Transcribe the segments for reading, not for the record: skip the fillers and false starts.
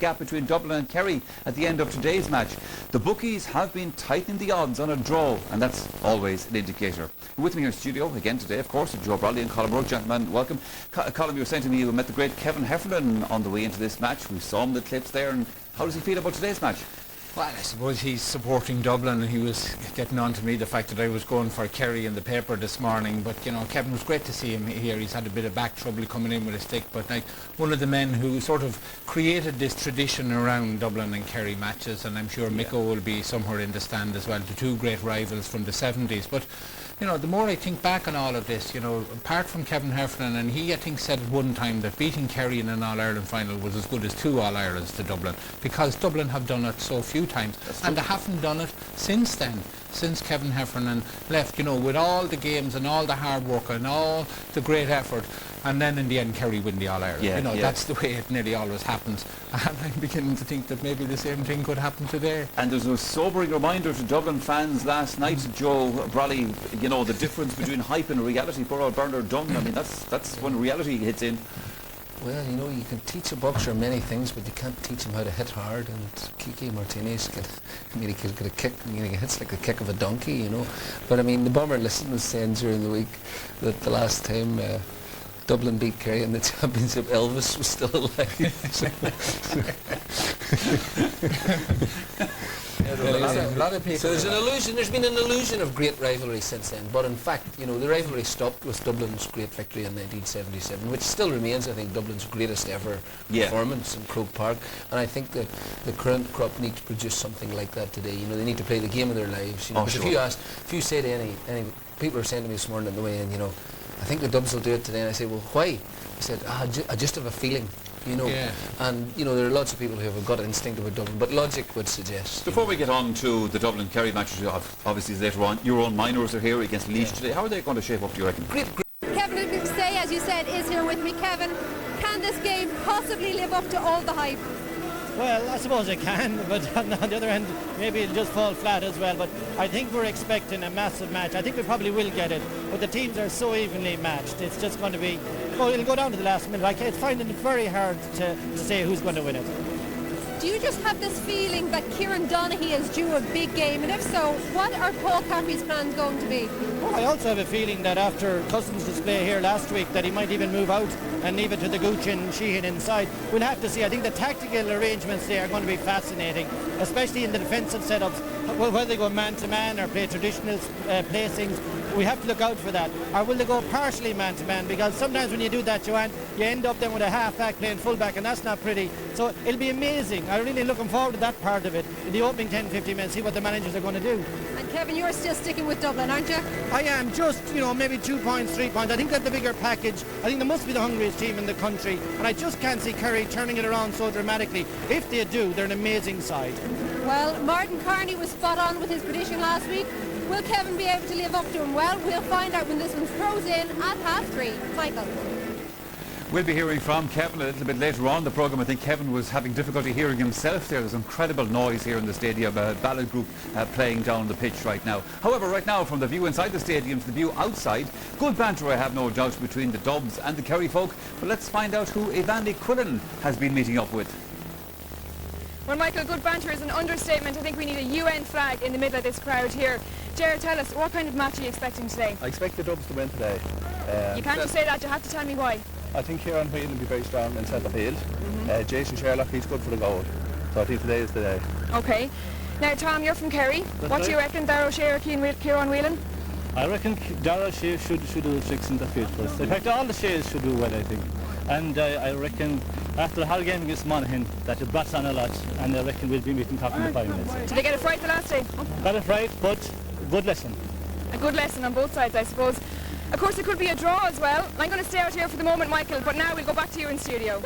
gap between Dublin and Kerry at the end of today's match. The bookies have been tightening the odds on a draw, and that's always an indicator. With me here in studio again today, of course, Joe Bradley and Colin Rourke. Gentlemen, welcome. Colin, you were saying to me you met the great Kevin Heffernan on the way into this match. We saw him in the clips there, and how does he feel about today's match? Well, I suppose he's supporting Dublin, and he was getting on to me the fact that I was going for Kerry in the paper this morning. But, you know, Kevin, was great to see him here. He's had a bit of back trouble coming in with a stick, but like one of the men who sort of created this tradition around Dublin and Kerry matches, and I'm sure Miko will be somewhere in the stand as well, the two great rivals from the 70s. But, you know, the more I think back on all of this, you know, apart from Kevin Heffernan, and he, I think, said at one time that beating Kerry in an All-Ireland final was as good as two All-Irelands to Dublin, because Dublin have done it so few times, and they haven't done it since then, since Kevin Heffernan left, you know, with all the games and all the hard work and all the great effort, and then in the end Kerry win the All-Ireland. You know, that's the way it nearly always happens, and I'm beginning to think that maybe the same thing could happen today. And there's a sobering reminder to Dublin fans last night, Joe Bradley, you know, the difference between hype and reality. Poor old Bernard Dunn, I mean, that's when reality hits in. Well, you know, you can teach a boxer many things, but you can't teach him how to hit hard. And Kiki Martinez get a kick, he hits like the kick of a donkey, you know. But I mean, the bomber listened was saying during the week that the last time Dublin beat Kerry in the championship, Elvis was still alive. A lot of people. So there's an illusion. There's been an illusion of great rivalry since then. But in fact, you know, the rivalry stopped with Dublin's great victory in 1977, which still remains, I think, Dublin's greatest ever performance in Croke Park. And I think that the current crop needs to produce something like that today. You know, they need to play the game of their lives. You know, if you say to any people are saying to me this morning on the way in, you know, I think the Dubs will do it today. And I say, well, why? He said, I just have a feeling. You know, and you know, there are lots of people who have a gut instinct about Dublin, but logic would suggest. Before we get on to the Dublin-Kerry matches, obviously later on, your own minors are here against Laois today. How are they going to shape up, do you reckon? Great. Kevin McStay, as you said, is here with me. Kevin, can this game possibly live up to all the hype? Well, I suppose it can, but on the other hand, maybe it'll just fall flat as well. But I think we're expecting a massive match. I think we probably will get it, but the teams are so evenly matched. It's just going to be, it'll go down to the last minute. It's finding it very hard to say who's going to win it. Do you just have this feeling that Kieran Donaghy is due a big game? And if so, what are Paul Caffrey's plans going to be? Well, I also have a feeling that after Cousins' display here last week, that he might even move out and leave it to the Gooch and Sheehan inside. We'll have to see. I think the tactical arrangements there are going to be fascinating, especially in the defensive setups. Whether they go man-to-man or play traditional placings, we have to look out for that. Or will they go partially man-to-man? Because sometimes when you do that, Joanne, you end up then with a half-back playing full-back, and that's not pretty. So it'll be amazing. I'm really looking forward to that part of it in the opening 10-15 minutes, see what the managers are going to do. And Kevin, you're still sticking with Dublin, aren't you? I am, just, you know, maybe 2 points, 3 points. I think that's the bigger package. I think they must be the hungriest team in the country, and I just can't see Kerry turning it around so dramatically. If they do, they're an amazing side. Well, Martin Carney was spot on with his prediction last week. Will Kevin be able to live up to him? Well, we'll find out when this one throws in at 3:30. Michael. We'll be hearing from Kevin a little bit later on in the programme. I think Kevin was having difficulty hearing himself there. There's incredible noise here in the stadium, a ballad group playing down the pitch right now. However, right now, from the view inside the stadium to the view outside, good banter, I have no doubt, between the Dubs and the Kerry folk. But let's find out who Evander Quillen has been meeting up with. Well, Michael, good banter is an understatement. I think we need a UN flag in the middle of this crowd here. Jared, tell us, what kind of match are you expecting today? I expect the Dubs to win today. You can't just say that, you have to tell me why. I think Kieran Whelan will be very strong in centre field. Jason Sherlock, he's good for the goal. So I think today is the day. OK. Now, Tom, you're from Kerry. What do you reckon, Darragh O'Shea or Kieran Whelan? I reckon Darragh O'Shea should do the tricks in the field first. In fact, all the Sheas should do well, I think. And I reckon after the hard game against Monaghan that it brought on a lot, and I reckon we'll be meeting top in the 5 minutes. Did they get it right the last day? Got it right, but good lesson. A good lesson on both sides, I suppose. Of course, it could be a draw as well. I'm going to stay out here for the moment, Michael, but now we'll go back to you in studio.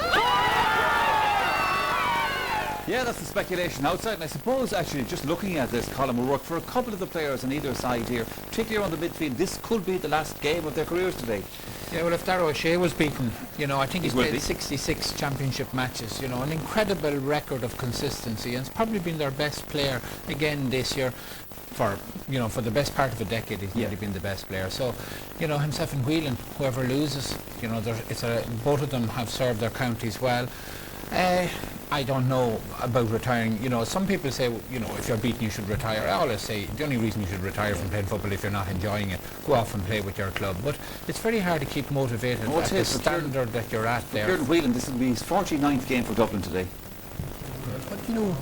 Yeah, that's the speculation outside, and I suppose actually just looking at this column will work for a couple of the players on either side here, particularly on the midfield. This could be the last game of their careers today. Yeah, well, if Darragh O'Shea was beaten, you know, I think he's played 66 championship matches, you know, an incredible record of consistency, and it's probably been their best player again this year. For the best part of a decade, he's nearly been the best player. So, you know, himself and Whelan, whoever loses, you know, both of them have served their counties well. I don't know about retiring. You know, some people say, you know, if you're beaten you should retire. I always say the only reason you should retire from playing football if you're not enjoying it, go off and play with your club. But it's very hard to keep motivated at the standard that you're at there. Kieran Whelan, this will be his 49th game for Dublin today. But you know,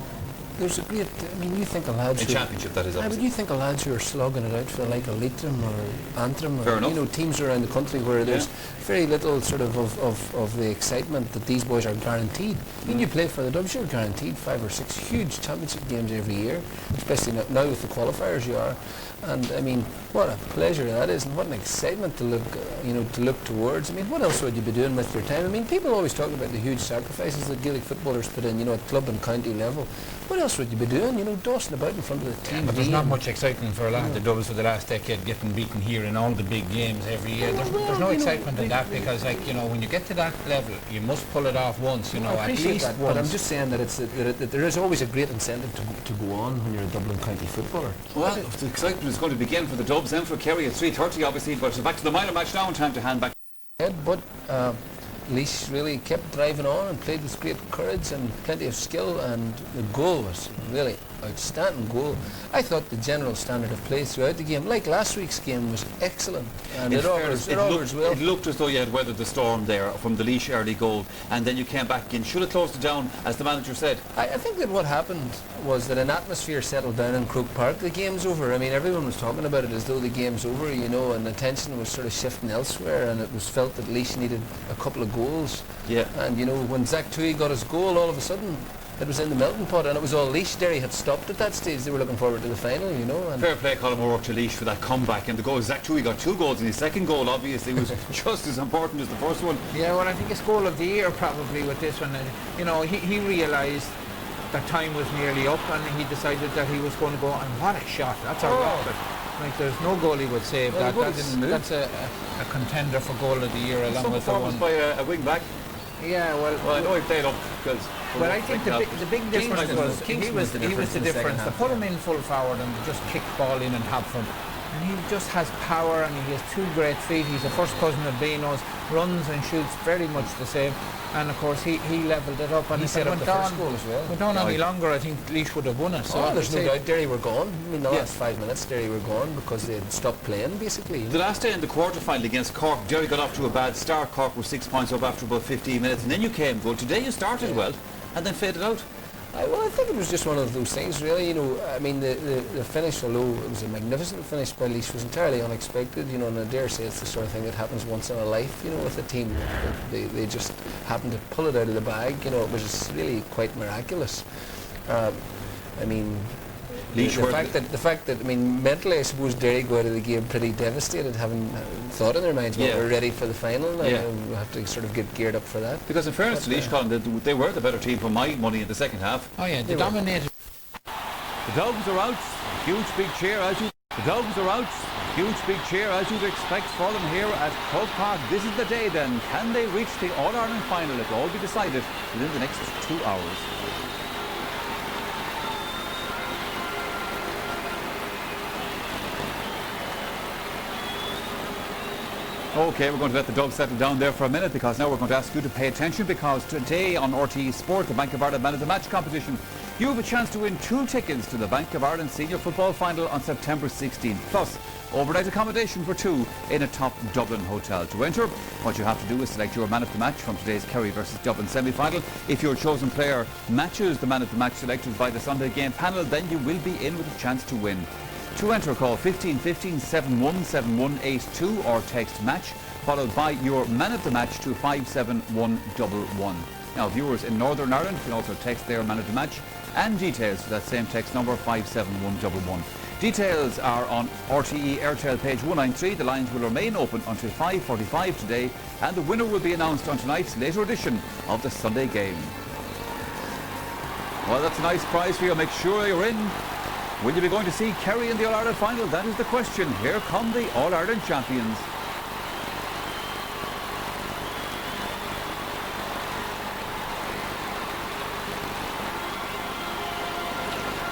there's a great, I mean, you think of lads In championship, that is, but obviously. you think of lads who are slogging it out for like a Leitrim or Antrim, Fair or, enough. you know, teams around the country where there's very little sort of the excitement that these boys are guaranteed. When you play for the Dubs, you're guaranteed 5 or 6 huge championship games every year, especially now with the qualifiers you are. And I mean, what a pleasure that is, and what an excitement to look, to look towards. I mean, what else would you be doing with your time? I mean, people always talk about the huge sacrifices that Gaelic footballers put in, at club and county level. What else would you be doing? Dossing about in front of the TV. But there's not much excitement for a lad the Dubs for the last decade, getting beaten here in all the big games every year. There's no excitement in that, because, when you get to that level, you must pull it off once. I at least that, once. but I'm just saying that that there is always a great incentive to go on when you're a Dublin county footballer. Well, the excitement is going to begin for the Dubs and for Kerry at 3:30, obviously. But back to the minor match now, and time to hand back. But Laois really kept driving on and played with great courage and plenty of skill, and the goal was really outstanding goal. I thought the general standard of play throughout the game, like last week's game, was excellent, and it augurs well. It looked as though you had weathered the storm there from the Laois early goal, and then you came back again. Should have closed it down, as the manager said. I think that what happened was that an atmosphere settled down in Croke Park. The game's over. I mean, everyone was talking about it as though the game's over, and attention was sort of shifting elsewhere, and it was felt that Laois needed a couple of goals. Yeah. And when Zach Tui got his goal, all of a sudden it was in the melting pot, and it was all Laois. Derry had stopped at that stage. They were looking forward to the final, And Fair play, Colin O'Rourke, to Laois for that comeback, and the goal. Zach Tui got 2 goals, and his second goal obviously was just as important as the first one. Yeah, well, I think it's goal of the year probably with this one. He realised that time was nearly up, and he decided that he was going to go. And what a shot! That's a rocket. Like, there's no goalie would save that. That's a contender for goal of the year, along with the one by a wing back. Yeah, well, I know he played up because. But I think the big difference was he was the difference. They put him in full forward and just kick ball in and top front. And he just has power, and he has 2 great feet. He's the first cousin of Beano's, runs and shoots very much the same. And of course he levelled it up, and he set up the first goal as well. Went on any longer, I think Laois would have won it. So there's no doubt Derry were gone. I mean, the last 5 minutes Derry were gone because they had stopped playing, basically. The last day in the quarter-final against Cork, Derry got off to a bad start. Cork was 6 points up after about 15 minutes, and then you came good. Today you started well and then faded out. I think it was just one of those things, really. I mean, the finish, although it was a magnificent finish by Laois, was entirely unexpected. And I dare say it's the sort of thing that happens once in a life. With a team, they just happened to pull it out of the bag. It was really quite miraculous. I mean, the fact that mentally, I suppose Derry go out of the game pretty devastated, having thought in their minds, we're ready for the final. We have to sort of get geared up for that. Because in fairness to Laois, Colin, they were the better team for my money in the second half. Oh yeah, they dominated. The Dogs are out. Huge big cheer as you. The Dogs are out. Huge big cheer as you'd expect for them here at Croke Park. This is the day then. Can they reach the All-Ireland final? It will all be decided within the next 2 hours. Okay, we're going to let the Dogs settle down there for a minute, because now we're going to ask you to pay attention, because today on RTE Sport, the Bank of Ireland Man of the Match competition, you have a chance to win 2 tickets to the Bank of Ireland Senior Football Final on September 16th, plus overnight accommodation for 2 in a top Dublin hotel. To enter, what you have to do is select your man of the match from today's Kerry versus Dublin semi-final. If your chosen player matches the man of the match selected by the Sunday game panel, then you will be in with a chance to win. To enter, call 1515 717182 or text match followed by your man of the match to 57111. Now, viewers in Northern Ireland can also text their man of the match and details to that same text number 57111. Details are on RTE Airtel page 193. The lines will remain open until 5:45 today, and the winner will be announced on tonight's later edition of the Sunday game. Well, that's a nice prize for you. Make sure you're in. Will you be going to see Kerry in the All-Ireland final? That is the question. Here come the All-Ireland champions.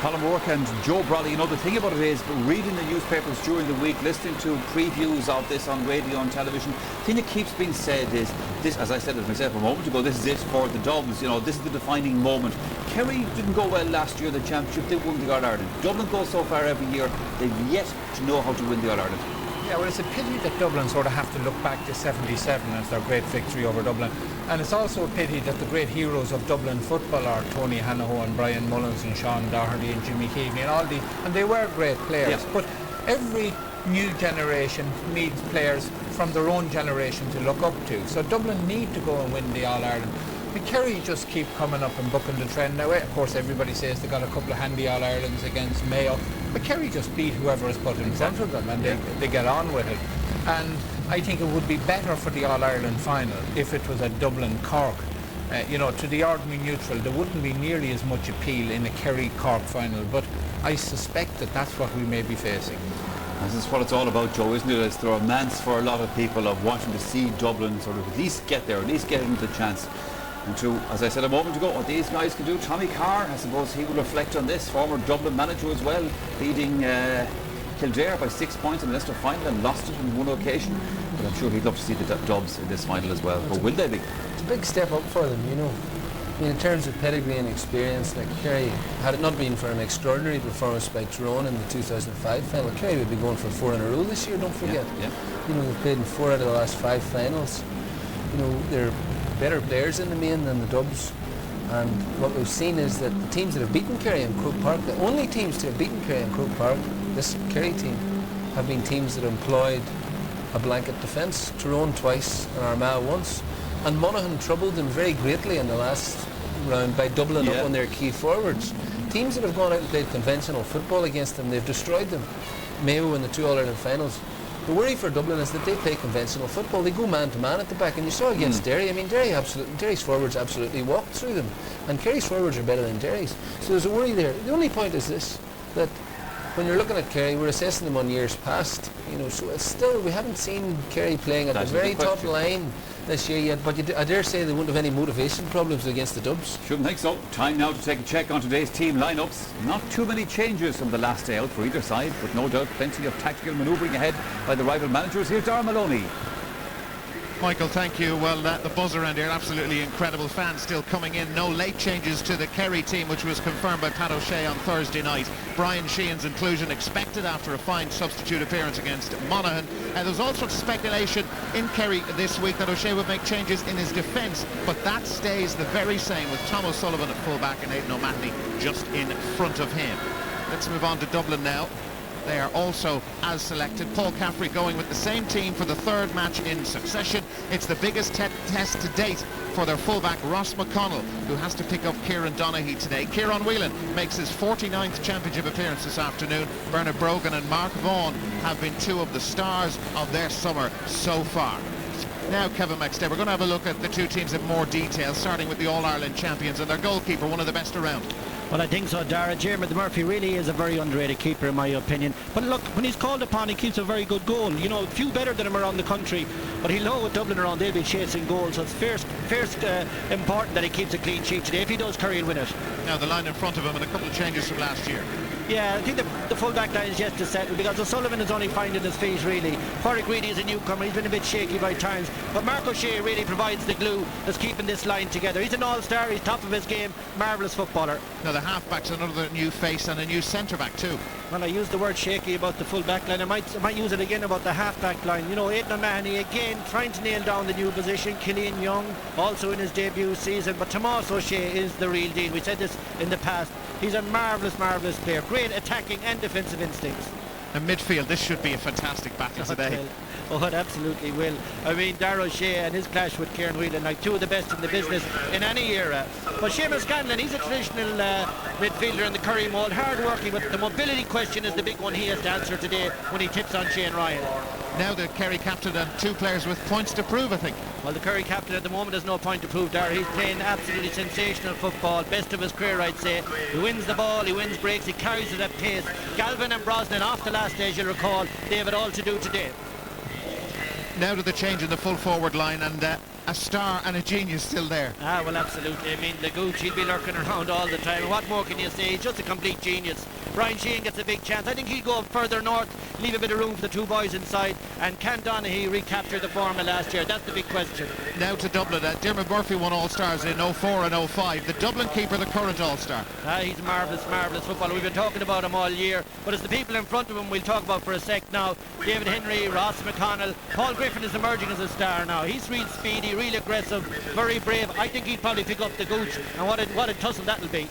Colin Rourke and Joe Brawley. You know, the thing about it is, reading the newspapers during the week, listening to previews of this on radio and television, the thing that keeps being said is this, as I said it myself a moment ago, this is it for the Dubs. You know, this is the defining moment. Kerry didn't go well last year, the championship. They won the All-Ireland. Dublin goes so far every year, they've yet to know how to win the All-Ireland. Yeah, well, it's a pity that Dublin sort of have to look back to 77 as their great victory over Dublin. And it's also a pity that the great heroes of Dublin football are Tony Hanaho and Brian Mullins and Sean Doherty and Jimmy Keaveney and all these, and they were great players. Yeah. But every new generation needs players from their own generation to look up to. So Dublin need to go and win the All-Ireland. But Kerry just keep coming up and booking the trend now. Of course, everybody says they got a couple of handy All-Irelands against Mayo, but Kerry just beat whoever is put in front of them, and they get on with it. And I think it would be better for the All-Ireland final if it was a Dublin-Cork. You know, to the ordinary neutral, there wouldn't be nearly as much appeal in a Kerry-Cork final, but I suspect that that's what we may be facing. This is what it's all about, Joe, isn't it? It's the romance for a lot of people of wanting to see Dublin sort of at least get there, at least get into the chance. And to, as I said a moment ago, what these guys can do. Tommy Carr, I suppose he will reflect on this, former Dublin manager as well, leading Kildare by 6 points in the Leinster final and lost it on one occasion. But I'm sure he'd love to see the Dubs in this final as well. But will they be? It's a big step up for them, you know. I mean, in terms of pedigree and experience, like Kerry, had it not been for an extraordinary performance by Tyrone in the 2005 final, Kerry would be going for 4 in a row this year, don't forget. Yeah. You know, they've played in 4 out of the last 5 finals. You know, they're better players in the main than the Dubs. And what we've seen is that the teams that have beaten Kerry and Croke Park, the only teams to have beaten Kerry and Croke Park, this Kerry team, have been teams that employed a blanket defence. Tyrone twice and Armagh once. And Monaghan troubled them very greatly in the last round by doubling up on their key forwards. Teams that have gone out and played conventional football against them, they've destroyed them. Mayo in the 2 All-Ireland finals. The worry for Dublin is that they play conventional football. They go man-to-man at the back, and you saw against Derry. I mean, Derry's forwards absolutely walked through them, and Kerry's forwards are better than Derry's. So there's a worry there. The only point is this, that when you're looking at Kerry, we're assessing them on years past. You know, so it's still, we haven't seen Kerry playing at the very top line this year yet, but I dare say they won't have any motivation problems against the Dubs. Shouldn't think so. Time now to take a check on today's team lineups. Not too many changes from the last day out for either side, but no doubt plenty of tactical manoeuvring ahead by the rival managers. Here's Darren Maloney. Michael, thank you. Well, the buzz around here, absolutely incredible. Fans still coming in. No late changes to the Kerry team, which was confirmed by Pat O'Shea on Thursday night. Brian Sheehan's inclusion expected after a fine substitute appearance against Monaghan. There was also speculation in Kerry this week that O'Shea would make changes in his defence, but that stays the very same with Tom O'Sullivan at full-back and Aidan O'Mahony just in front of him. Let's move on to Dublin now. They are also as selected. Paul Caffrey going with the same team for the 3rd match in succession. It's the biggest test to date for their fullback Ross McConnell, who has to pick up Kieran Donaghy today. Kieran Whelan makes his 49th championship appearance this afternoon. Bernard Brogan and Mark Vaughan have been 2 of the stars of their summer so far. Now, Kevin McStay, we're going to have a look at the 2 teams in more detail, starting with the All-Ireland champions and their goalkeeper, one of the best around. Well, I think so, Dara. Jeremy Murphy really is a very underrated keeper in my opinion. But look, when he's called upon, he keeps a very good goal. You know, a few better than him around the country. But he'll know with Dublin around, they'll be chasing goals. So it's first important that he keeps a clean sheet today. If he does, Kerry will win it. Now, the line in front of him and a couple of changes from last year. Yeah, I think the full-back line is yet to settle because O'Sullivan is only finding his feet, really. Pádraig Reedy is a newcomer. He's been a bit shaky by times. But Mark O'Shea really provides the glue that's keeping this line together. He's an all-star. He's top of his game. Marvellous footballer. Now, the half-back's another new face and a new centre-back too. Well, I used the word shaky about the full-back line. I might use it again about the half-back line. You know, Aidan O'Mahony again trying to nail down the new position. Killian Young also in his debut season. But Tomás O'Shea is the real deal. We said this in the past. He's a marvellous player. Great attacking and defensive instincts. In midfield, this should be a fantastic battle today. Oh, it absolutely will. I mean, Darragh O'Shea and his clash with Kieran Whelan, like 2 of the best in the business in any era. But Seamus Scanlon, he's a traditional midfielder in the Kerry mould, hard-working, but the mobility question is the big one he has to answer today when he tips on Shane Ryan. Now the Kerry captain and 2 players with points to prove, I think. Well, the Kerry captain at the moment has no point to prove, Darragh. He's playing absolutely sensational football, best of his career, I'd say. He wins the ball, he wins breaks, he carries it at pace. Galvin and Brosnan, off the last day, as you'll recall, they have it all to do today. Now to the change in the full forward line, and a star and a genius still there. Ah, well, absolutely. I mean, the Gooch, he'll be lurking around all the time. What more can you say? He's just a complete genius. Brian Sheehan gets a big chance. I think he'll go further north, leave a bit of room for the two boys inside. And can Donaghy recapture the form of last year? That's the big question. Now to Dublin. Dermot Murphy won All-Stars in 04 and 05. The Dublin keeper, the current All-Star. He's a marvellous, marvellous footballer. We've been talking about him all year. But it's the people in front of him we'll talk about for a sec now. David Henry, Ross McConnell. Paul Griffin is emerging as a star now. He's real speedy, real aggressive, very brave. I think he'd probably pick up the Gooch. And what a tussle that'll be.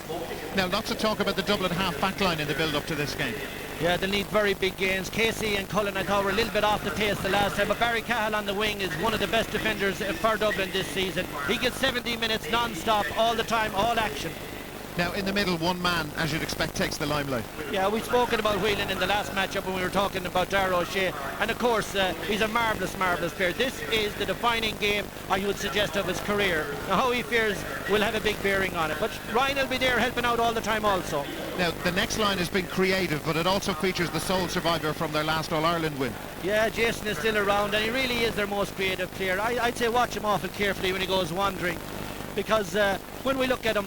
Now, lots of talk about the Dublin half-back line in the build-up to this game. Yeah, they'll need very big gains. Casey and Cullen, I thought, were a little bit off the pace the last time, but Barry Cahill on the wing is one of the best defenders for Dublin this season. He gets 70 minutes non-stop, all the time, all action. Now, in the middle, one man, as you'd expect, takes the limelight. Yeah, we've spoken about Whelan in the last matchup when we were talking about Darragh O'Shea, and of course, he's a marvellous, marvellous player. This is the defining game, I would suggest, of his career. Now, how he fares will have a big bearing on it, but Ryan will be there helping out all the time also. Now, the next line has been creative, but it also features the sole survivor from their last All-Ireland win. Yeah, Jason is still around, and he really is their most creative player. I'd say watch him awful carefully when he goes wandering, because when we look at him,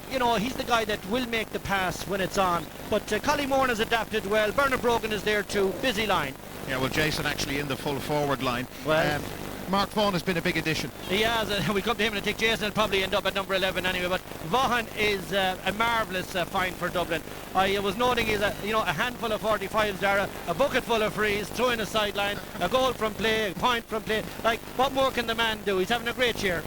you know, he's the guy that will make the pass when it's on. But Collie Moore has adapted well. Bernard Brogan is there too. Busy line. Yeah, well, Jason actually in the full forward line. Well, Mark Vaughan has been a big addition. He has. We come to him and I think Jason will probably end up at number 11 anyway. But Vaughan is a marvellous find for Dublin. I was noting he's a handful of 45s, Dara, a bucket full of frees, throwing a sideline, a goal from play, a point from play. Like, what more can the man do? He's having a great year.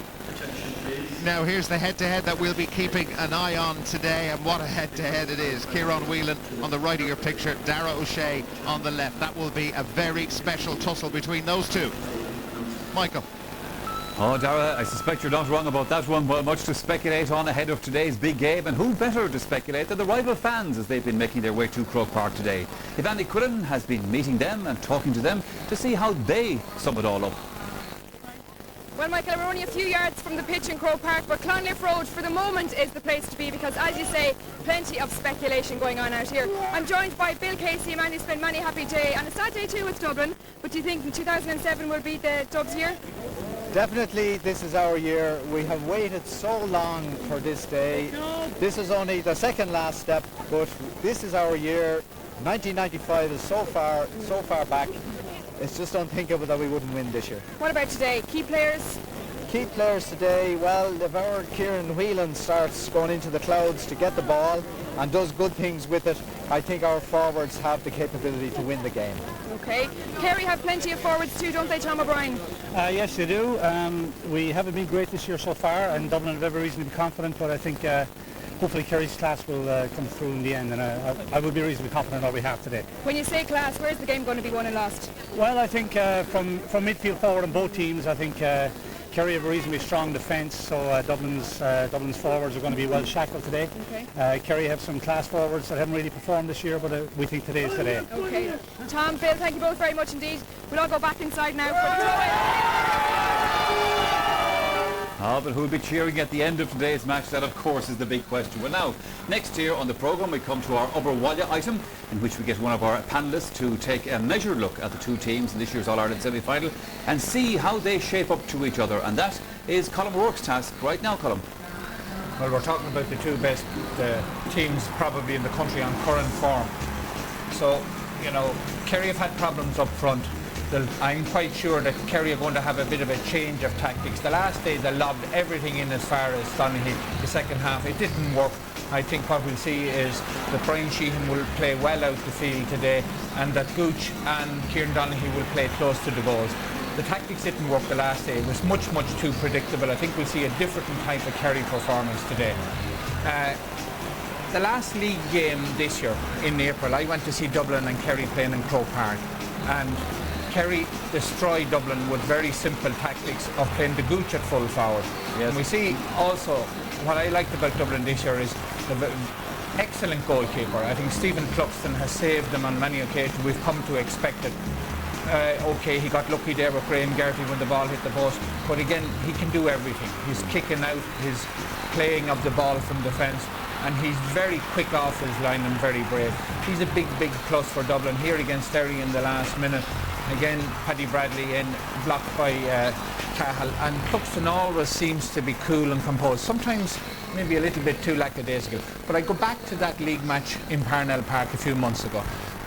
Now here's the head-to-head that we'll be keeping an eye on today, and what a head-to-head it is. Kieran Whelan on the right of your picture, Darragh O'Shea on the left. That will be a very special tussle between those two. Michael. Oh, Darragh, I suspect you're not wrong about that one. Well, much to speculate on ahead of today's big game, and who better to speculate than the rival fans as they've been making their way to Croke Park today. Ivani Quillen has been meeting them and talking to them to see how they sum it all up. Well, Michael, we're only a few yards from the pitch in Croke Park, but Clonliffe Road for the moment is the place to be because, as you say, plenty of speculation going on out here. I'm joined by Bill Casey, a man who's spent many happy day, and a sad day too with Dublin, but do you think in 2007 will be the Dubs' year? Definitely, this is our year. We have waited so long for this day. This is only the second last step, but this is our year. 1995 is so far back. It's just unthinkable that we wouldn't win this year. What about today? Key players? Key players today, well, if our Kieran Whelan starts going into the clouds to get the ball and does good things with it, I think our forwards have the capability to win the game. Okay. Kerry have plenty of forwards too, don't they, Tom O'Brien? Yes, they do. We haven't been great this year so far, and Dublin have every reason to be confident, but I think hopefully Kerry's class will come through in the end, and I would be reasonably confident what we have today. When you say class, where's the game going to be won and lost? Well, I think from midfield forward on both teams, I think Kerry have a reasonably strong defence, so Dublin's forwards are going to be well shackled today. Okay. Kerry have some class forwards that haven't really performed this year, but we think today is today. Okay. Tom, Bill, thank you both very much indeed. We'll all go back inside now for the throw-in. But who will be cheering at the end of today's match? That, of course, is the big question. Well, now, next here on the programme, we come to our Ober Walla item, in which we get one of our panellists to take a measured look at the two teams in this year's All-Ireland semi-final and see how they shape up to each other. And that is Colm O'Rourke's task right now, Colm. Well, we're talking about the two best teams probably in the country on current form. So, you know, Kerry have had problems up front. I'm quite sure that Kerry are going to have a bit of a change of tactics. The last day they lobbed everything in as far as Donaghy. The second half it didn't work. I think what we'll see is that Brian Sheehan will play well out the field today, and that Gooch and Kieran Donaghy will play close to the goals. The tactics didn't work the last day. It was much too predictable. I think we'll see a different type of Kerry performance today. The last league game this year in April, I went to see Dublin and Kerry playing in Croke Park, and Kerry destroyed Dublin with very simple tactics of playing the Gooch at full forward. Yes. And we see also, what I liked about Dublin this year is the excellent goalkeeper. I think Stephen Cluxton has saved them on many occasions. We've come to expect it. Okay, he got lucky there with Graham Gertie when the ball hit the post, but again, he can do everything. He's kicking out, his playing of the ball from defence, and he's very quick off his line and very brave. He's a big plus for Dublin here against Kerry in the last minute. Again, Paddy Bradley in, blocked by Cahill. And Cluxton always seems to be cool and composed. Sometimes maybe a little bit too lackadaisical. But I go back to that league match in Parnell Park a few months ago.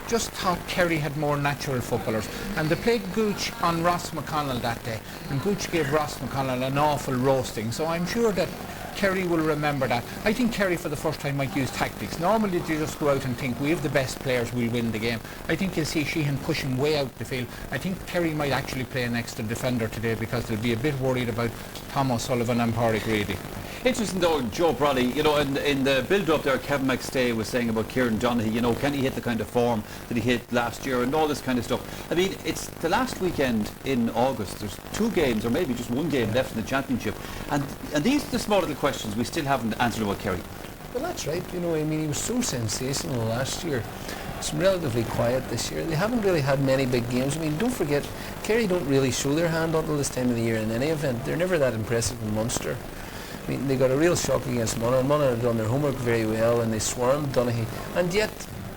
Just thought Kerry had more natural footballers, and they played Gooch on Ross McConnell that day, and Gooch gave Ross McConnell an awful roasting, so I'm sure that Kerry will remember that. I think Kerry for the first time might use tactics. Normally they just go out and think we have the best players, we'll win the game. I think you'll see Sheehan pushing way out the field. I think Kerry might actually play an extra defender today because they'll be a bit worried about Tom O'Sullivan and Pádraig Reedy. Interesting though, Joe Brolly, you know, in the build-up there, Kevin McStay was saying about Kieran Donaghy, you know, can he hit the kind of form that he hit last year and all this kind of stuff. I mean, it's the last weekend in August. There's 2 games or maybe just 1 game left in the championship. And these are the small little questions we still haven't answered about Kerry. Well, that's right. You know, I mean, he was so sensational last year. It's relatively quiet this year. They haven't really had many big games. I mean, don't forget, Kerry don't really show their hand until this time of the year in any event. They're never that impressive in Munster. I mean, they got a real shock against Monaghan. Monaghan had done their homework very well and they swarmed Donaghy. And yet,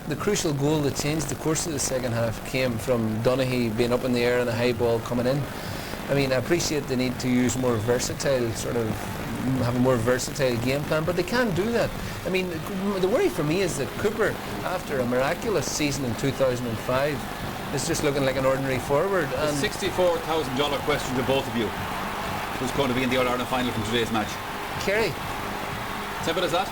the crucial goal that changed the course of the second half came from Donaghy being up in the air and a high ball coming in. I mean, I appreciate the need to use more versatile, have a more versatile game plan, but they can't do that. I mean, the worry for me is that Cooper, after a miraculous season in 2005, is just looking like an ordinary forward. And $64,000 question to both of you. Who's going to be in the All-Ireland final from today's match? Kerry. Simple as that?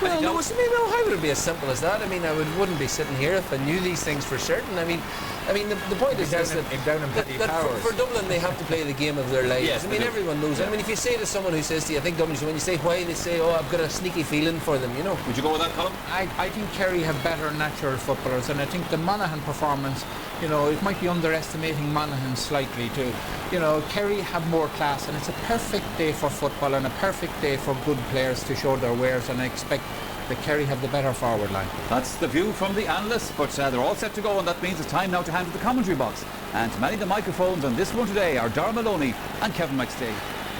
Well, no, how would it be as simple as that? I mean, I wouldn't be sitting here if I knew these things for certain. I mean, the point is that for Dublin they have to play the game of their lives. Yes, I mean, everyone knows. Yeah. I mean, if you say to someone who says to you, I think Dublin, when you say why, they say, oh, I've got a sneaky feeling for them, you know. Would you go with that, Colin? I think Kerry have better natural footballers, and I think the Monaghan performance, you know, it might be underestimating Monaghan slightly too. You know, Kerry have more class, and it's a perfect day for football and a perfect day for good players to show their wares, and I expect that Kerry have the better forward line. That's the view from the analysts, but they're all set to go, and that means it's time now to hand to the commentary box. And to manage the microphones on this one today are Darragh Maloney and Kevin McStay.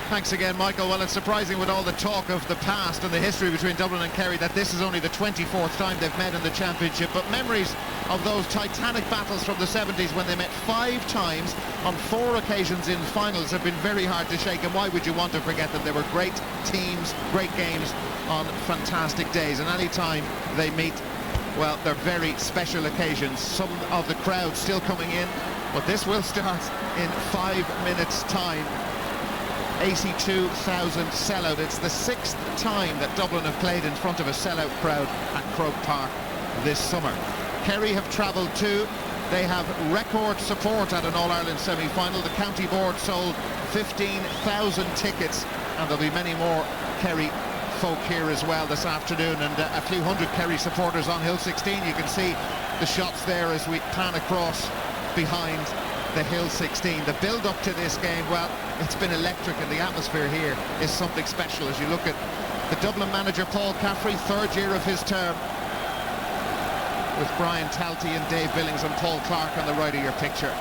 Thanks again, Michael. Well, it's surprising with all the talk of the past and the history between Dublin and Kerry that this is only the 24th time they've met in the championship, but memories of those titanic battles from the 70s when they met 5 times on 4 occasions in finals have been very hard to shake, and why would you want to forget them? They were great teams, great games on fantastic days, and any time they meet, well, they're very special occasions. Some of the crowd still coming in, but this will start in 5 minutes time. 82,000 sellout. It's the 6th time that Dublin have played in front of a sellout crowd at Croke Park this summer. Kerry have travelled too. They have record support at an All-Ireland semi-final. The county board sold 15,000 tickets, and there'll be many more Kerry folk here as well this afternoon, and a few hundred Kerry supporters on Hill 16. You can see the shots there as we pan across behind the Hill 16. The build-up to this game, well, it's been electric, and the atmosphere here is something special. As you look at the Dublin manager Paul Caffrey, 3rd year of his term, with Brian Talty and Dave Billings and Paul Clark on the right of your picture.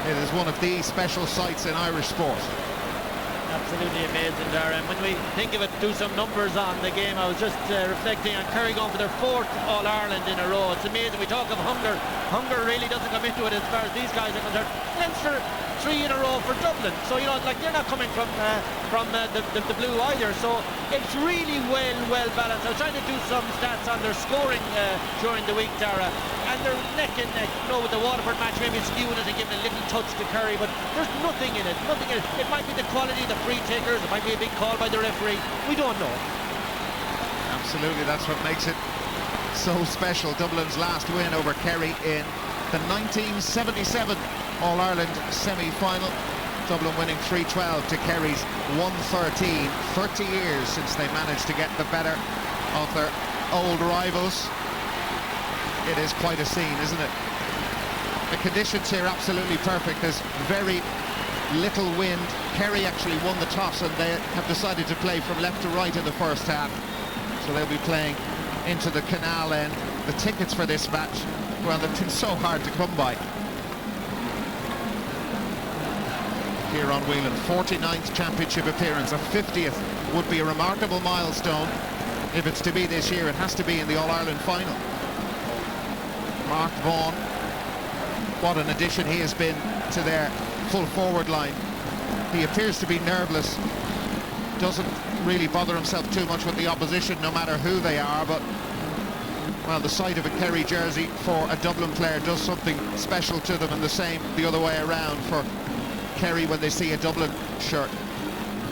It is one of the special sights in Irish sport. Absolutely amazing, Darren. When we think of it, do some numbers on the game. I was just reflecting on Kerry going for their 4th All-Ireland in a row. It's amazing. We talk of hunger. Hunger really doesn't come into it as far as these guys are concerned. Leinster 3 in a row for Dublin. So, you know, like, they're not coming from the blue either. So it's really well balanced. I was trying to do some stats on their scoring during the week, Dara, and they're neck and neck. You know, with the Waterford match maybe skewing it and giving a little touch to Kerry, but there's nothing in it. It might be the quality of the free takers. It might be a big call by the referee. We don't know. Absolutely, that's what makes it so special. Dublin's last win over Kerry in the 1977 All-Ireland semi-final. Dublin winning 3-12 to Kerry's 1-13. 30 years since they managed to get the better of their old rivals. It is quite a scene, isn't it? The conditions here absolutely perfect. There's very little wind. Kerry actually won the toss, and they have decided to play from left to right in the first half. So they'll be playing into the canal end. The tickets for this match, well, they've been so hard to come by. Here on Whelan, 49th championship appearance. A 50th would be a remarkable milestone. If it's to be this year, it has to be in the All-Ireland final. Mark Vaughan what an addition he has been to their full forward line. He appears to be nerveless, doesn't really bother himself too much with the opposition, no matter who they are, but well, the sight of a Kerry jersey for a Dublin player does something special to them, and the same the other way around for Kerry when they see a Dublin shirt.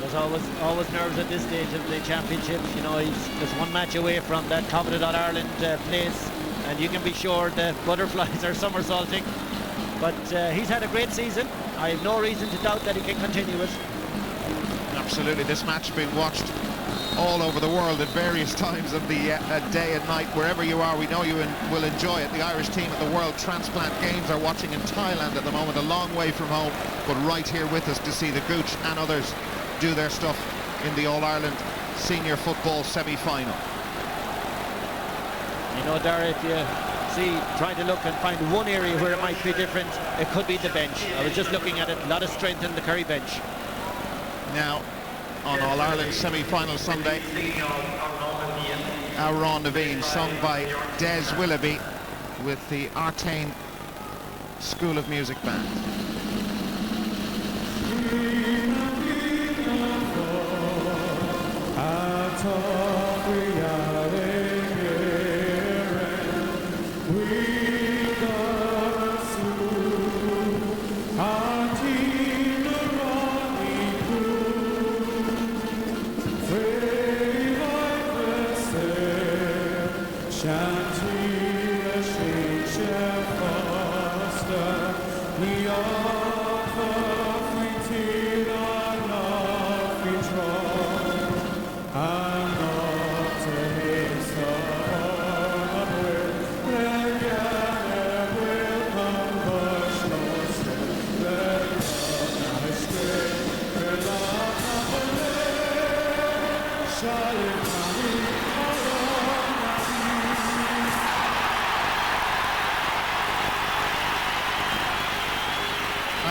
There's always nerves at this stage of the championship. You know, he's just one match away from that coveted All-Ireland place, and you can be sure the butterflies are somersaulting. But he's had a great season. I have no reason to doubt that he can continue it. Absolutely, this match has been watched all over the world at various times of the day and night. Wherever you are, we know you will enjoy it. The Irish team at the World Transplant Games are watching in Thailand at the moment, a long way from home, but right here with us to see the Gooch and others do their stuff in the All-Ireland Senior Football semi-final. You know, Dara, if you see, trying to look and find one area where it might be different, it could be the bench. I was just looking at it, a lot of strength in the Kerry bench. Now, on All-Ireland semi-final Sunday, Ron Naveen, sung by Des Willoughby with the Artane School of Music Band.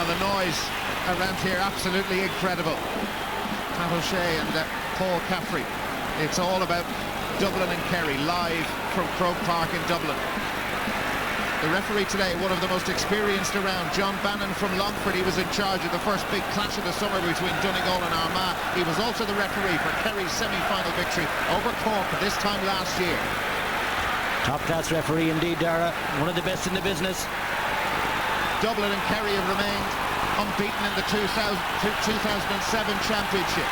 The noise around here absolutely incredible. Pat O'Shea and Paul Caffrey. It's all about Dublin and Kerry, live from Croke Park in Dublin. The referee today, one of the most experienced around, John Bannon from Longford. He was in charge of the first big clash of the summer between Donegal and Armagh. He was also the referee for Kerry's semi-final victory over Cork this time last year. Top-class referee indeed, Dara. One of the best in the business. Dublin and Kerry have remained unbeaten in the 2007 championship.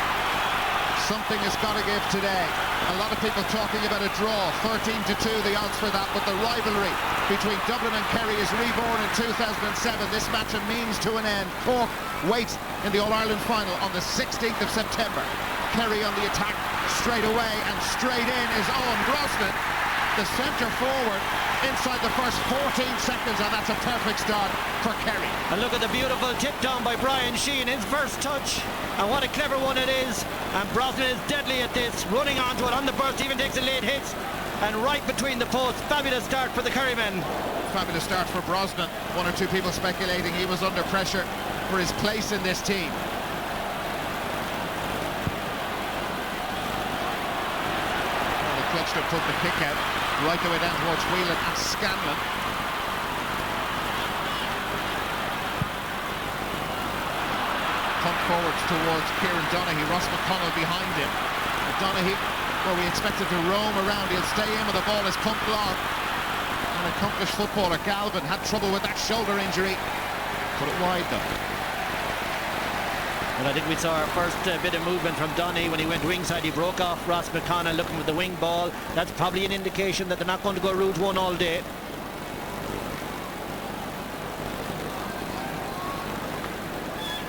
Something has got to give today. A lot of people talking about a draw, 13-2 the odds for that, but the rivalry between Dublin and Kerry is reborn in 2007. This match a means to an end. Cork wait in the All-Ireland final on the 16th of September. Kerry on the attack straight away, and straight in is Owen Brosnan, the centre forward, inside the first 14 seconds, and that's a perfect start for Kerry. And look at the beautiful tip down by Brian Sheehan, his first touch, and what a clever one it is. And Brosnan is deadly at this, running onto it on the burst, even takes a late hit, and right between the posts. Fabulous start for the Kerry men. Fabulous start for Brosnan. One or two people speculating he was under pressure for his place in this team. Cluxton put the kick out right the way down towards Whelan and Scanlon. Punt forwards towards Kieran Donaghy. Ross McConnell behind him. Donaghy, well, we expected to roam around. He'll stay in with the ball as pumped long. An accomplished footballer, Galvin, had trouble with that shoulder injury. Put it wide though. Well, I think we saw our first bit of movement from Donaghy when he went wing side. He broke off Ross McConnell looking for the wing ball. That's probably an indication that they're not going to go route one all day.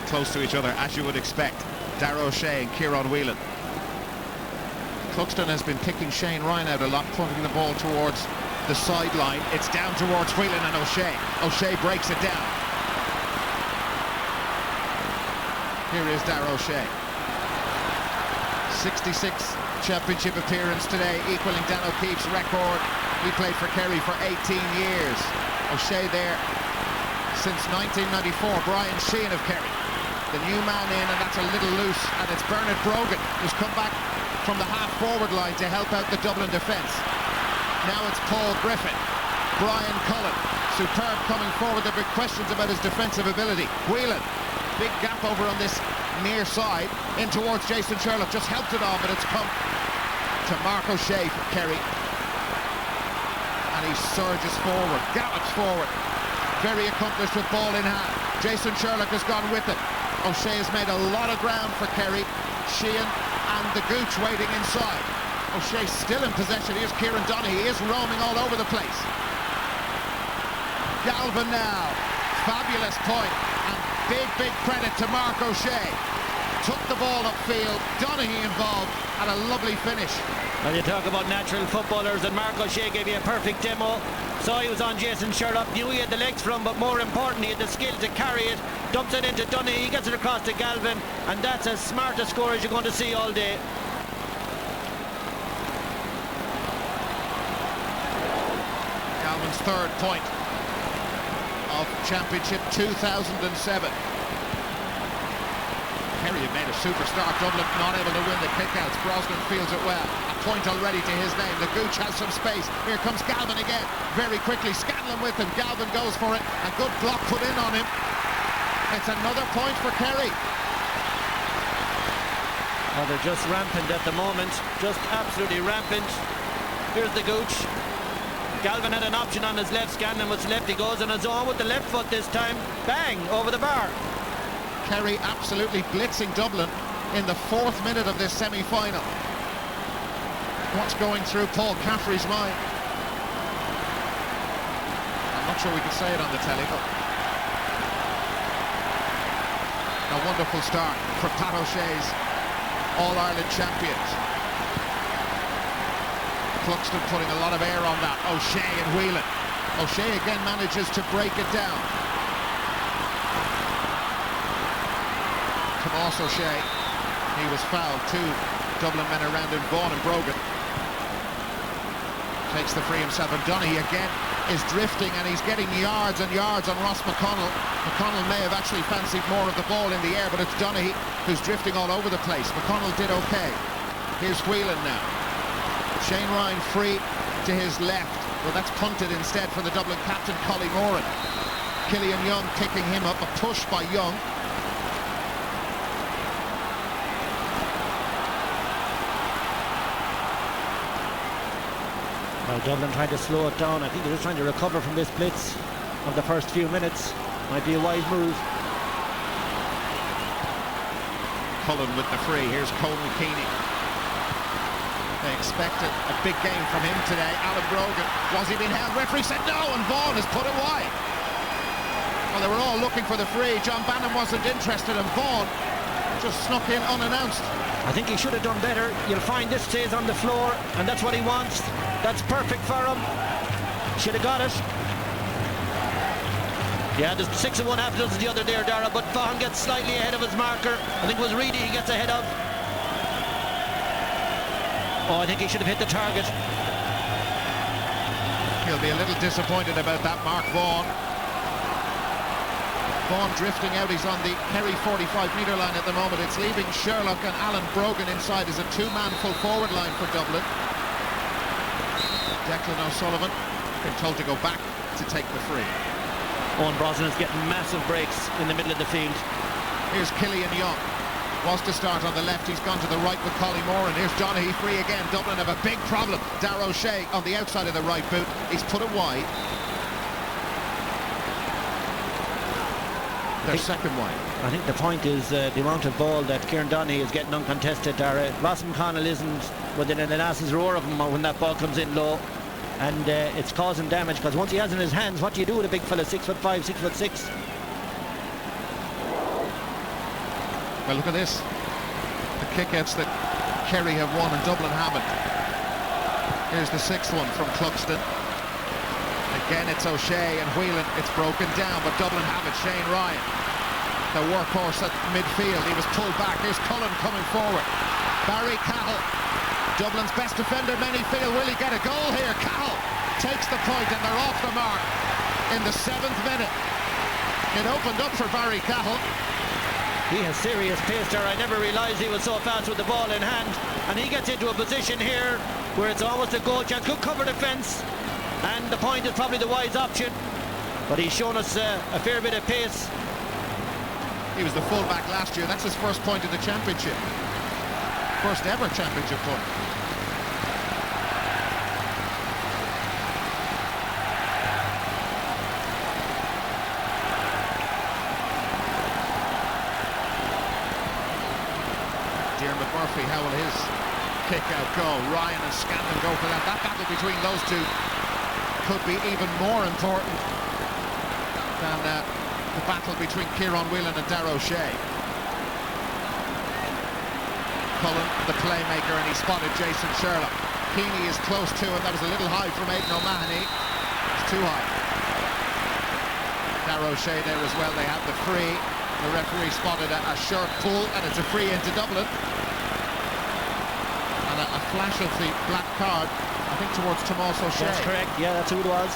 Close to each other, as you would expect. Dara O'Shea and Kieran Whelan. Cluxton has been kicking Shane Ryan out a lot, punting the ball towards the sideline. It's down towards Whelan and O'Shea. O'Shea breaks it down. Here is Dara O'Shea. 66 championship appearance today, equaling Dan O'Keefe's record. He played for Kerry for 18 years. O'Shea there since 1994. Brian Sheehan of Kerry, the new man in, and that's a little loose. And it's Bernard Brogan who's come back from the half-forward line to help out the Dublin defence. Now it's Paul Griffin, Brian Cullen, superb coming forward. There have been questions about his defensive ability. Whelan, big gap over on this near side, in towards Jason Sherlock, just helped it on, but it's come to Mark O'Shea for Kerry. And he surges forward, gallops forward. Very accomplished with ball in hand. Jason Sherlock has gone with it. O'Shea has made a lot of ground for Kerry. Sheehan and the Gooch waiting inside. O'Shea still in possession. Here's Kieran Donaghy. He is roaming all over the place. Galvin now. Fabulous point. And big credit to Mark O'Shea. Took the ball upfield. Donaghy involved. And a lovely finish. When you talk about natural footballers, and Mark O'Shea gave you a perfect demo. Saw he was on Jason Sherlock, knew he had the legs for him, but more important, he had the skill to carry it, dumps it into Donaghy, he gets it across to Galvin, and that's as smart a score as you're going to see all day. Galvin's third point of Championship 2007. Kerry have made a superstar. Dublin not able to win the kickouts. Brosnan feels it well. A point already to his name. The Gooch has some space. Here comes Galvin again. Very quickly. Scanlon with him. Galvin goes for it. A good block put in on him. It's another point for Kerry. Well, they're just rampant at the moment. Just absolutely rampant. Here's the Gooch. Galvin had an option on his left. Scanlon was left. He goes on his own with the left foot this time. Bang! Over the bar. Kerry absolutely blitzing Dublin in the 4th minute of this semi-final. What's going through Paul Caffrey's mind? I'm not sure we can say it on the telly, but a wonderful start for Pat O'Shea's All-Ireland champions. Cluxton putting a lot of air on that. O'Shea and Whelan. O'Shea again manages to break it down. Tomas O'Shea, he was fouled. 2 Dublin men around him, Vaughan and Brogan. Takes the free himself, and Donaghy again is drifting, and he's getting yards and yards on Ross McConnell. McConnell may have actually fancied more of the ball in the air, but it's Donaghy who's drifting all over the place. McConnell did okay. Here's Whelan now. Shane Ryan free to his left. Well, that's punted instead for the Dublin captain, Collie Moran. Killian Young picking him up, a push by Young. Well, Dublin trying to slow it down. I think they're just trying to recover from this blitz of the first few minutes. Might be a wise move. Cullen with the free. Here's Colin Keeney. They expected a big game from him today. Alan Brogan, was he being held? Referee said no, and Vaughan has put it wide. Well, they were all looking for the free. John Bannon wasn't interested, and Vaughan just snuck in unannounced. I think he should have done better. You'll find this stays on the floor, and that's what he wants. That's perfect for him. Should have got it. Yeah, there's 6 and 1/2 dozen the other there, Dara, but Vaughan gets slightly ahead of his marker. I think it was Reedy he gets ahead of. Oh, I think he should have hit the target. He'll be a little disappointed about that, Mark Vaughan. Vaughan drifting out. He's on the Kerry 45-metre line at the moment. It's leaving Sherlock and Alan Brogan inside as a 2-man full forward line for Dublin. Declan O'Sullivan been told to go back to take the free. Owen Brosnan is getting massive breaks in the middle of the field. Here's Killian Young. Was to start on the left. He's gone to the right with Collie Moran. Here's Donaghy free again. Dublin have a big problem. Darragh O'Shea on the outside of the right boot. He's put it wide. Their second wide. I think the point is the amount of ball that Kieran Donaghy is getting uncontested. Ross McConnell isn't within an ass's roar of him when that ball comes in low, and it's causing damage, because once he has it in his hands, what do you do with a big fella 6'5", 6'6"? Well, look at this. The kickouts that Kerry have won and Dublin haven't. Here's the 6th one from Cluxton. Again, it's O'Shea and Whelan. It's broken down, but Dublin have it. Shane Ryan, the workhorse at midfield. He was pulled back. Here's Cullen coming forward. Barry Cahill, Dublin's best defender, many feel. Will he get a goal here? Cahill takes the point, and they're off the mark in the 7th minute. It opened up for Barry Cahill. He has serious pace there. I never realised he was so fast with the ball in hand, and he gets into a position here where it's almost a goal chance. Could cover the fence, and the point is probably the wise option. But he's shown us a fair bit of pace. He was the full-back last year. That's his first point in the championship. First ever championship point. Murphy, how will his kick out go? Ryan and Scanlon go for that. That battle between those two could be even more important than the battle between Kieran Whelan and Darragh O'Shea. Cullen, the playmaker, and he spotted Jason Sherlock. Heaney is close to him. That was a little high from Aidan O'Mahony. It's too high. Darragh O'Shea there as well. They had the free. The referee spotted a short pull, and it's a free into Dublin. A flash of the black card, I think, towards Tomas O'Shea. That's correct, yeah, that's who it was.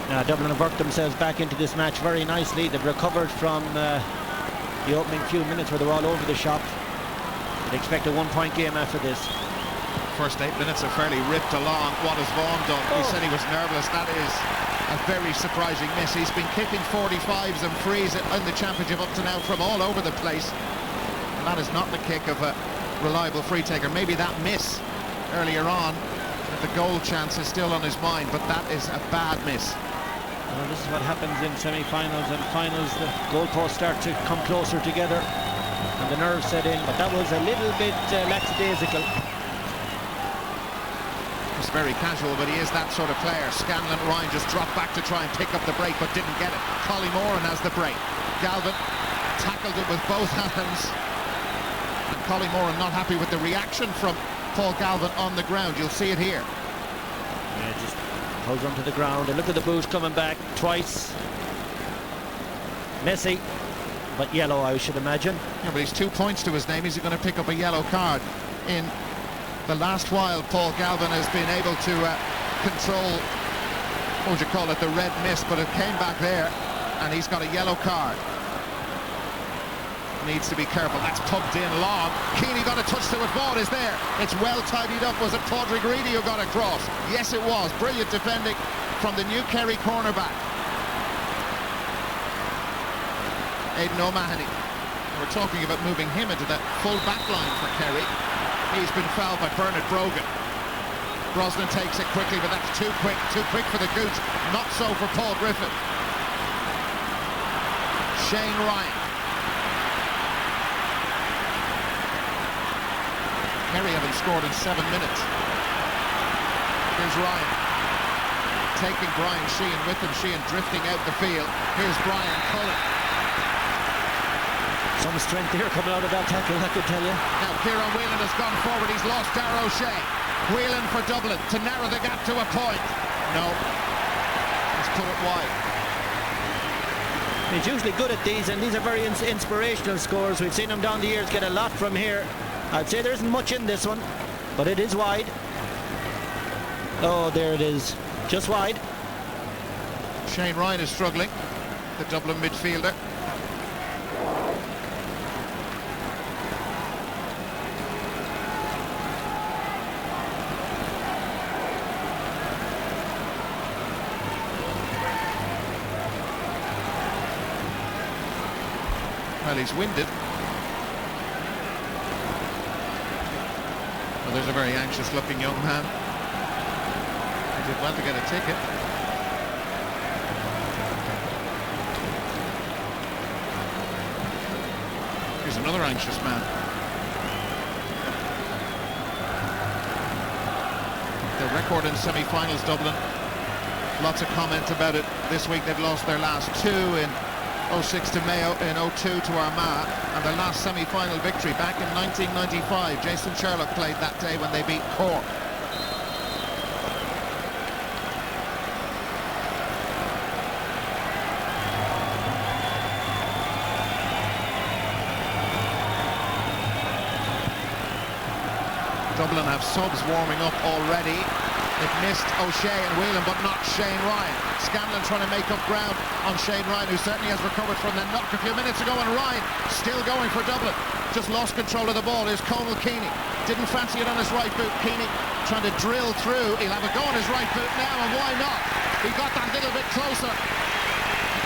Now Dublin have worked themselves back into this match very nicely. They've recovered from the opening few minutes where they were all over the shop. They'd expect a 1-point game after this. First 8 minutes are fairly ripped along. What has Vaughan done? He said he was nervous. That is a very surprising miss. He's been kicking 45s and frees in the championship up to now from all over the place. And that is not the kick of a reliable free taker. Maybe that miss earlier on, the goal chance is still on his mind, but that is a bad miss. Well, this is what happens in semi-finals and finals. The goalposts start to come closer together and the nerves set in, but that was a little bit lackadaisical. It's very casual, but he is that sort of player. Scanlon, Ryan just dropped back to try and pick up the break, but didn't get it. Collie Moran has the break. Galvin tackled it with both hands. And Collie Moran not happy with the reaction from Paul Galvin on the ground. You'll see it here. Yeah, just holds on to the ground. And look at the boot coming back twice. Messy, but yellow, I should imagine. Yeah, but he's 2 points to his name. He's going to pick up a yellow card. In the last while, Paul Galvin has been able to control, what would you call it, the red mist, but it came back there, and he's got a yellow card. Needs to be careful. That's pumped in long. Keaney got a touch to it. Vaughan is there. It's well tidied up. Was it Padraig Reedy who got across? Yes, it was. Brilliant defending from the new Kerry cornerback. Aidan O'Mahony. We're talking about moving him into that full back line for Kerry. He's been fouled by Bernard Brogan. Brosnan takes it quickly, but that's too quick for the Gooch. Not so for Paul Griffin. Shane Ryan. Kerry haven't scored in 7 minutes. Here's Ryan. Taking Brian Sheehan with him. Sheehan drifting out the field. Here's Brian Cullen. Some strength here coming out of that tackle, I could tell you. Now Kieran Whelan has gone forward. He's lost Darragh O'Shea. Whelan for Dublin to narrow the gap to a point. No. He's put it wide. He's usually good at these, and these are very inspirational scores. We've seen him down the years get a lot from here. I'd say there isn't much in this one, but it is wide. Oh, there it is. Just wide. Shane Ryan is struggling, the Dublin midfielder. Well, he's winded. Well, there's a very anxious-looking young man. He did well to get a ticket. Here's another anxious man. Their record in semi-finals, Dublin. Lots of comment about it this week. They've lost their last two in 06 to Mayo, in 02 to Armagh, and their last semi-final victory back in 1995. Jason Sherlock played that day when they beat Cork. Dublin have subs warming up already. It missed O'Shea and Whelan, but not Shane Ryan. Scanlon trying to make up ground on Shane Ryan, who certainly has recovered from the knock a few minutes ago, and Ryan still going for Dublin. Just lost control of the ball. Here's Conal Keeney. Didn't fancy it on his right boot. Keeney trying to drill through. He'll have a go on his right boot now, and why not? He got that little bit closer.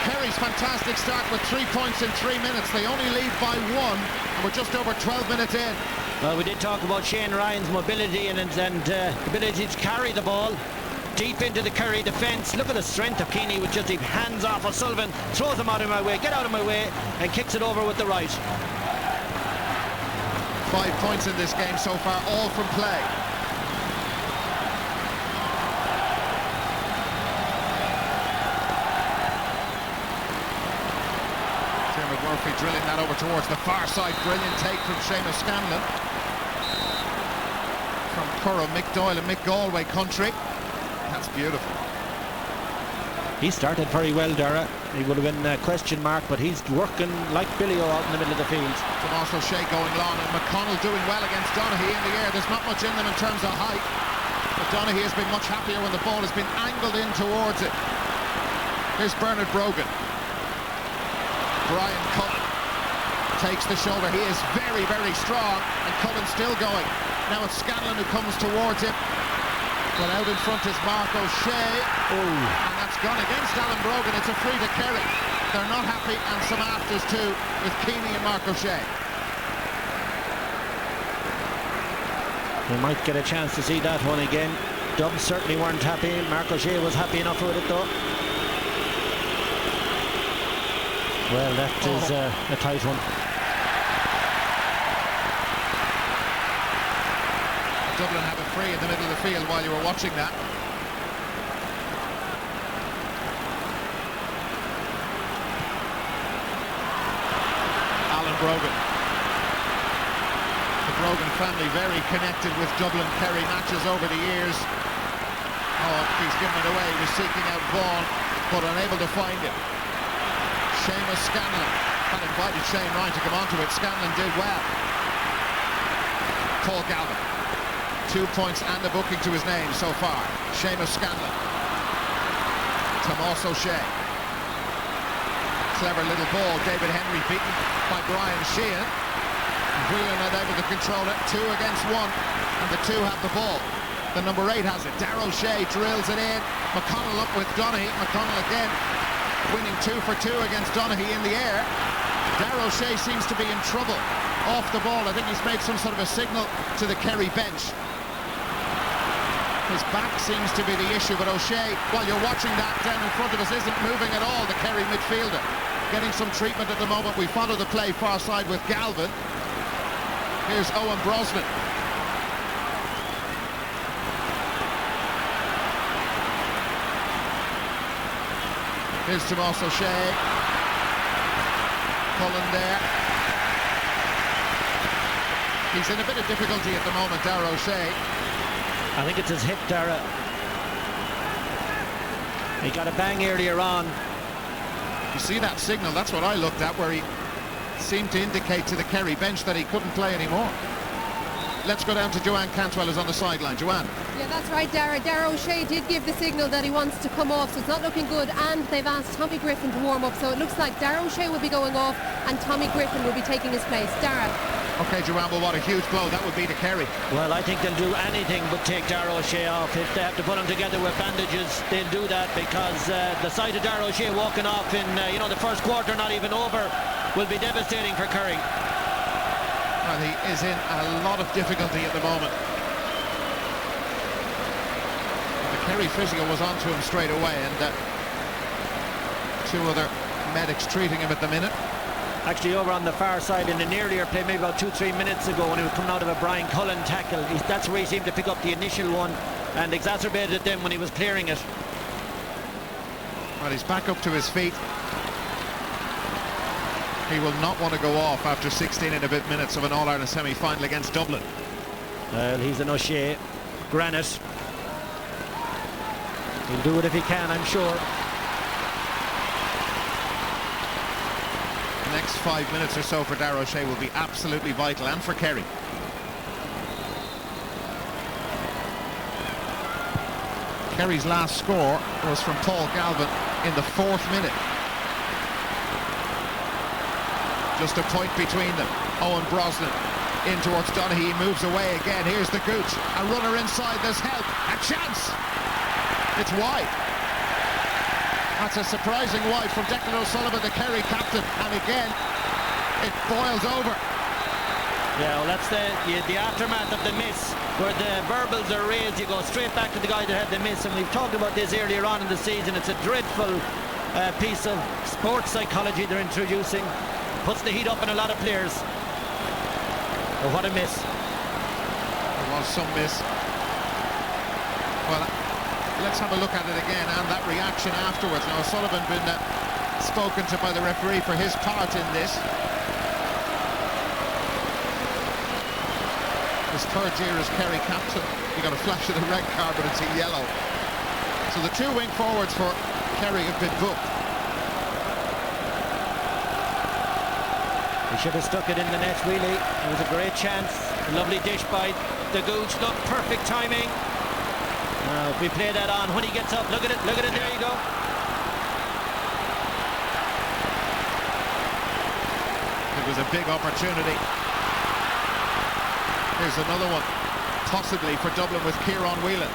Kerry's fantastic start with 3 points in 3 minutes. They only lead by 1, and we're just over 12 minutes in. Well, we did talk about Shane Ryan's mobility and ability to carry the ball deep into the Kerry defence. Look at the strength of Keeney with just the hands off O'Sullivan, throws him out of my way, get out of my way, and kicks it over with the right. 5 points in this game so far, all from play. Murphy drilling that over towards the far side. Brilliant take from Seamus Scanlon. From Currow, Mick Doyle and Mick Galway country. That's beautiful. He started very well, Dara. He would have been a question mark, but he's working like Billy O out in the middle of the field. Tomas O'Shea going long, and McConnell doing well against Donaghy in the air. There's not much in them in terms of height, but Donaghy has been much happier when the ball has been angled in towards it. Here's Bernard Brogan. Brian Cullen takes the shoulder. He is very, very strong, and Cullen still going. Now it's Scanlon who comes towards him. But out in front is Mark O'Shea. And that's gone against Alan Brogan. It's a free to Kerry. They're not happy, and some afters too, with Keeney and Mark O'Shea. We might get a chance to see that one again. Dubs certainly weren't happy. Mark O'Shea was happy enough with it though. Well, that is a tight one. Dublin have it free in the middle of the field while you were watching that. Alan Brogan. The Brogan family very connected with Dublin Kerry matches over the years. Oh, he's given it away. He was seeking out Vaughan, but unable to find it. Seamus Scanlon had invited Shane Ryan to come onto it. Scanlon did well. Paul Galvin, 2 points and a booking to his name so far. Seamus Scanlon. Tomas O'Shea. Clever little ball. David Henry beaten by Brian Sheehan. Whelan not able to control it. 2 against 1, and the 2 have the ball. The number 8 has it. Darragh O'Shea drills it in. McConnell up with Donaghy. McConnell again winning 2 for 2 against Donaghy in the air. Darragh O'Shea seems to be in trouble off the ball. I think he's made some sort of a signal to the Kerry bench. His back seems to be the issue, but O'Shea, while you're watching that down in front of us, isn't moving at all, the Kerry midfielder. Getting some treatment at the moment. We follow the play far side with Galvin. Here's Owen Brosnan. Here's Tomas O'Shea. Cullen there. He's in a bit of difficulty at the moment, Darragh O'Shea. I think it's his hip, Dara. He got a bang earlier on. You see that signal? That's what I looked at, where he seemed to indicate to the Kerry bench that he couldn't play anymore. Let's go down to Joanne Cantwell, who's on the sideline. Joanne. Yeah, that's right, Dara. Darragh O'Shea did give the signal that he wants to come off, so it's not looking good, and they've asked Tommy Griffin to warm up, so it looks like Darragh O'Shea will be going off and Tommy Griffin will be taking his place. Dara. Okay, Joanne, well, what a huge blow that would be to Kerry. Well, I think they'll do anything but take Darragh O'Shea off. If they have to put him together with bandages, they'll do that, because the sight of Darragh O'Shea walking off in the first quarter, not even over, will be devastating for Kerry. Well, he is in a lot of difficulty at the moment. The Kerry physio was onto him straight away, and 2 other medics treating him at the minute. Actually, over on the far side in an earlier play, maybe about 2-3 minutes ago, when he was coming out of a Brian Cullen tackle, that's where he seemed to pick up the initial one and exacerbated them when he was clearing it. Well, he's back up to his feet. He will not want to go off after 16 and a bit minutes of an All-Ireland semi-final against Dublin. Well, he's an O'Shea. Granite. He'll do it if he can, I'm sure. The next 5 minutes or so for Darragh O'Shea will be absolutely vital, and for Kerry. Kerry's last score was from Paul Galvin in the 4th minute. Just a point between them. Owen Brosnan in towards Donaghy, he moves away again. Here's the Gooch, a runner inside, there's help, a chance! It's wide. That's a surprising wide from Declan O'Sullivan, the Kerry captain, and again it boils over. Yeah, well, that's the aftermath of the miss, where the verbals are raised. You go straight back to the guy that had the miss, and we've talked about this earlier on in the season. It's a dreadful piece of sports psychology they're introducing. Puts the heat up on a lot of players. Oh, what a miss. There was some miss. Well, let's have a look at it again, and that reaction afterwards. Now, O'Sullivan been spoken to by the referee for his part in this. His 3rd year as Kerry captain. He got a flash of the red card, but it's a yellow. So the 2 wing forwards for Kerry have been booked. He should have stuck it in the net, really. It was a great chance. A lovely dish by the Gooch. Look, perfect timing. Now, if we play that on, when he gets up, look at it, there you go. It was a big opportunity. Here's another one, possibly for Dublin, with Kieran Whelan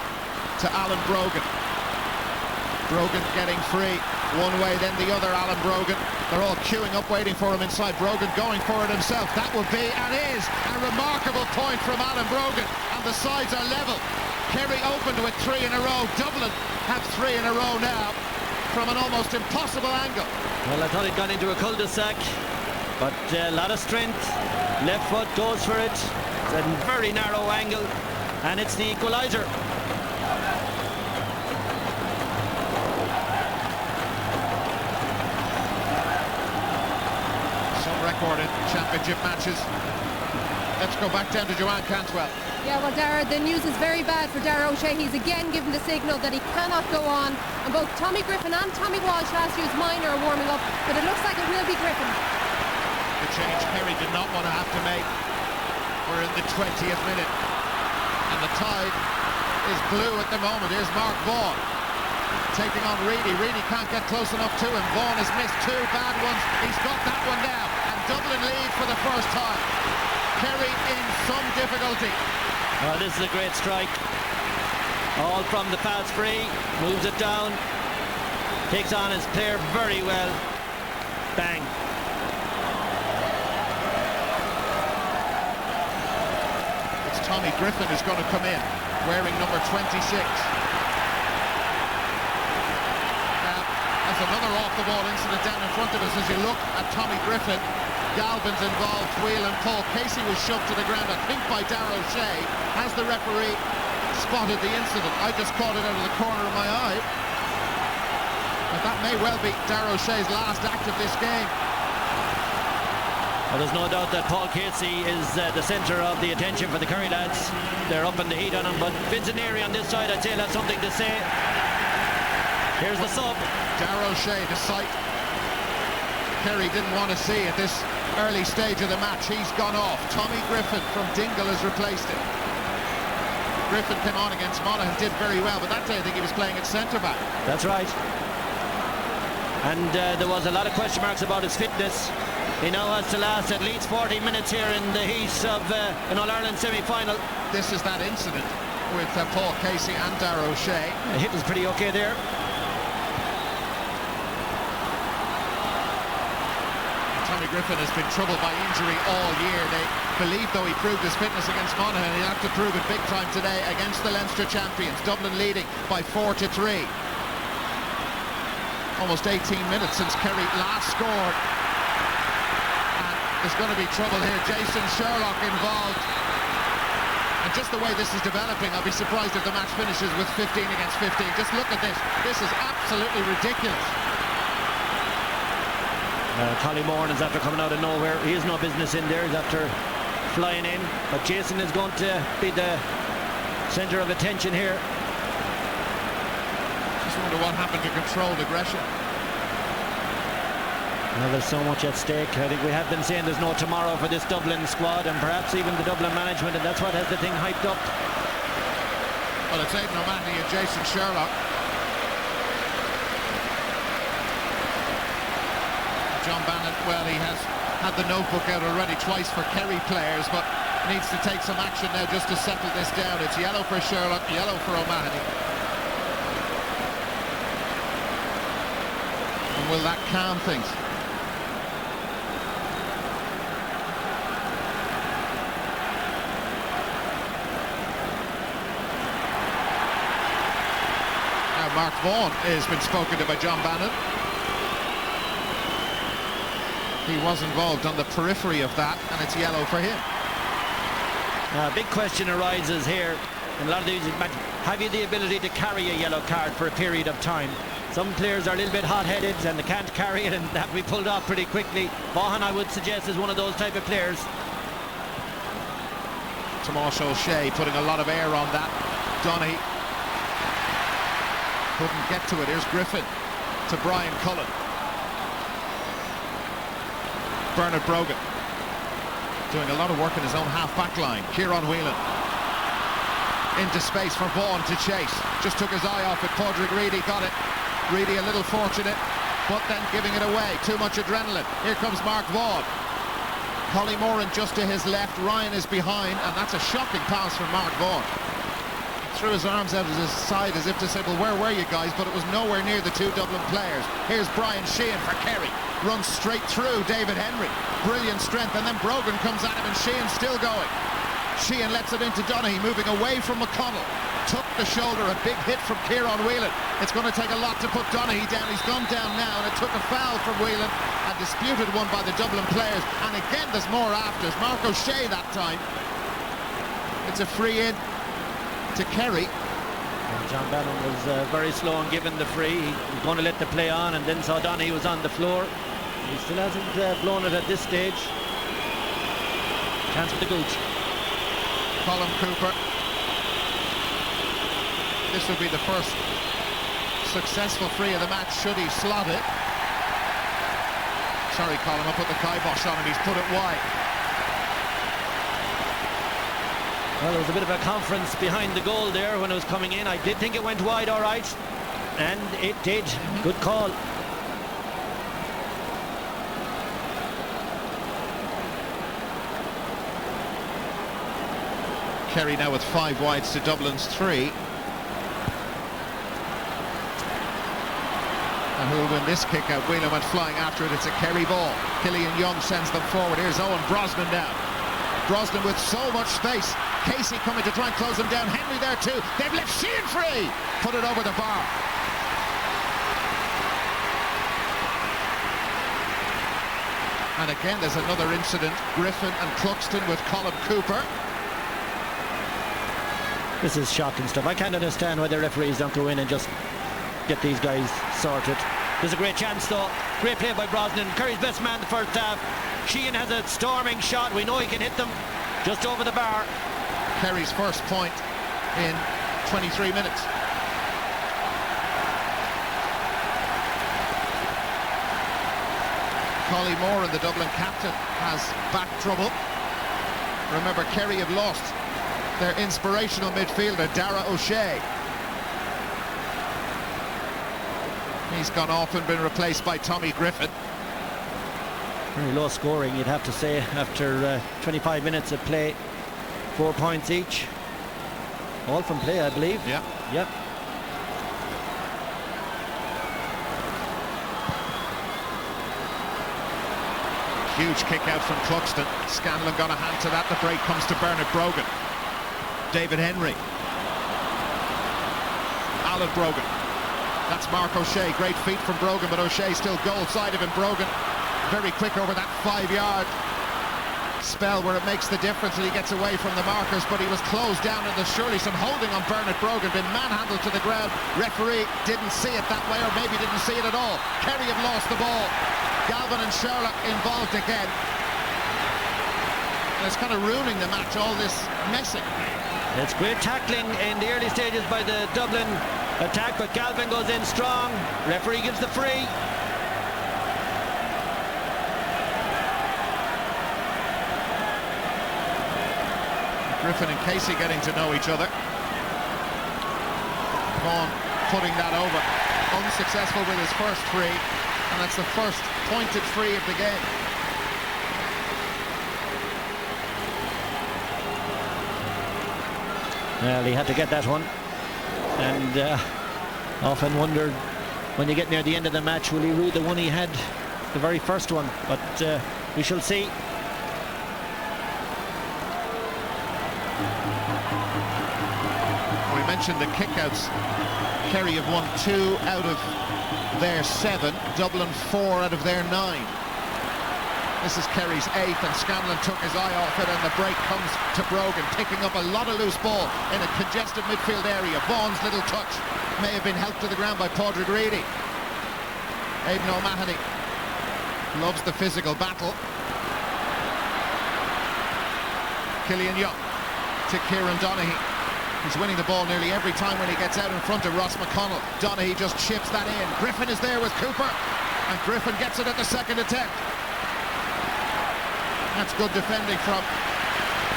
to Alan Brogan. Brogan getting free. One way, then the other, Alan Brogan. They're all queuing up, waiting for him inside. Brogan going for it himself. That would be, and is, a remarkable point from Alan Brogan. And the sides are level. Kerry opened with 3 in a row. Dublin have 3 in a row now from an almost impossible angle. Well, I thought he'd gone into a cul-de-sac, but a lot of strength. Left foot goes for it. It's a very narrow angle, and it's the equaliser. Recorded championship matches. Let's go back down to Joanne Cantwell. Yeah, well, Dara, the news is very bad for Dara O'Shea. He's again given the signal that he cannot go on. And both Tommy Griffin and Tommy Walsh, last year's minor, are warming up, but it looks like it will be Griffin. The change Kerry did not want to have to make. We're in the 20th minute, and the tide is blue at the moment. Here's Mark Vaughan taking on Reedy. Reedy can't get close enough to him. Vaughan has missed 2 bad ones. He's got that one now. Dublin lead for the first time. Kerry in some difficulty. Well, this is a great strike. All from the pass free. Moves it down. Takes on his player very well. Bang. It's Tommy Griffin who's going to come in, wearing number 26. That's another off-the-ball incident down in front of us. As you look at Tommy Griffin, Galvin's involved, Whelan, Paul Casey was shoved to the ground, I think by Dara O'Shea. Has the referee spotted the incident? I just caught it out of the corner of my eye. But that may well be Dara O'Shea's last act of this game. Well, there's no doubt that Paul Casey is the centre of the attention for the Kerry lads. They're up in the heat on him, but Vincent Neary on this side, I'd say, has something to say. Here's the sub. Dara O'Shea, the sight Kerry didn't want to see at this early stage of the match. He's gone off. Tommy Griffin from Dingle has replaced him. Griffin came on against Monaghan, did very well, but that day I think he was playing at centre-back. That's right. And there was a lot of question marks about his fitness. He now has to last at least 40 minutes here in the heat of an All-Ireland semi-final. This is that incident with Paul Casey and Dara O'Shea. The hit was pretty okay there. Tommy Griffin has been troubled by injury all year. They believe, though, he proved his fitness against Monaghan, he'll have to prove it big time today against the Leinster champions. Dublin leading by 4-3. Almost 18 minutes since Kerry last scored. And there's going to be trouble here. Jason Sherlock involved. And just the way this is developing, I'll be surprised if the match finishes with 15 against 15. Just look at this. This is absolutely ridiculous. Collie Moran is after coming out of nowhere. He has no business in there. He's after flying in. But Jason is going to be the centre of attention here. Just wonder what happened to controlled aggression. Well, there's so much at stake. I think we have been saying there's no tomorrow for this Dublin squad, and perhaps even the Dublin management, and that's what has the thing hyped up. Well, it's Aidan O'Mahony and Jason Sherlock. John Bannon, well, he has had the notebook out already twice for Kerry players, but needs to take some action now just to settle this down. It's yellow for Sherlock, yellow for O'Mahony. And will that calm things? Now Mark Vaughan has been spoken to by John Bannon. He was involved on the periphery of that, and it's yellow for him. Big question arises here in a lot of these matches. Have you the ability to carry a yellow card for a period of time? Some players are a little bit hot-headed and they can't carry it and they have to be pulled off pretty quickly. Vaughan, I would suggest, is one of those type of players. Tomas O'Shea putting a lot of air on that. Donaghy couldn't get to it. Here's Griffin to Brian Cullen. Bernard Brogan doing a lot of work in his own half-back line. Kieran Whelan into space for Vaughan to chase. Just took his eye off it. Padraig Reedy got it. Reedy a little fortunate, but then giving it away. Too much adrenaline. Here comes Mark Vaughan. Collie Moran just to his left. Ryan is behind, and that's a shocking pass from Mark Vaughan. Threw his arms out at his side as if to say, well, where were you guys? But it was nowhere near the two Dublin players. Here's Brian Sheehan for Kerry. Runs straight through David Henry. Brilliant strength, and then Brogan comes at him and Sheehan's still going. Sheehan lets it into Donaghy, moving away from McConnell. Took the shoulder, a big hit from Kieran Whelan. It's going to take a lot to put Donaghy down. He's gone down now, and it took a foul from Whelan. A disputed one by the Dublin players. And again, there's more afters. Mark O'Shea that time. It's a free in to Kerry. And John Bannon was very slow in giving the free. He was going to let the play on and then saw Donaghy was on the floor. He still hasn't blown it at this stage. Chance for the Gooch. Colin Cooper. This would be the first successful free of the match should he slot it. Sorry Colin, I put the kibosh on him. He's put it wide. Well, there was a bit of a conference behind the goal there when it was coming in. I did think it went wide all right, and it did. Good call. Kerry now with 5 wides to Dublin's 3. And who will win this kick out? Whelan went flying after it. It's a Kerry ball. Killian Young sends them forward. Here's Owen Brosnan now. Brosnan with so much space. Casey coming to try and close him down. Henry there too. They've left Sheehan free. Put it over the bar. And again, there's another incident. Griffin and Cluxton with Colin Cooper. This is shocking stuff. I can't understand why the referees don't go in and just get these guys sorted. There's a great chance though. Great play by Brosnan. Kerry's best man the first half. Sheehan has a storming shot. We know he can hit them just over the bar. Kerry's first point in 23 minutes. Collie Moran, the Dublin captain, has back trouble. Remember, Kerry have lost their inspirational midfielder, Dara O'Shea. He's gone off and been replaced by Tommy Griffin. Very low scoring, you'd have to say, after 25 minutes of play. 4 points each. All from play, I believe. Yeah. Yep. Huge kick out from Cluxton. Scanlon got a hand to that. The break comes to Bernard Brogan. David Henry. Alan Brogan. That's Mark O'Shea. Great feet from Brogan, but O'Shea still goal side of him. Brogan very quick over that 5-yard spell where it makes the difference and he gets away from the markers, but he was closed down and there's surely some holding on Bernard Brogan. Been manhandled to the ground. Referee didn't see it that way, or maybe didn't see it at all. Kerry have lost the ball. Galvin and Sherlock involved again. And it's kind of ruining the match, all this messing. It's great tackling in the early stages by the Dublin attack, but Galvin goes in strong. Referee gives the free. Griffin and Casey getting to know each other. Vaughan putting that over. Unsuccessful with his first free, and that's the first pointed free of the game. Well, he had to get that one, and often wondered when you get near the end of the match, will he rue the one he had, the very first one? But we shall see. We mentioned the kickouts. Kerry have won 2 out of their 7, Dublin 4 out of their 9. This is Kerry's 8th, and Scanlon took his eye off it, and the break comes to Brogan, picking up a lot of loose ball in a congested midfield area. Vaughan's little touch may have been helped to the ground by Padraig Reedy. Aidan O'Mahony loves the physical battle. Killian Young to Kieran Donaghy. He's winning the ball nearly every time when he gets out in front of Ross McConnell. Donaghy just chips that in. Griffin is there with Cooper, and Griffin gets it at the second attempt. That's good defending from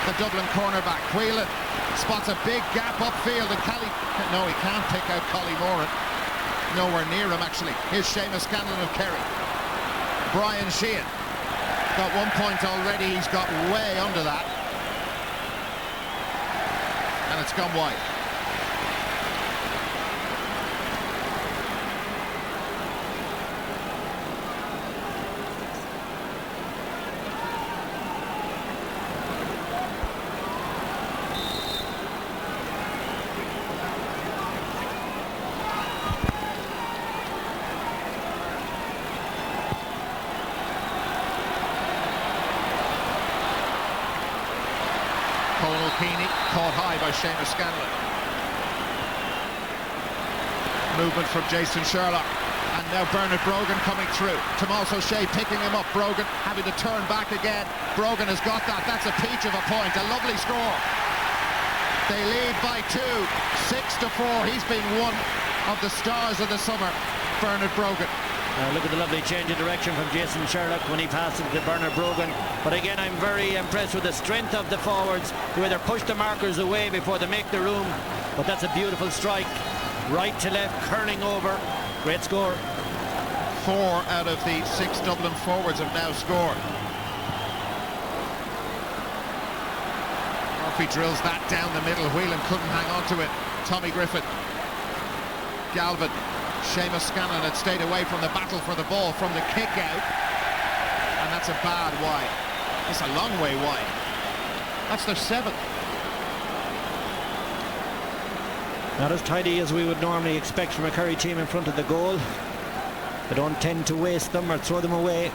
the Dublin cornerback. Whelan spots a big gap upfield, and no, he can't pick out Collie Moran. Nowhere near him, actually. Here's Seamus Scanlon of Kerry. Brian Sheehan got 1 point already. He's got way under that, and it's gone wide. Caught high by Seamus Scanlon. Movement from Jason Sherlock, and now Bernard Brogan coming through. Tomas O'Shea picking him up. Brogan having to turn back again. Brogan has got that. That's a peach of a point. A lovely score. They lead by 2, 6-4. He's been one of the stars of the summer, Bernard Brogan. Look at the lovely change of direction from Jason Sherlock when he passed it to Bernard Brogan. But again, I'm very impressed with the strength of the forwards, who either push the markers away before they make the room. But that's a beautiful strike. Right to left, curling over. Great score. 4 out of the 6 Dublin forwards have now scored. Murphy drills that down the middle. Whelan couldn't hang on to it. Tommy Griffin. Galvin. Seamus Scanlon had stayed away from the battle for the ball from the kick out, and that's a bad wide. That's a long way wide. That's their 7th. Not as tidy as we would normally expect from a Kerry team in front of the goal. They don't tend to waste them or throw them away.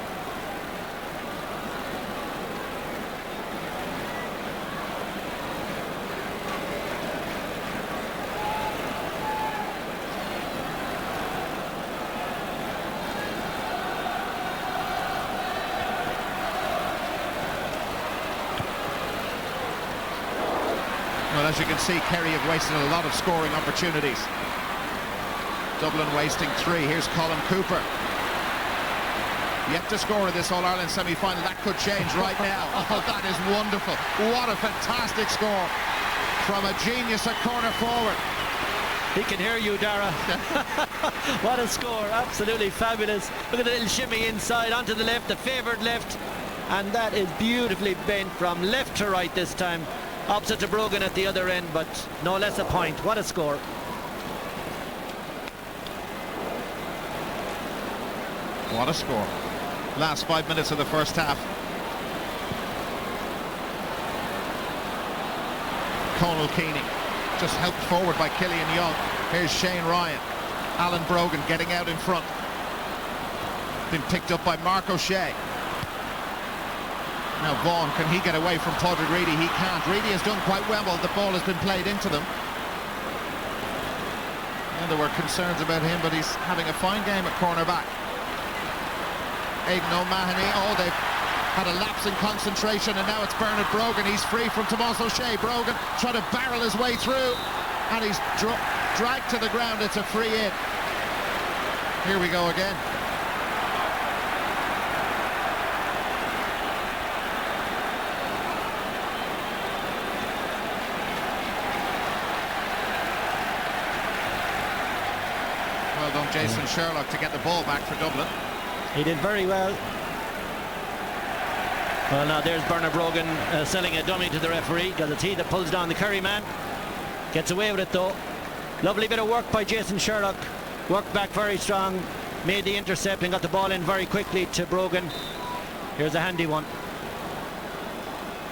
Well, as you can see, Kerry have wasted a lot of scoring opportunities. Dublin wasting 3. Here's Colin Cooper. Yet to score in this All-Ireland semi-final. That could change right now. Oh, that is wonderful. What a fantastic score from a genius at corner forward. He can hear you, Dara. What a score. Absolutely fabulous. Look at the little shimmy inside onto the left, the favoured left. And that is beautifully bent from left to right this time. Opposite to Brogan at the other end, but no less a point. What a score. What a score. Last 5 minutes of the first half. Conal Keaney just helped forward by Killian Young. Here's Shane Ryan. Alan Brogan getting out in front. Been picked up by Mark O'Shea. Now Vaughan, can he get away from Padraig Reedy? He can't. Reedy has done quite well. The ball has been played into them. And there were concerns about him, but he's having a fine game at cornerback. Aidan O'Mahony. Oh, they've had a lapse in concentration, and now it's Bernard Brogan. He's free from Tomas O'Shea. Brogan trying to barrel his way through, and he's dragged to the ground. It's a free in. Here we go again. done Jason Sherlock to get the ball back for Dublin. He did very well. Well, now there's Bernard Brogan selling a dummy to the referee, because it's he that pulls down the Kerry man. Gets away with it though. Lovely bit of work by Jason Sherlock. Worked back very strong, made the intercept and got the ball in very quickly to Brogan. Here's a handy one.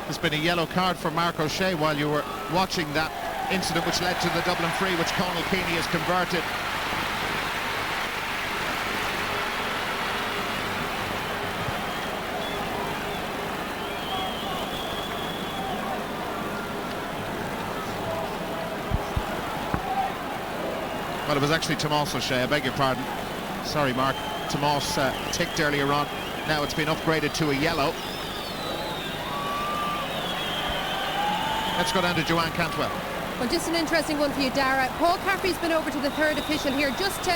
There's been a yellow card for Mark O'Shea while you were watching that incident which led to the Dublin free, which Conal Keaney has converted. Well, it was actually Tomas O'Shea, I beg your pardon. Sorry, Mark. Tomas ticked earlier on. Now it's been upgraded to a yellow. Let's go down to Joanne Cantwell. Well, just an interesting one for you, Dara. Paul Caffrey's been over to the third official here just to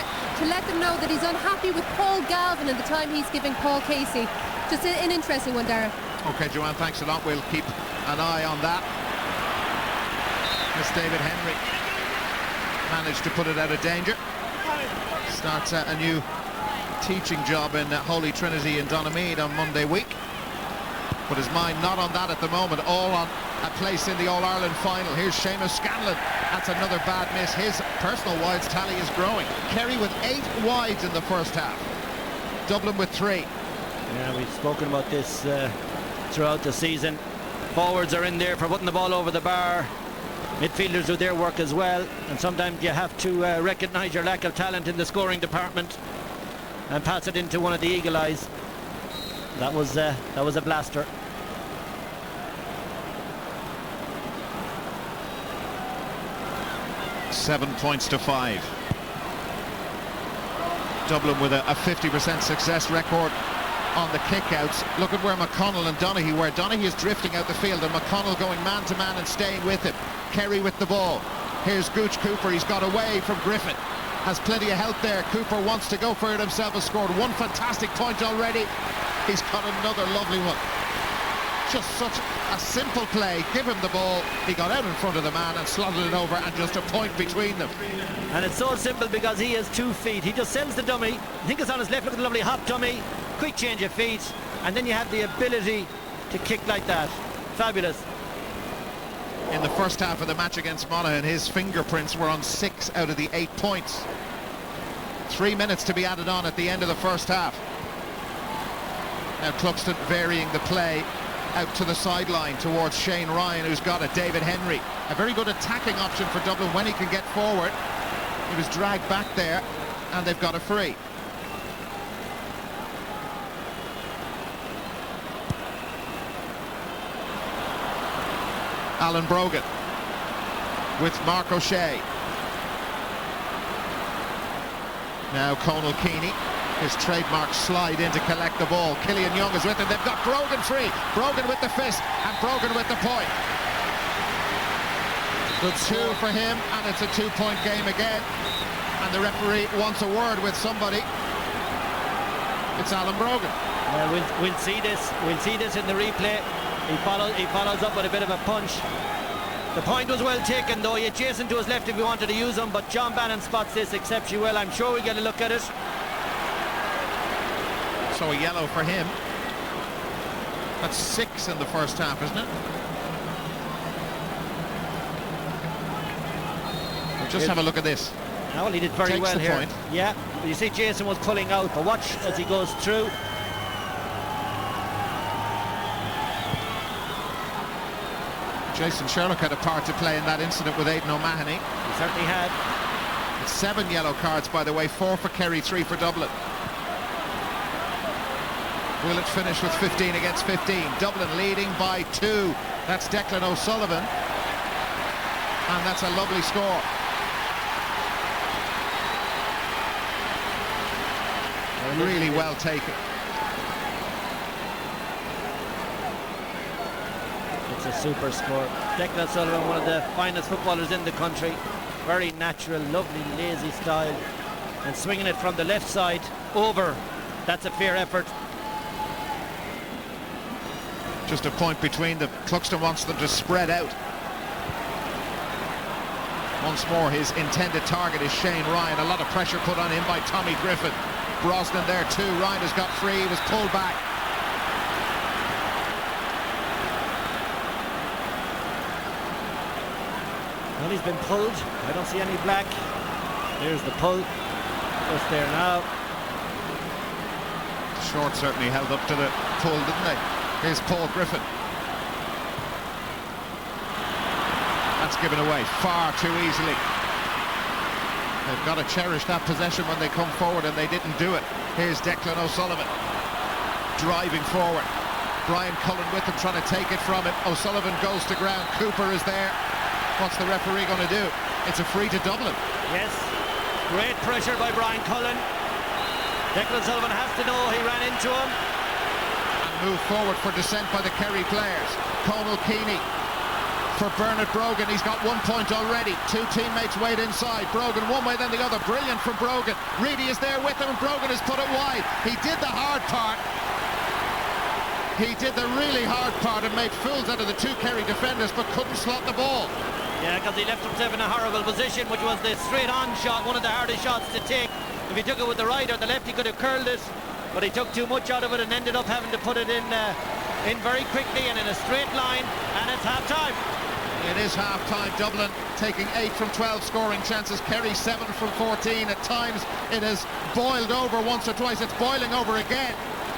let them know that he's unhappy with Paul Galvin and the time he's giving Paul Casey. Just an interesting one, Dara. OK, Joanne, thanks a lot. We'll keep an eye on that. Miss David Henry managed to put it out of danger. Starts a new teaching job in Holy Trinity in Donamead on Monday week. But his mind not on that at the moment, all on a place in the All-Ireland final. Here's Seamus Scanlon. That's another bad miss. His personal wides tally is growing. Kerry with 8 wides in the first half. Dublin with 3. Yeah, we've spoken about this throughout the season. Forwards are in there for putting the ball over the bar. Midfielders do their work as well, and sometimes you have to recognise your lack of talent in the scoring department and pass it into one of the Eagle Eyes. That was a blaster. Seven points to 5. Dublin with a 50% success record on the kickouts. Look at where McConnell and Donaghy were. Donaghy is drifting out the field and McConnell going man-to-man and staying with him. Kerry with the ball. Here's Gooch Cooper. He's got away from Griffin. Has plenty of help there. Cooper wants to go for it himself. Has scored one fantastic point already. He's got another lovely one. Just such a simple play. Give him the ball. He got out in front of the man and slotted it over, and just a point between them. And it's so simple because he has 2 feet. He just sends the dummy. I think it's on his left. Look at the lovely hop dummy. Quick change of feet. And then you have the ability to kick like that. Fabulous. In the first half of the match against Monaghan, his fingerprints were on 6 out of the 8 points. 3 minutes to be added on at the end of the first half. Now Cluxton varying the play out to the sideline towards Shane Ryan, who's got it. David Henry, a very good attacking option for Dublin when he can get forward. He was dragged back there, and they've got a free. Alan Brogan with Mark O'Shea. Now Conal Keaney, his trademark slide in to collect the ball. Killian Young is with him. They've got Brogan free. Brogan with the fist and Brogan with the point. Good 2 for him, and it's a 2-point game again. And the referee wants a word with somebody. It's Alan Brogan. We'll see this. We'll see this in the replay. He follows up with a bit of a punch. The point was well taken though. He had Jason to his left if he wanted to use him, but John Bannon spots this exceptionally well. I'm sure we'll get a look at it. So a yellow for him. That's 6 in the first half, isn't it? We'll just have a look at this. Well, he did very well here. Point. Yeah, you see Jason was pulling out, but watch as he goes through. Jason Sherlock had a part to play in that incident with Aidan O'Mahony. He certainly had. It's 7 yellow cards, by the way, 4 for Kerry, 3 for Dublin. Will it finish with 15 against 15? Dublin leading by 2. That's Declan O'Sullivan. And that's a lovely score. Really well taken. It's a super score. Declan O'Sullivan, one of the finest footballers in the country. Very natural, lovely, lazy style. And swinging it from the left side over. That's a fair effort. Just a point between them. Cluxton wants them to spread out. Once more, his intended target is Shane Ryan. A lot of pressure put on him by Tommy Griffin. Brosnan there too. Ryan has got free. He was pulled back. Well, he's been pulled. I don't see any black. Here's the pull. Just there now. Short certainly held up to the pull, didn't they? Here's Paul Griffin. That's given away far too easily. They've got to cherish that possession when they come forward, and they didn't do it. Here's Declan O'Sullivan driving forward. Brian Cullen with him, trying to take it from him. O'Sullivan goes to ground. Cooper is there. What's the referee going to do? It's a free to Dublin. Yes, great pressure by Brian Cullen. Declan Sullivan has to know he ran into him. And move forward for descent by the Kerry players. Conal Keeney for Bernard Brogan. He's got 1 point already. Two teammates wait inside. Brogan one way then the other. Brilliant from Brogan. Reedy is there with him, and Brogan has put it wide. He did the hard part. He did the really hard part and made fools out of the two Kerry defenders, but couldn't slot the ball. Yeah, because he left himself in a horrible position, which was the straight-on shot, one of the hardest shots to take. If he took it with the right or the left, he could have curled it, but he took too much out of it and ended up having to put it in very quickly and in a straight line, and it's half-time. It is half-time. Dublin taking 8 from 12 scoring chances. Kerry 7 from 14. At times it has boiled over once or twice. It's boiling over again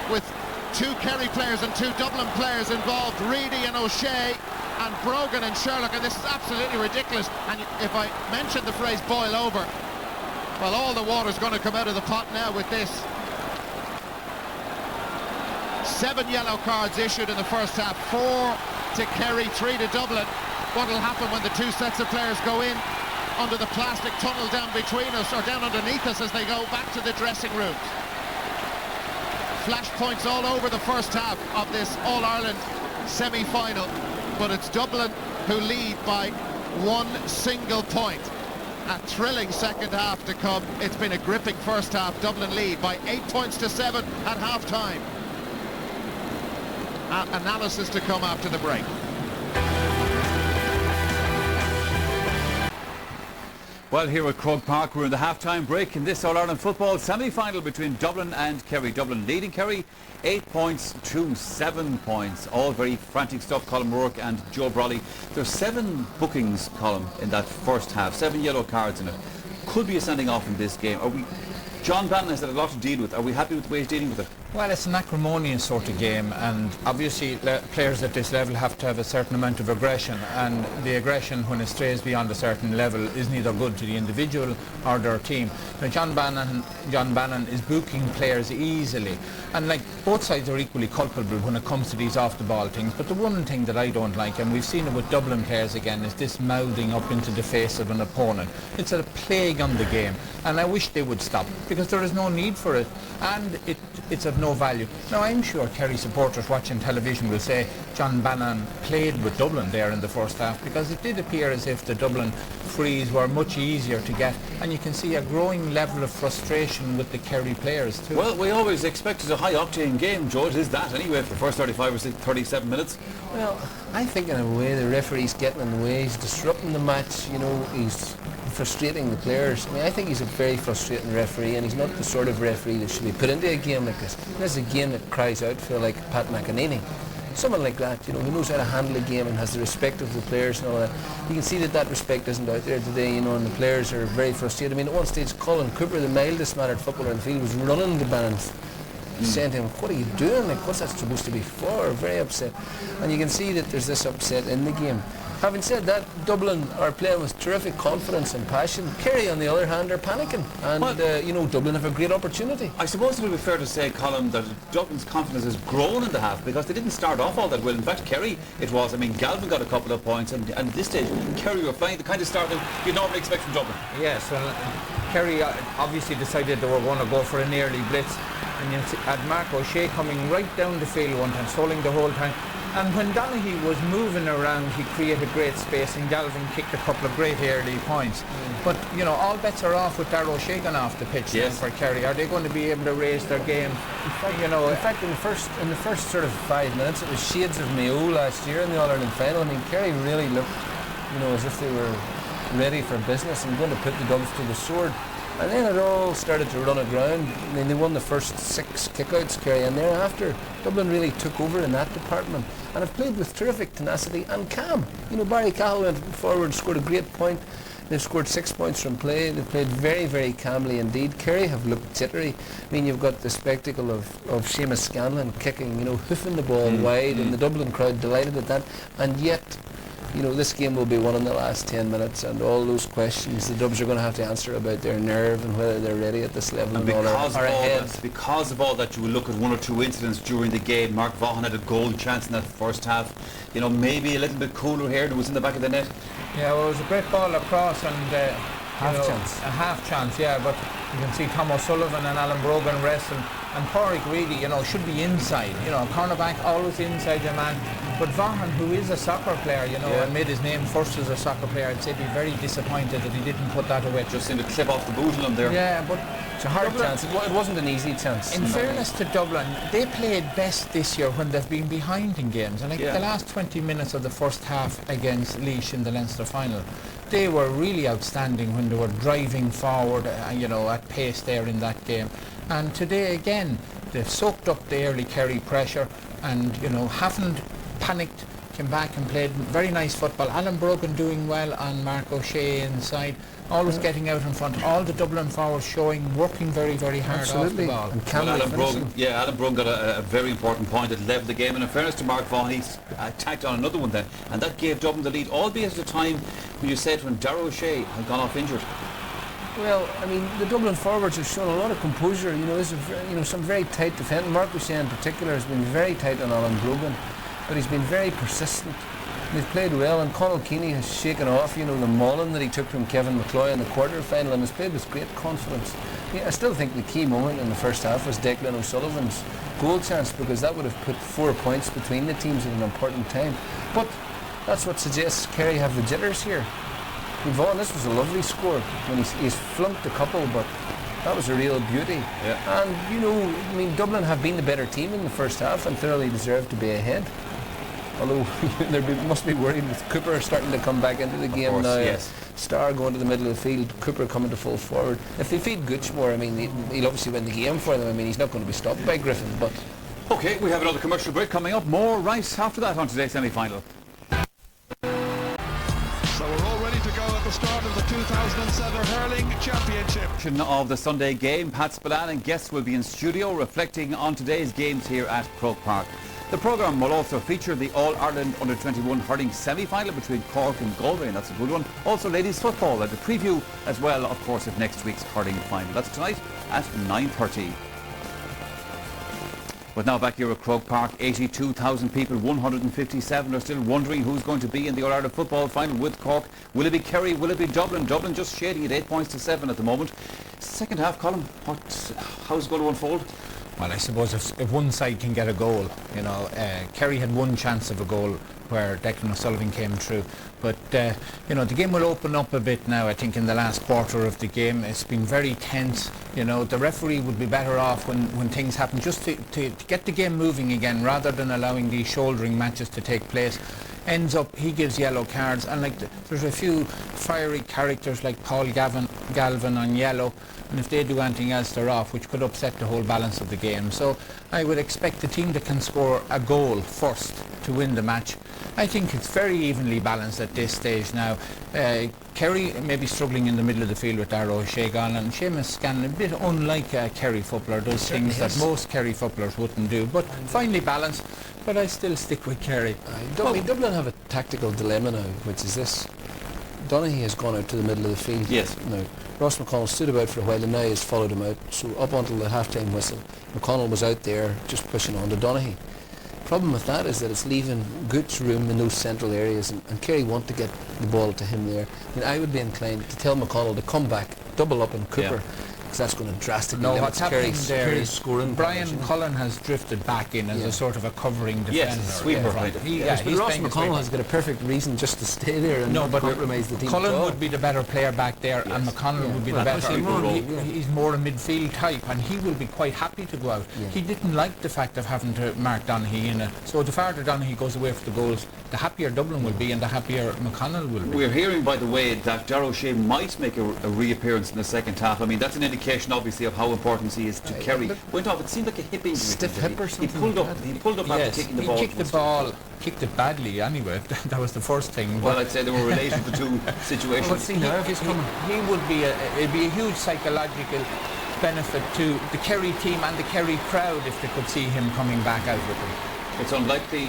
with two Kerry players and two Dublin players involved, Reedy and O'Shea and Brogan and Sherlock, and this is absolutely ridiculous. And if I mention the phrase boil over, well, all the water's going to come out of the pot now with this. 7 yellow cards issued in the first half, 4 to Kerry, 3 to Dublin. What will happen when the two sets of players go in under the plastic tunnel down between us, or down underneath us, as they go back to the dressing rooms? Flash points all over the first half of this All-Ireland semi-final, but it's Dublin who lead by 1 single point. A thrilling second half to come. It's been a gripping first half. Dublin lead by 8 points to 7 at half-time. Analysis to come after the break. Well, here at Croke Park, we're in the half-time break in this All-Ireland football semi-final between Dublin and Kerry. Dublin leading Kerry 8 points to 7 points. All very frantic stuff. Colin Rourke and Joe Brawley. There's 7 bookings, Colin, in that first half. 7 yellow cards in it. Could be a sending off in this game. John Bannon has had a lot to deal with. Are we happy with the way he's dealing with it? Well, it's an acrimonious sort of game, and obviously players at this level have to have a certain amount of aggression, and the aggression, when it strays beyond a certain level, is neither good to the individual or their team. Now, John Bannon is booking players easily, and like both sides are equally culpable when it comes to these off-the-ball things. But the one thing that I don't like, and we've seen it with Dublin players again, is this mouthing up into the face of an opponent. It's a plague on the game, and I wish they would stop, because there is no need for it, and it's of no value. Now, I'm sure Kerry supporters watching television will say John Bannon played with Dublin there in the first half, because it did appear as if the Dublin frees were much easier to get, and you can see a growing level of frustration with the Kerry players too. Well, we always expected a high-octane game, Joe. It is that anyway for the first 35 or 37 minutes. Well, I think in a way the referee's getting in the way. He's disrupting the match, you know, he's frustrating the players. I mean, I think he's a very frustrating referee, and he's not the sort of referee that should be put into a game like this. This is a game that cries out for, like, Pat McEnany. Someone like that, you know, who knows how to handle a game and has the respect of the players and all that. You can see that that respect isn't out there today, you know, and the players are very frustrated. I mean, at one stage, Colin Cooper, the mildest-mannered footballer in the field, was running the bands, saying to him, "What are you doing? Like, what's that supposed to be for?" Very upset. And you can see that there's this upset in the game. Having said that, Dublin are playing with terrific confidence and passion. Kerry, on the other hand, are panicking. And, you know, Dublin have a great opportunity. I suppose it would be fair to say, Colin, that Dublin's confidence has grown in the half, because they didn't start off all that well. In fact, Kerry, it was. I mean, Galvin got a couple of points, and at this stage, Kerry were playing the kind of start that you'd normally expect from Dublin. Yes, well, Kerry obviously decided they were going to go for an early blitz, and you had Mark O'Shea coming right down the field one time, stalling the whole time. And when Donaghy was moving around, he created great space, and Galvin kicked a couple of great early points. But, you know, all bets are off with Darragh O'Shea going off the pitch then for Kerry. Are they going to be able to raise their game? In fact, in the first sort of 5 minutes, it was shades of Mayo last year in the All-Ireland final. I mean, Kerry really looked, you know, as if they were ready for business and going to put the Dubs to the sword. And then it all started to run aground. I mean, they won the first 6 kickouts, Kerry, and thereafter Dublin really took over in that department and have played with terrific tenacity and calm. You know, Barry Cahill went forward and scored a great point. They've scored 6 points from play. They've played very, very calmly indeed. Kerry have looked jittery. I mean, you've got the spectacle of Seamus Scanlon kicking, you know, hoofing the ball wide, and the Dublin crowd delighted at that. And yet, you know, this game will be won in the last 10 minutes, and all those questions the Dubs are going to have to answer about their nerve and whether they're ready at this level and all are ahead. Because of all that, you will look at 1 or 2 incidents during the game. Mark Vaughan had a goal chance in that first half. You know, maybe a little bit cooler here. It was in the back of the net. Yeah, well, it was a great ball across and Half-chance. A half-chance, yeah, but you can see Tom O'Sullivan and Alan Brogan wrestle, and Pádraig really, you know, should be inside. You know, cornerback always inside the man. But Vaughan, who is a soccer player, you know, and made his name first as a soccer player, I'd say be very disappointed that he didn't put that away. Just in the clip off the boot of him there. Yeah, but it's a hard chance. It wasn't an easy chance. In fairness to Dublin, they played best this year when they've been behind in games. And like the last 20 minutes of the first half against Laois in the Leinster final, they were really outstanding when they were driving forward, you know, at pace there in that game. And today again, they've soaked up the early Kerry pressure and, you know, haven't panicked, came back and played very nice football. Alan Brogan doing well on Mark O'Shea inside, always getting out in front. All the Dublin forwards showing, working very, very hard off the ball. And Alan Brogan got a very important point that levelled the game. And in fairness to Mark Vaughan, he's tacked on another one then, and that gave Dublin the lead, albeit at a time when you said when Darragh O'Shea had gone off injured. Well, I mean, the Dublin forwards have shown a lot of composure. You know, there's some very tight defence. Mark O'Shea in particular has been very tight on Alan Brogan, but he's been very persistent. They've played well, and Conal Keaney has shaken off, you know, the mauling that he took from Kevin McCloy in the quarter-final and has played with great confidence. Yeah, I still think the key moment in the first half was Declan O'Sullivan's goal chance, because that would have put 4 points between the teams at an important time. But that's what suggests Kerry have the jitters here. Vaughan, this was a lovely score when he's flunked a couple, but that was a real beauty. Yeah. And, you know, I mean, Dublin have been the better team in the first half and thoroughly deserved to be ahead. Although must be worried with Cooper starting to come back into the game course, now. Yes. Starr going to the middle of the field, Cooper coming to full forward. If they feed Gooch more, I mean, he'll obviously win the game for them. I mean, he's not going to be stopped by Griffin, but... OK, we have another commercial break coming up. More right after that on today's semi-final. So we're all ready to go at the start of the 2007 Hurling Championship. Of the Sunday game, Pat Spillane and guests will be in studio reflecting on today's games here at Croke Park. The programme will also feature the All-Ireland Under-21 hurling semi-final between Cork and Galway, and that's a good one. Also ladies football and a preview as well, of course, of next week's hurling final. That's tonight at 9:30. But now back here at Croke Park, 82,000 people, 157 are still wondering who's going to be in the All-Ireland football final with Cork. Will it be Kerry? Will it be Dublin? Dublin just shading at 8 points to 7 at the moment. Second half, Colin, how's it going to unfold? Well, I suppose if one side can get a goal, you know, Kerry had one chance of a goal where Declan O'Sullivan came through. But, you know, the game will open up a bit now, I think, in the last quarter of the game. It's been very tense. You know, the referee would be better off when things happen, just to get the game moving again, rather than allowing these shouldering matches to take place. Ends up, he gives yellow cards, and like there's a few fiery characters like Paul Galvin on yellow, and if they do anything else they're off, which could upset the whole balance of the game. So I would expect the team that can score a goal first to win the match. I think it's very evenly balanced at this stage now. Kerry may be struggling in the middle of the field with Darragh O'Shea gone, and Seamus Scanlon, a bit unlike a Kerry footballer, does things that most Kerry footballers wouldn't do, but finely balanced. But I still stick with Kerry. Dublin have a tactical dilemma now, which is this. Donaghy has gone out to the middle of the field. Yes. Now, Ross McConnell stood about for a while and now has followed him out. So up until the half-time whistle, McConnell was out there just pushing on to Donaghy. Problem with that is that it's leaving Gooch room in those central areas, and Kerry want to get the ball to him there. I mean, I would be inclined to tell McConnell to come back, double up on Cooper. because that's going to drastically No, limit what's happening there Kerry's is scoring. Brian potential. Cullen has drifted back in as a sort of a covering defender. Yes, sweeper kind of. But he's Ross playing as McConnell sweeper. has got a perfect reason just to stay there and not but compromise the team. Cullen would be the better player back there, and McConnell would be the better. He's more a midfield type, and he will be quite happy to go out. Yeah. He didn't like the fact of having to mark Donaghy in it. So the farther Donaghy goes away for the goals, the happier Dublin will be, and the happier McConnell will be. We're hearing, by the way, that Darragh O'Shea might make a reappearance in the second half. I mean, that's an indication, obviously, of how important he is to Kerry. Went off. It seemed like a hip injury. Stiff hip or something. He pulled up after kicking the ball. He kicked the ball, kicked it badly anyway. That was the first thing. Well, I'd say they were related to two situations. But see, he would be it'd be a huge psychological benefit to the Kerry team and the Kerry crowd if they could see him coming back out with them. It's unlikely.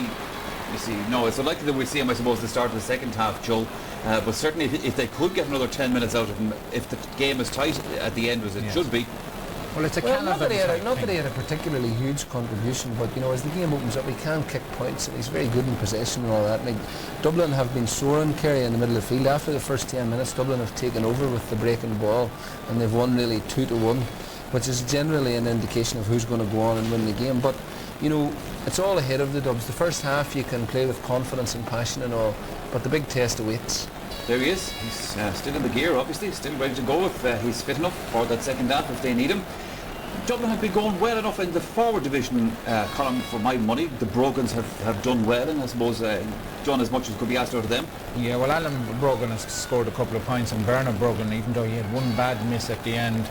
It's unlikely that we'll see him, I suppose, at the start of the second half, Joe. But certainly, if they could get another 10 minutes out of him, if the game is tight at the end, as it should be. Well, it's a not that he had a particularly huge contribution, but as the game opens up, he can kick points, and he's very good in possession and all that. Like, Dublin have been soaring Kerry in the middle of the field. After the first 10 minutes, Dublin have taken over with the breaking ball, and they've won really 2-1, which is generally an indication of who's going to go on and win the game. But it's all ahead of the Dubs. The first half you can play with confidence and passion and all, but the big test awaits. There he is. He's still in the gear, obviously, still ready to go if he's fit enough for that second half if they need him. Dublin have been going well enough in the forward division column for my money. The Brogans have done well, and I suppose done as much as could be asked out of them. Yeah, well, Alan Brogan has scored a couple of points, and Bernard Brogan, even though he had one bad miss at the end,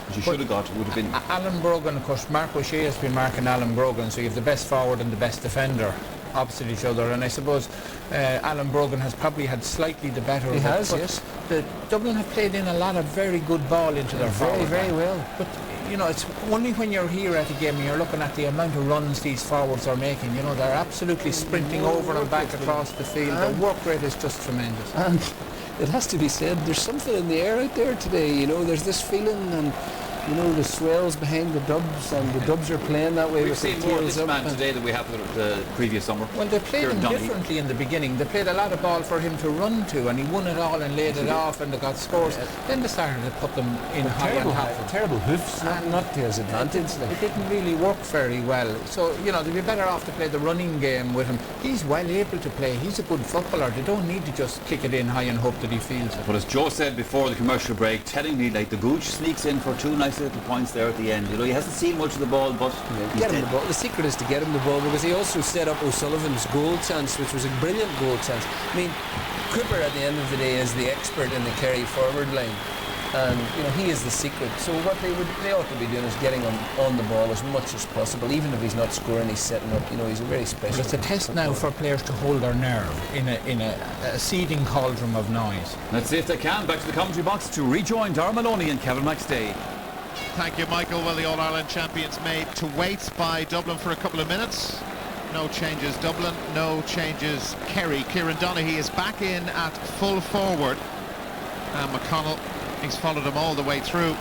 which he should have got, would have been. Alan Brogan, of course, Mark O'Shea has been marking Alan Brogan, so you have the best forward and the best defender opposite each other, and I suppose Alan Brogan has probably had slightly the better of it. He has, yes. The Dublin have played in a lot of very good ball into their forward very well. But it's only when you're here at a game and you're looking at the amount of runs these forwards are making. They're absolutely sprinting over and back across the field. The work rate is just tremendous. And it has to be said, there's something in the air out there today. There's this feeling, and the swells behind the Dubs, and the Dubs are playing that way. We've with seen more of this man today than we have the previous summer. Well, they played him differently in the beginning. They played a lot of ball for him to run to, and he won it all and laid it off, and they got scores. Then they started to put them in high and half. Terrible hoofs, not to his advantage. It didn't really work very well. So, they'd be better off to play the running game with him. He's well able to play. He's a good footballer. They don't need to just kick it in high and hope that he feels it. But as Joe said before the commercial break, tellingly, like, the Gooch sneaks in for two nice little points there at the end. He hasn't seen much of the ball, but get him the ball. The secret is to get him the ball, because he also set up O'Sullivan's goal chance, which was a brilliant goal chance. I mean, Cooper at the end of the day is the expert in the Kerry forward line, and he is the secret. So what they ought to be doing is getting him on the ball as much as possible. Even if he's not scoring, he's setting up. He's a very special. But it's a test now for players to hold their nerve in a seething cauldron of noise. Let's see if they can. Back to the commentary box to rejoin Darragh Maloney and Kevin McStay. Thank you, Michael. Well, the All-Ireland champions made to wait by Dublin for a couple of minutes. No changes Dublin, no changes Kerry. Kieran Donaghy is back in at full forward. And McConnell, he's followed him all the way through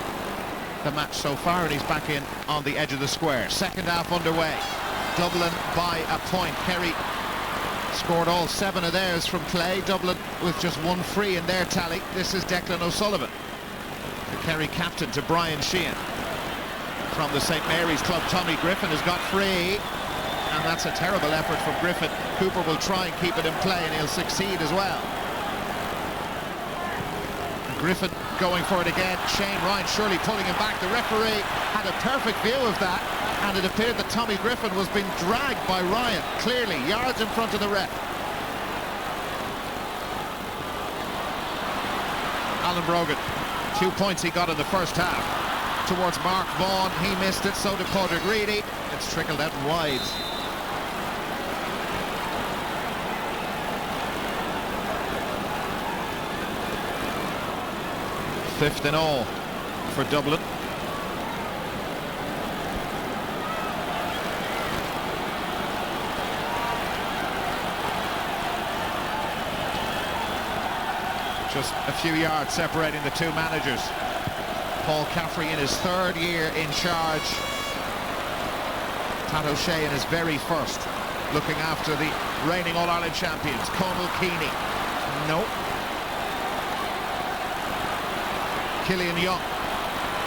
the match so far, and he's back in on the edge of the square. Second half underway. Dublin by a point. Kerry scored all 7 of theirs from Clay. Dublin with just 1 free in their tally. This is Declan O'Sullivan, the Kerry captain, to Brian Sheehan. From the St Mary's club, Tommy Griffin has got free, and that's a terrible effort from Griffin. Cooper will try and keep it in play, and he'll succeed as well. And Griffin going for it again. Shane Ryan surely pulling him back. The referee had a perfect view of that, and it appeared that Tommy Griffin was being dragged by Ryan, clearly yards in front of the ref. Alan Brogan, 2 points he got in the first half. Towards Mark Vaughan, he missed it, so did Padraig Reedy. It's trickled out wide. Fifth in all for Dublin. Just a few yards separating the two managers. Paul Caffrey in his 3rd year in charge. Pat O'Shea in his very first, looking after the reigning All-Ireland champions. Conal Keaney. No. Killian Young.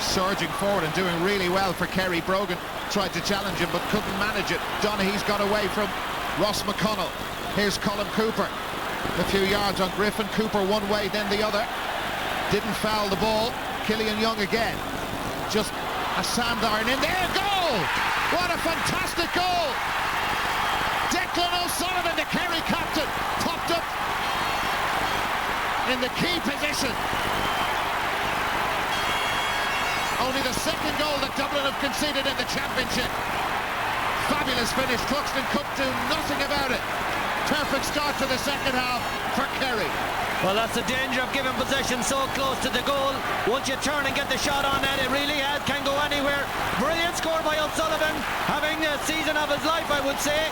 surging forward and doing really well for Kerry. Brogan tried to challenge him but couldn't manage it. Donaghy's got away from Ross McConnell. Here's Colin Cooper. A few yards on Griffin. Cooper one way, then the other. Didn't foul the ball. Killian Young again. Just a sand iron in there. Goal! What a fantastic goal! Declan O'Sullivan, the Kerry captain, popped up in the key position. Only the second goal that Dublin have conceded in the championship. Fabulous finish. Cluxton could do nothing about it. Perfect start to the second half for Kerry. Well, that's the danger of giving possession so close to the goal. Once you turn and get the shot on it, it really can go anywhere. Brilliant score by O'Sullivan, having a season of his life, I would say.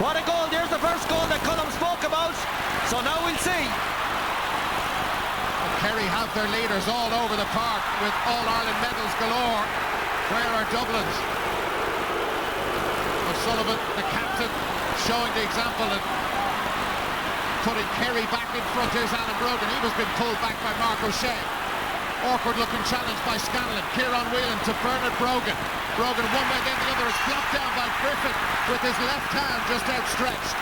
What a goal. There's the first goal that Cullum spoke about. So now we'll see. Kerry have their leaders all over the park with All-Ireland medals galore. Where are Dublin's? O'Sullivan, the captain, showing the example and putting Kerry back in front. Here's Alan Brogan. He was being pulled back by Mark O'Shea. Awkward looking challenge by Scanlon. Kieran Whelan to Bernard Brogan. Brogan one way then the other. Is blocked down by Griffin with his left hand just outstretched.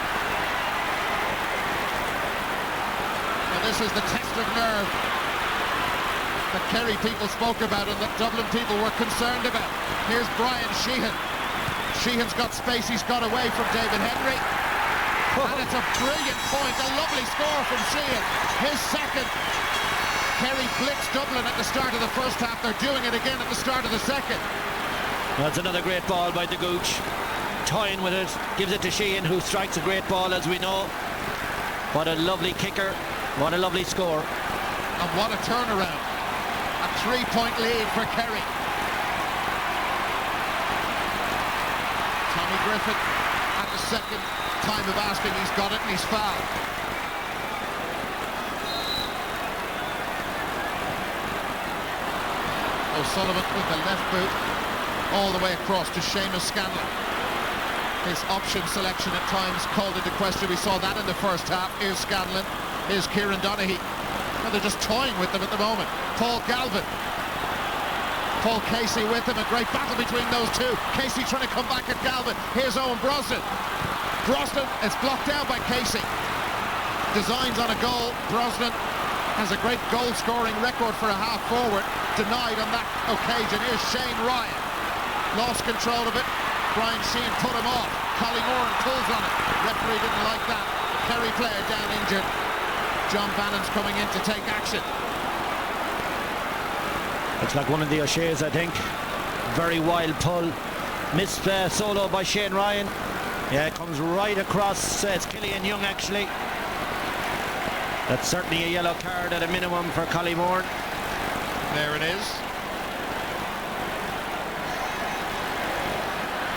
And this is the test of nerve that Kerry people spoke about and that Dublin people were concerned about. Here's Brian Sheehan. Sheehan's got space. He's got away from David Henry. And it's a brilliant point, a lovely score from Sheehan. His second. Kerry blitzed Dublin at the start of the first half. They're doing it again at the start of the second. That's another great ball by the Gooch. Toying with it, gives it to Sheehan, who strikes a great ball, as we know. What a lovely kicker. What a lovely score. And what a turnaround. A 3-point lead for Kerry. Tommy Griffin at the second time of asking, he's got it and he's fouled. O'Sullivan with the left boot all the way across to Seamus Scanlon. His option selection at times called into question. We saw that in the first half. Here's Scanlon. Here's Kieran Donaghy. And they're just toying with them at the moment. Paul Galvin. Paul Casey with him. A great battle between those two. Casey trying to come back at Galvin. Here's Owen Brosnan. Brosnan is blocked down by Casey. Designs on a goal. Brosnan has a great goal-scoring record for a half-forward. Denied on that occasion. Here's Shane Ryan. Lost control of it. Brian Sheehan put him off. Colin Moran pulls on it. Referee didn't like that. Kerry player down injured. John Bannon's coming in to take action. Looks like one of the O'Shea's, I think. Very wild pull. Missed solo by Shane Ryan. Yeah, it comes right across. It's Killian Young, actually. That's certainly a yellow card at a minimum for Colin Moran. There it is.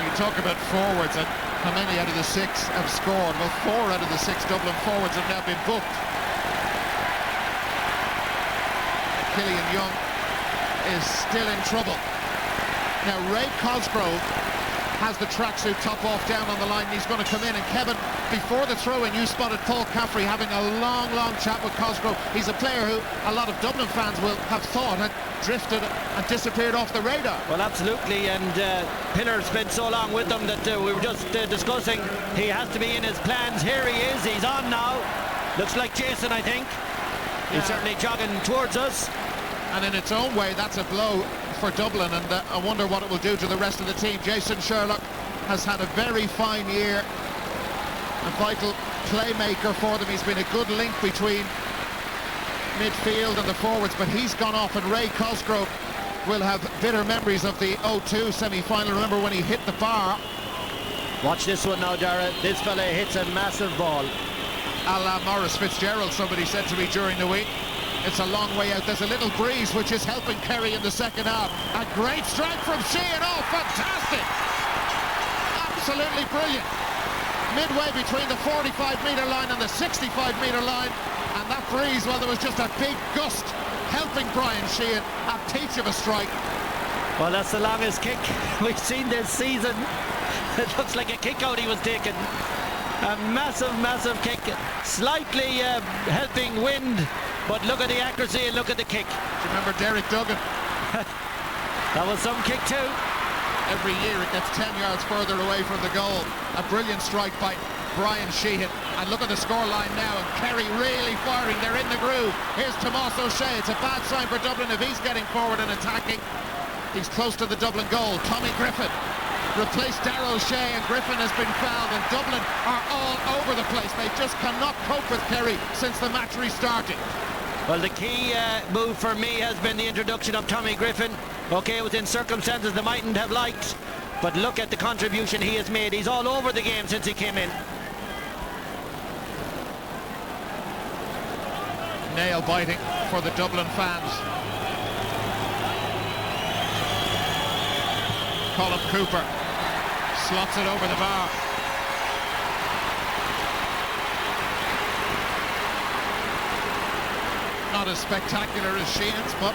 You talk about forwards and how many out of the 6 have scored. Well, 4 out of the 6 Dublin forwards have now been booked. Killian Young is still in trouble. Now Ray Cosgrove has the tracksuit top off down on the line and he's going to come in. And Kevin, before the throw-in, you spotted Paul Caffrey having a long chat with Cosgrove. He's a player who a lot of Dublin fans will have thought had drifted and disappeared off the radar. Well, absolutely, and Pillar spent so long with them that we were just discussing he has to be in his plans. Here he is, he's on now. Looks like Jason, I think. He's certainly jogging towards us. And in its own way, that's a blow for Dublin, and I wonder what it will do to the rest of the team. Jason Sherlock has had a very fine year, a vital playmaker for them. He's been a good link between midfield and the forwards, but he's gone off, and Ray Cosgrove will have bitter memories of the 0-2 semi-final. Remember when he hit the bar? Watch this one now, Dara. This fella hits a massive ball. A la Maurice Fitzgerald, somebody said to me during the week. It's a long way out. There's a little breeze which is helping Kerry in the second half. A great strike from Sheehan. Oh, fantastic! Absolutely brilliant. Midway between the 45-metre line and the 65-metre line. And that breeze, well, there was just a big gust helping Brian Sheehan. A peach of a strike. Well, that's the longest kick we've seen this season. It looks like a kick out he was taking. A massive kick. Slightly helping wind. But look at the accuracy and look at the kick. Do you remember Derek Duggan? That was some kick too. Every year it gets 10 yards further away from the goal. A brilliant strike by Brian Sheehan. And look at the scoreline now, and Kerry really firing. They're in the groove. Here's Tomás O'Shea. It's a bad sign for Dublin if he's getting forward and attacking. He's close to the Dublin goal. Tommy Griffin replaced Darragh O'Shea, and Griffin has been fouled, and Dublin are all over the place. They just cannot cope with Kerry since the match restarted. Well, the key move for me has been the introduction of Tommy Griffin. Okay, it was in circumstances they mightn't have liked, but look at the contribution he has made. He's all over the game since he came in. Nail biting for the Dublin fans. Colin Cooper slots it over the bar. Not as spectacular as Sheehan's, but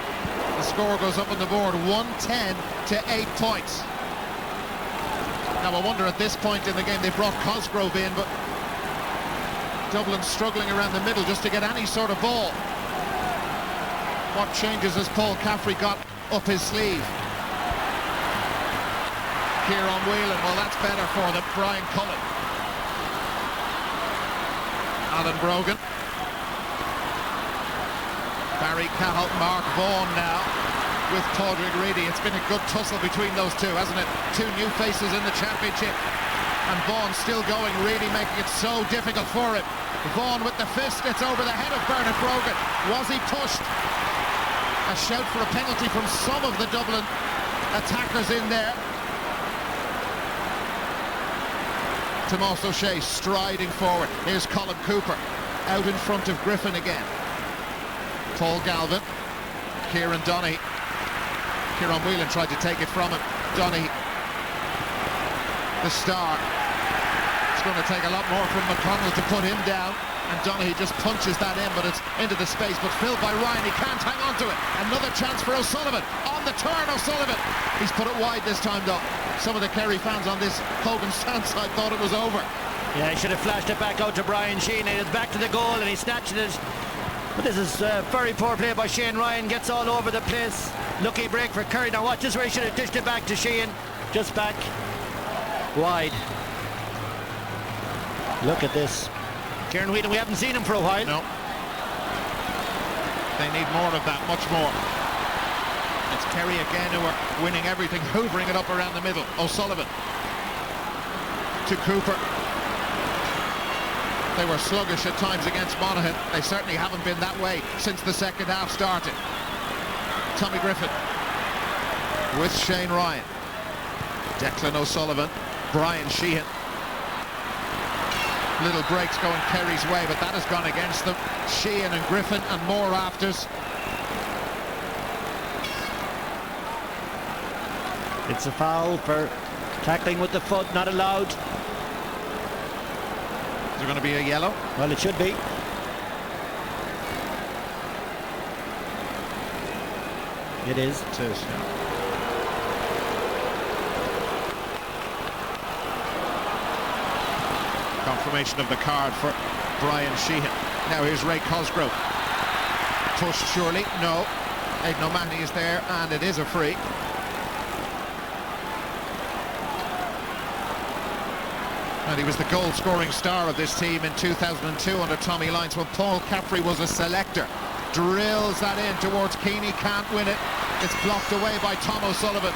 the score goes up on the board, 110 to 8 points. Now I wonder at this point in the game, they brought Cosgrove in, but Dublin struggling around the middle just to get any sort of ball. What changes has Paul Caffrey got up his sleeve? Kieran Whelan, well that's better for them. Brian Cullen. Alan Brogan. Barry Cahill, Mark Vaughan now with Padraig Reedy. It's been a good tussle between those two, hasn't it? Two new faces in the championship. And Vaughan still going, really making it so difficult for him. Vaughan with the fist, it's over the head of Bernard Brogan. Was he pushed? A shout for a penalty from some of the Dublin attackers in there. Tomás O'Shea striding forward. Here's Colin Cooper out in front of Griffin again. Paul Galvin, Kieran Donaghy. Kieran Whelan tried to take it from him. Donaghy, the star. It's going to take a lot more from McConnell to put him down, and Donaghy just punches that in, but it's into the space, but filled by Ryan. He can't hang on to it. Another chance for O'Sullivan. On the turn, O'Sullivan. He's put it wide this time, though. Some of the Kerry fans on this Hogan stand side thought it was over. Yeah, he should have flashed it back out to Brian Sheehan. He was back to the goal and he snatched it. But this is very poor play by Shane Ryan. Gets all over the place. Lucky break for Kerry. Now watch this, where he should have dished it back to Sheehan. Just back wide. Look at this. Kieran Whelan, we haven't seen him for a while. No. They need more of that, much more. It's Kerry again who are winning everything, hoovering it up around the middle. O'Sullivan to Cooper. They were sluggish at times against Monaghan. They certainly haven't been that way since the second half started. Tommy Griffin with Shane Ryan. Declan O'Sullivan, Brian Sheehan. Little breaks going Kerry's way, but that has gone against them. Sheehan and Griffin and more afters. It's a foul for tackling with the foot, not allowed. Is there going to be a yellow? Well, it should be. It is. It is, yeah. Confirmation of the card for Brian Sheehan. Now here's Ray Cosgrove. Pushed surely, no. Aidan O'Mahony is there, and it is a free. And he was the goal-scoring star of this team in 2002 under Tommy Lyons when Paul Caffrey was a selector. Drills that in towards Keeney, can't win it. It's blocked away by Tom O'Sullivan.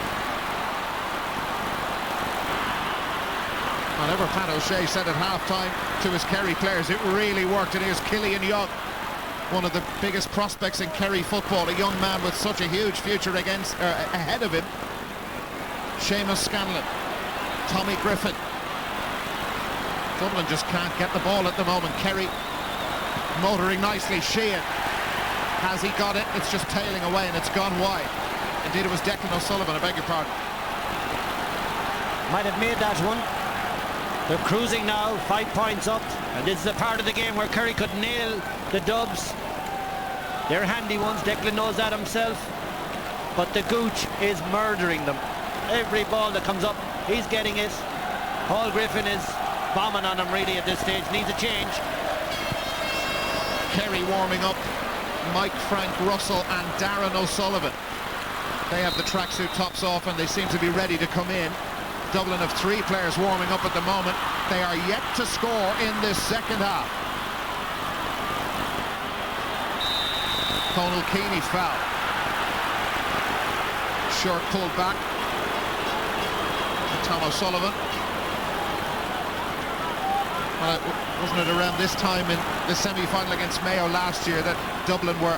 Whatever Pat O'Shea said at half-time to his Kerry players, it really worked. And here's Killian Young, one of the biggest prospects in Kerry football, a young man with such a huge future ahead of him. Seamus Scanlon, Tommy Griffin. Dublin just can't get the ball at the moment. Kerry motoring nicely. Sheehan, has he got it? It's just tailing away and it's gone wide. Indeed, it was Declan O'Sullivan, I beg your pardon. Might have made that one. They're cruising now, 5 points up, and this is a part of the game where Kerry could nail the Dubs. They're handy ones, Declan knows that himself, but the Gooch is murdering them. Every ball that comes up, he's getting it. Paul Griffin is bombing on him really at this stage, needs a change. Kerry warming up, Mike Frank Russell and Darren O'Sullivan. They have the tracksuit tops off and they seem to be ready to come in. Dublin have 3 players warming up at the moment. They are yet to score in this second half. Conal Keeney foul. Short pulled back. Tom O'Sullivan. Well, wasn't it around this time in the semi-final against Mayo last year that Dublin were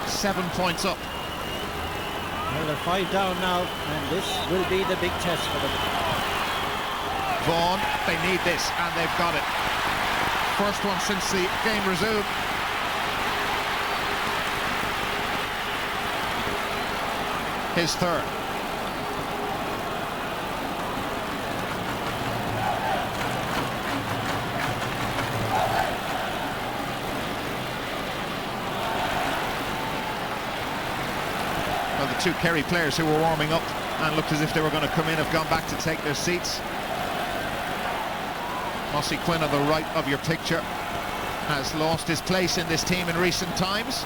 7 points up? Well, they're 5 down now, and this will be the big test for them. Vaughan, they need this, and they've got it. First one since the game resumed. His third. Well, the 2 Kerry players who were warming up and looked as if they were going to come in have gone back to take their seats. Mossy Quinn on the right of your picture has lost his place in this team in recent times.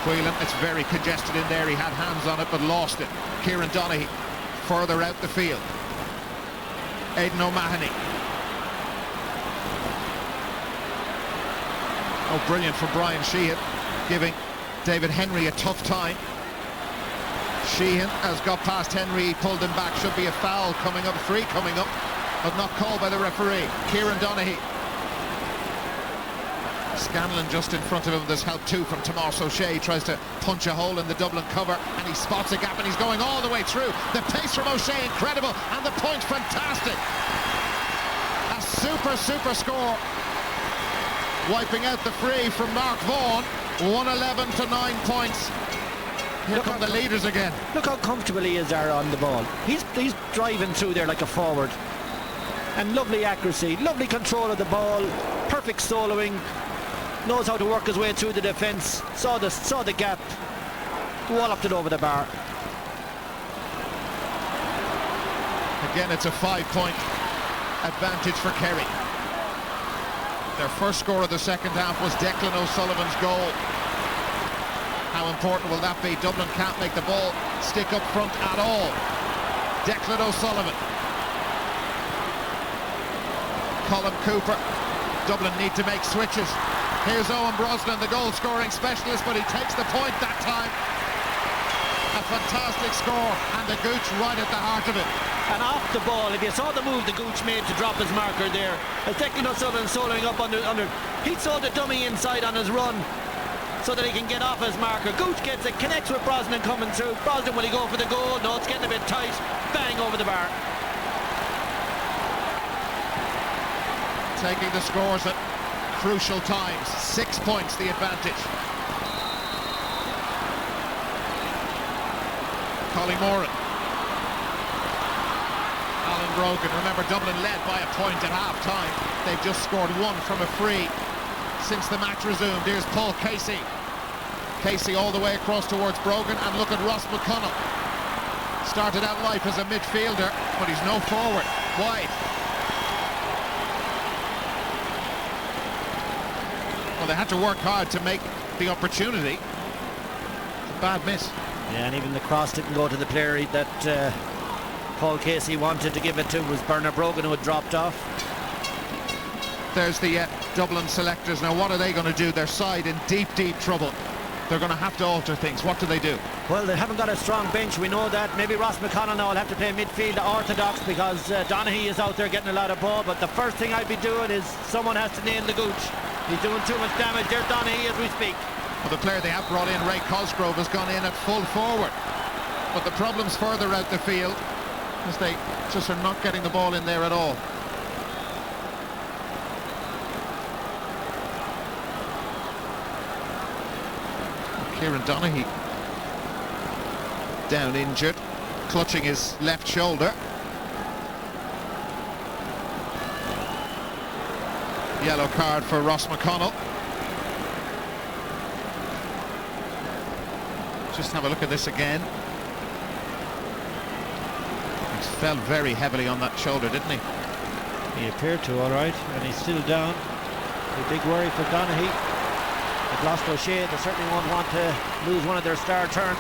Whelan, it's very congested in there. He had hands on it but lost it. Kieran Donaghy further out the field. Aidan O'Mahony. Oh, brilliant from Brian Sheehan, giving David Henry a tough time. Sheehan has got past Henry, he pulled him back. Should be a foul coming up, 3 coming up, but not called by the referee. Kieran Donaghy. Scanlon just in front of him. There's help too from Tomas O'Shea. He tries to punch a hole in the Dublin cover and he spots a gap and he's going all the way through. The pace from O'Shea incredible and the point fantastic. A super score. Wiping out the free from Mark Vaughan. 111 to 9 points. Here come the leaders again. Look how comfortable he is there on the ball. He's driving through there like a forward. And lovely accuracy, lovely control of the ball, perfect soloing, knows how to work his way through the defence, saw the gap, walloped it over the bar. Again, it's a 5-point advantage for Kerry. Their first score of the second half was Declan O'Sullivan's goal. How important will that be? Dublin can't make the ball stick up front at all. Declan O'Sullivan. Colin Cooper. Dublin need to make switches. Here's Owen Brosnan, the goal-scoring specialist, but he takes the point that time. A fantastic score, and the Gooch right at the heart of it. And off the ball, if you saw the move the Gooch made to drop his marker there, as Declan O'Sullivan soloing up under, he saw the dummy inside on his run, so that he can get off his marker. Gooch gets it, connects with Brosnan coming through. Brosnan, will he go for the goal? No, it's getting a bit tight. Bang over the bar. Taking the scores at crucial times. 6 points the advantage. Colin Moran. Alan Brogan. Remember, Dublin led by a point at half-time. They've just scored 1 from a free since the match resumed. Here's Paul Casey. Casey all the way across towards Brogan, and look at Ross McConnell. Started out life as a midfielder, but he's no forward. Wide. Well, they had to work hard to make the opportunity. It's a bad miss. Yeah, and even the cross didn't go to the player that Paul Casey wanted to give it to. Was Bernard Brogan, who had dropped off. There's the Dublin selectors. Now, what are they going to do? Their side in deep trouble. They're going to have to alter things. What do they do? Well, they haven't got a strong bench, we know that. Maybe Ross McConnell now will have to play midfield orthodox because Donaghy is out there getting a lot of ball. But the first thing I'd be doing is someone has to nail the Gooch. He's doing too much damage. There's Donaghy as we speak. Well, the player they have brought in, Ray Cosgrove, has gone in at full forward. But the problem's further out the field, as they just are not getting the ball in there at all. Kieran Donaghy down injured, clutching his left shoulder. Yellow card for Ross McConnell. Just have a look at this again. He fell very heavily on that shoulder, didn't he? He appeared to, all right, and he's still down. A big worry for Donaghy. They've lost O'Shea. They certainly won't want to lose one of their star turns.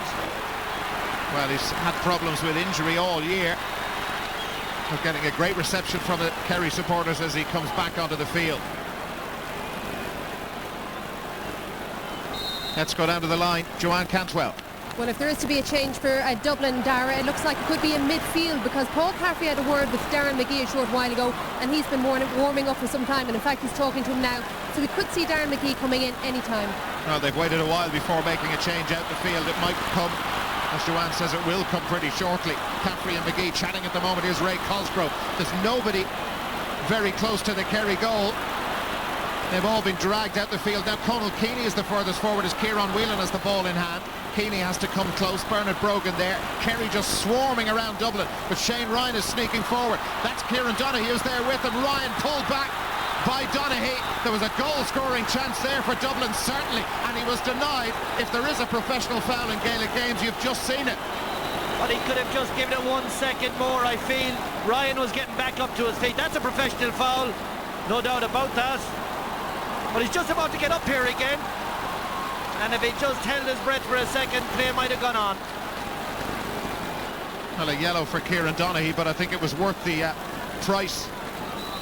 Well, he's had problems with injury all year. They're getting a great reception from the Kerry supporters as he comes back onto the field. Let's go down to the line. Joanne Cantwell. Well, if there is to be a change for Dublin, Dara, it looks like it could be in midfield, because Paul Caffrey had a word with Darren McGee a short while ago, and he's been warming up for some time, and in fact he's talking to him now, so we could see Darren McGee coming in any time. Well, they've waited a while before making a change out the field. It might come, as Joanne says, it will come pretty shortly. Caffrey and McGee chatting at the moment. Here's Ray Cosgrove. There's nobody very close to the Kerry goal. They've all been dragged out the field. Now Conal Keaney is the furthest forward as Kieran Whelan has the ball in hand. Keaney has to come close. Bernard Brogan there. Kerry just swarming around Dublin, but Shane Ryan is sneaking forward. That's Kieran Donaghy who's there with him. Ryan pulled back by Donaghy. There was a goal-scoring chance there for Dublin, certainly, and he was denied. If there is a professional foul in Gaelic games, you've just seen it. But he could have just given it 1 second more, I feel. Ryan was getting back up to his feet. That's a professional foul, no doubt about that. But he's just about to get up here again, and if he just held his breath for a second, play might have gone on. Well, a yellow for Kieran Donaghy, but I think it was worth the price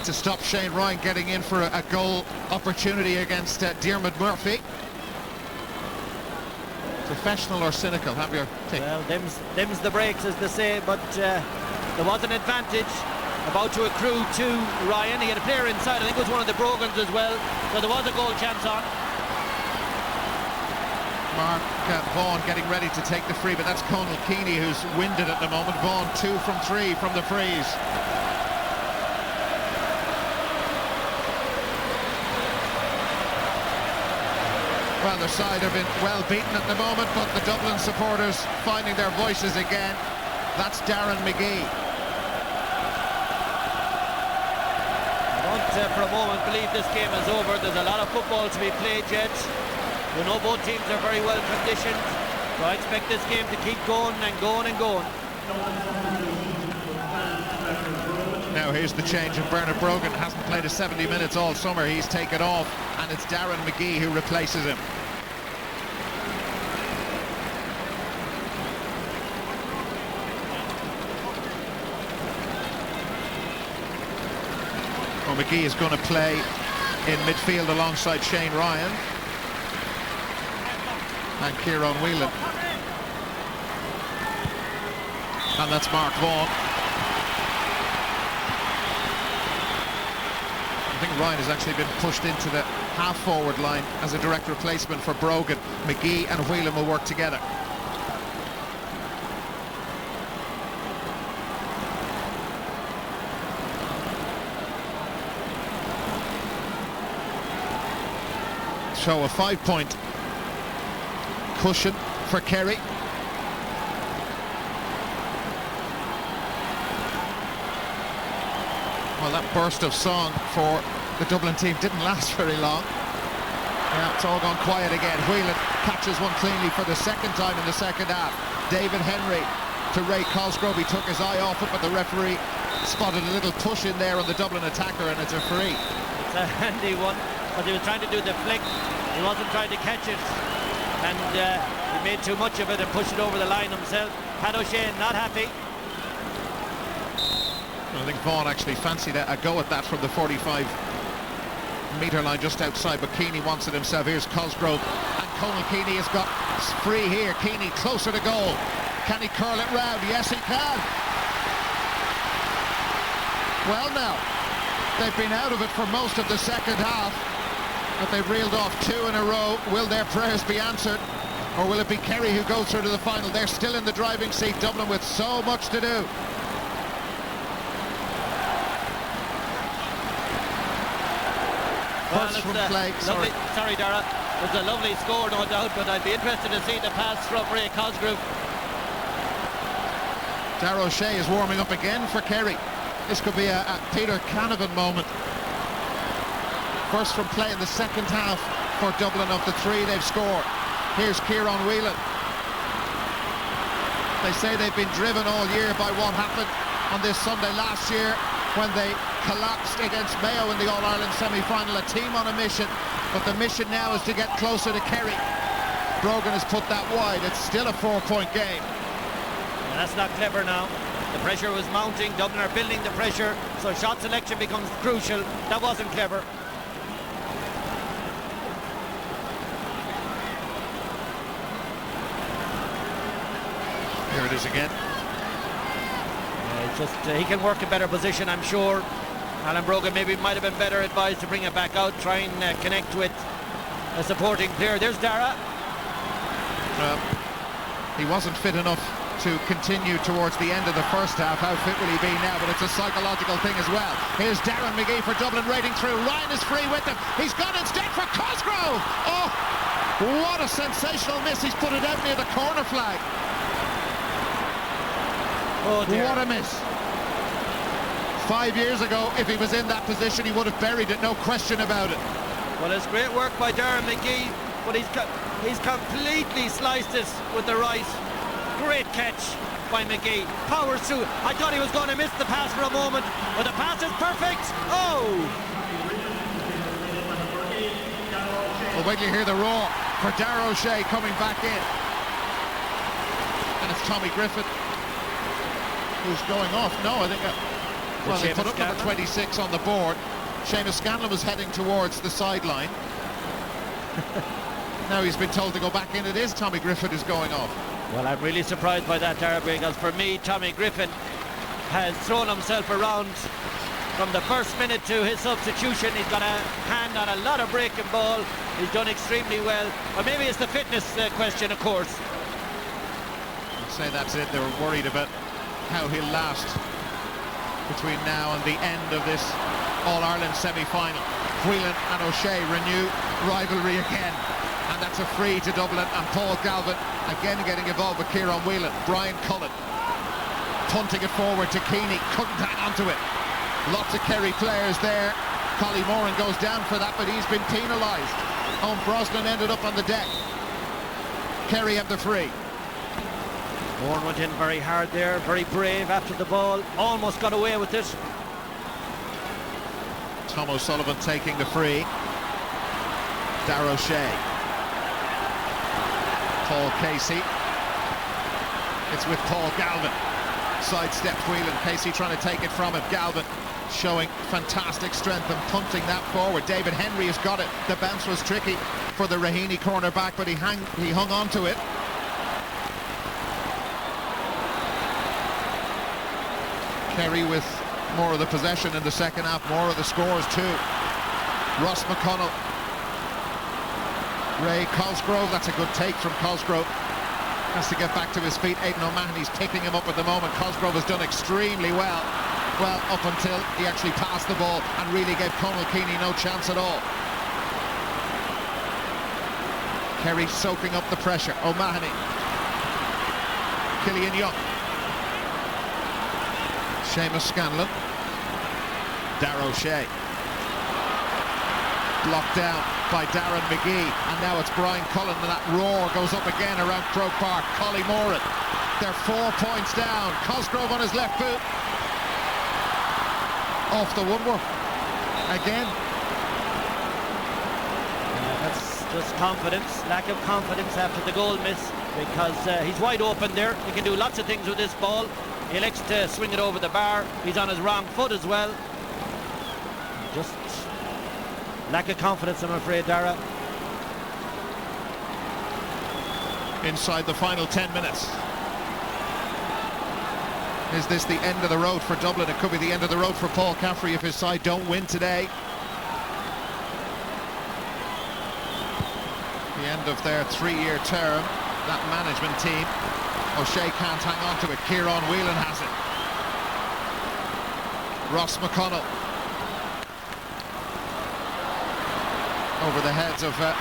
to stop Shane Ryan getting in for a goal opportunity against Diarmuid Murphy. Professional or cynical? Have your take. Well, them's the breaks, as they say, but there was an advantage about to accrue to Ryan. He had a player inside, I think it was one of the Brogans as well, so there was a goal chance on. Mark Vaughan getting ready to take the free, but that's Conal Keaney who's winded at the moment. Vaughan 2 from 3 from the frees. Well, their side have been well beaten at the moment, but the Dublin supporters finding their voices again. That's Darren McGee. For a moment believe this game is over. There's a lot of football to be played yet. We know both teams are very well conditioned, so I expect this game to keep going and going and going. Now here's the change, and Bernard Brogan hasn't played a 70 minutes all summer. He's taken off, and it's Darren McGee who replaces him. Well, McGee is going to play in midfield alongside Shane Ryan and Kieran Whelan. And that's Mark Vaughan. I think Ryan has actually been pushed into the half-forward line as a direct replacement for Brogan. McGee and Whelan will work together. So a 5-point cushion for Kerry. Well, that burst of song for the Dublin team didn't last very long. Yeah, it's all gone quiet again. Whelan catches one cleanly for the second time in the second half. David Henry to Ray Cosgrove. He took his eye off it, but the referee spotted a little push in there on the Dublin attacker, and it's a free. It's a handy one, but he was trying to do the flick. He wasn't trying to catch it, and he made too much of it and pushed it over the line himself. Pat O'Shea not happy. I think Vaughan actually fancied a go at that from the 45-metre line just outside, but Keaney wants it himself. Here's Cosgrove, and Conal Keaney has got free here. Keaney closer to goal. Can he curl it round? Yes, he can. Well, now, they've been out of it for most of the second half, but they've reeled off 2 in a row. Will their prayers be answered, or will it be Kerry who goes through to the final? They're still in the driving seat, Dublin, with so much to do. Well, it's from play. Sorry, Dara. It's a lovely score, no doubt, but I'd be interested to see the pass from Ray Cosgrove. Dara O'Shea is warming up again for Kerry. This could be a Peter Canavan moment. First from play in the second half for Dublin of the 3 they've scored. Here's Kieran Whelan. They say they've been driven all year by what happened on this Sunday last year when they collapsed against Mayo in the All-Ireland semi-final. A team on a mission, but the mission now is to get closer to Kerry. Brogan has put that wide. It's still a 4-point game. And that's not clever now. The pressure was mounting. Dublin are building the pressure, so shot selection becomes crucial. That wasn't clever. Here it is again. It's just he can work a better position, I'm sure. Alan Brogan maybe might have been better advised to bring it back out, try and connect with a supporting player. There's Dara. He wasn't fit enough to continue towards the end of the first half. How fit will he be now? But it's a psychological thing as well. Here's Darren McGee for Dublin raiding through. Ryan is free with them. He's gone instead for Cosgrove. Oh, what a sensational miss. He's put it out near the corner flag. Oh dear. What a miss. 5 years ago, if he was in that position, he would have buried it, no question about it. Well, it's great work by Darren McGee, but he's completely sliced this with the right. Great catch by McGee. Powers through. I thought he was going to miss the pass for a moment, but the pass is perfect. Oh! Well, wait till you hear the roar for Darragh O'Shea coming back in. And it's Tommy Griffin who's going off. No, I think... well, they put up number 26 on the board. Seamus Scanlon was heading towards the sideline. Now he's been told to go back in. It is Tommy Griffin who's going off. Well, I'm really surprised by that, Dara, because for me, Tommy Griffin has thrown himself around from the first minute to his substitution. He's got a hand on a lot of breaking ball. He's done extremely well. Or maybe it's the fitness question, of course. I'd say that's it. They were worried about how he'll last between now and the end of this All-Ireland semi-final. Whelan and O'Shea renew rivalry again, and that's a free to Dublin, and Paul Galvin again getting involved with Kieran Whelan. Brian Cullen punting it forward to Keeney, couldn't hang onto it. Lots of Kerry players there. Collie Moran goes down for that, but he's been penalised. Owen Brosnan ended up on the deck. Kerry have the free. Moran went in very hard there, very brave after the ball, almost got away with it. Tom O'Sullivan taking the free. Darragh O'Shea. Paul Casey. It's with Paul Galvin. Sidesteps Whelan. Casey trying to take it from him. Galvin showing fantastic strength and punting that forward. David Henry has got it. The bounce was tricky for the Raheny cornerback, but he hung on to it. Kerry with more of the possession in the second half, more of the scores too. Ross McConnell. Ray Cosgrove, that's a good take from Cosgrove. Has to get back to his feet. Aidan O'Mahony's picking him up at the moment. Cosgrove has done extremely well. Well, up until he actually passed the ball and really gave Conal Keeney no chance at all. Kerry soaking up the pressure. O'Mahony. Killian Young. Seamus Scanlon. Darragh O'Shea. Blocked down by Darren McGee, and now it's Brian Cullen, and that roar goes up again around Croke Park. Collie Moran, they're 4 points down. Cosgrove on his left boot. Off the woodwork. Again. That's just confidence, lack of confidence after the goal miss, because he's wide open there. He can do lots of things with this ball. He likes to swing it over the bar. He's on his wrong foot as well. Just lack of confidence, I'm afraid, Dara. Inside the final 10 minutes. Is this the end of the road for Dublin? It could be the end of the road for Paul Caffrey if his side don't win today. The end of their 3-year term, that management team. O'Shea can't hang on to it. Kieran Whelan has it. Ross McConnell. Over the heads of a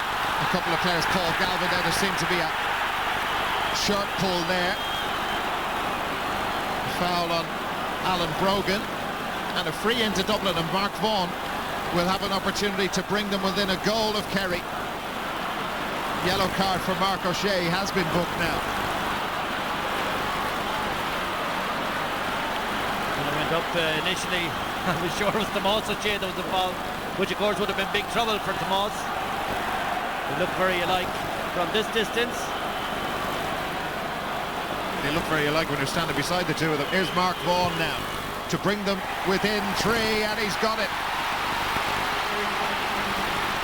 couple of players. Paul Galvin there. There seemed to be a sharp pull there. Foul on Alan Brogan. And a free into Dublin, and Mark Vaughan will have an opportunity to bring them within a goal of Kerry. Yellow card for Mark O'Shea has been booked now. Up initially I was sure it was Tomas O'Shea that was involved, which of course would have been big trouble for Tomas. They look very alike from this distance. They look very alike when you're standing beside the two of them. Here's Mark Vaughan now to bring them within 3, and he's got it.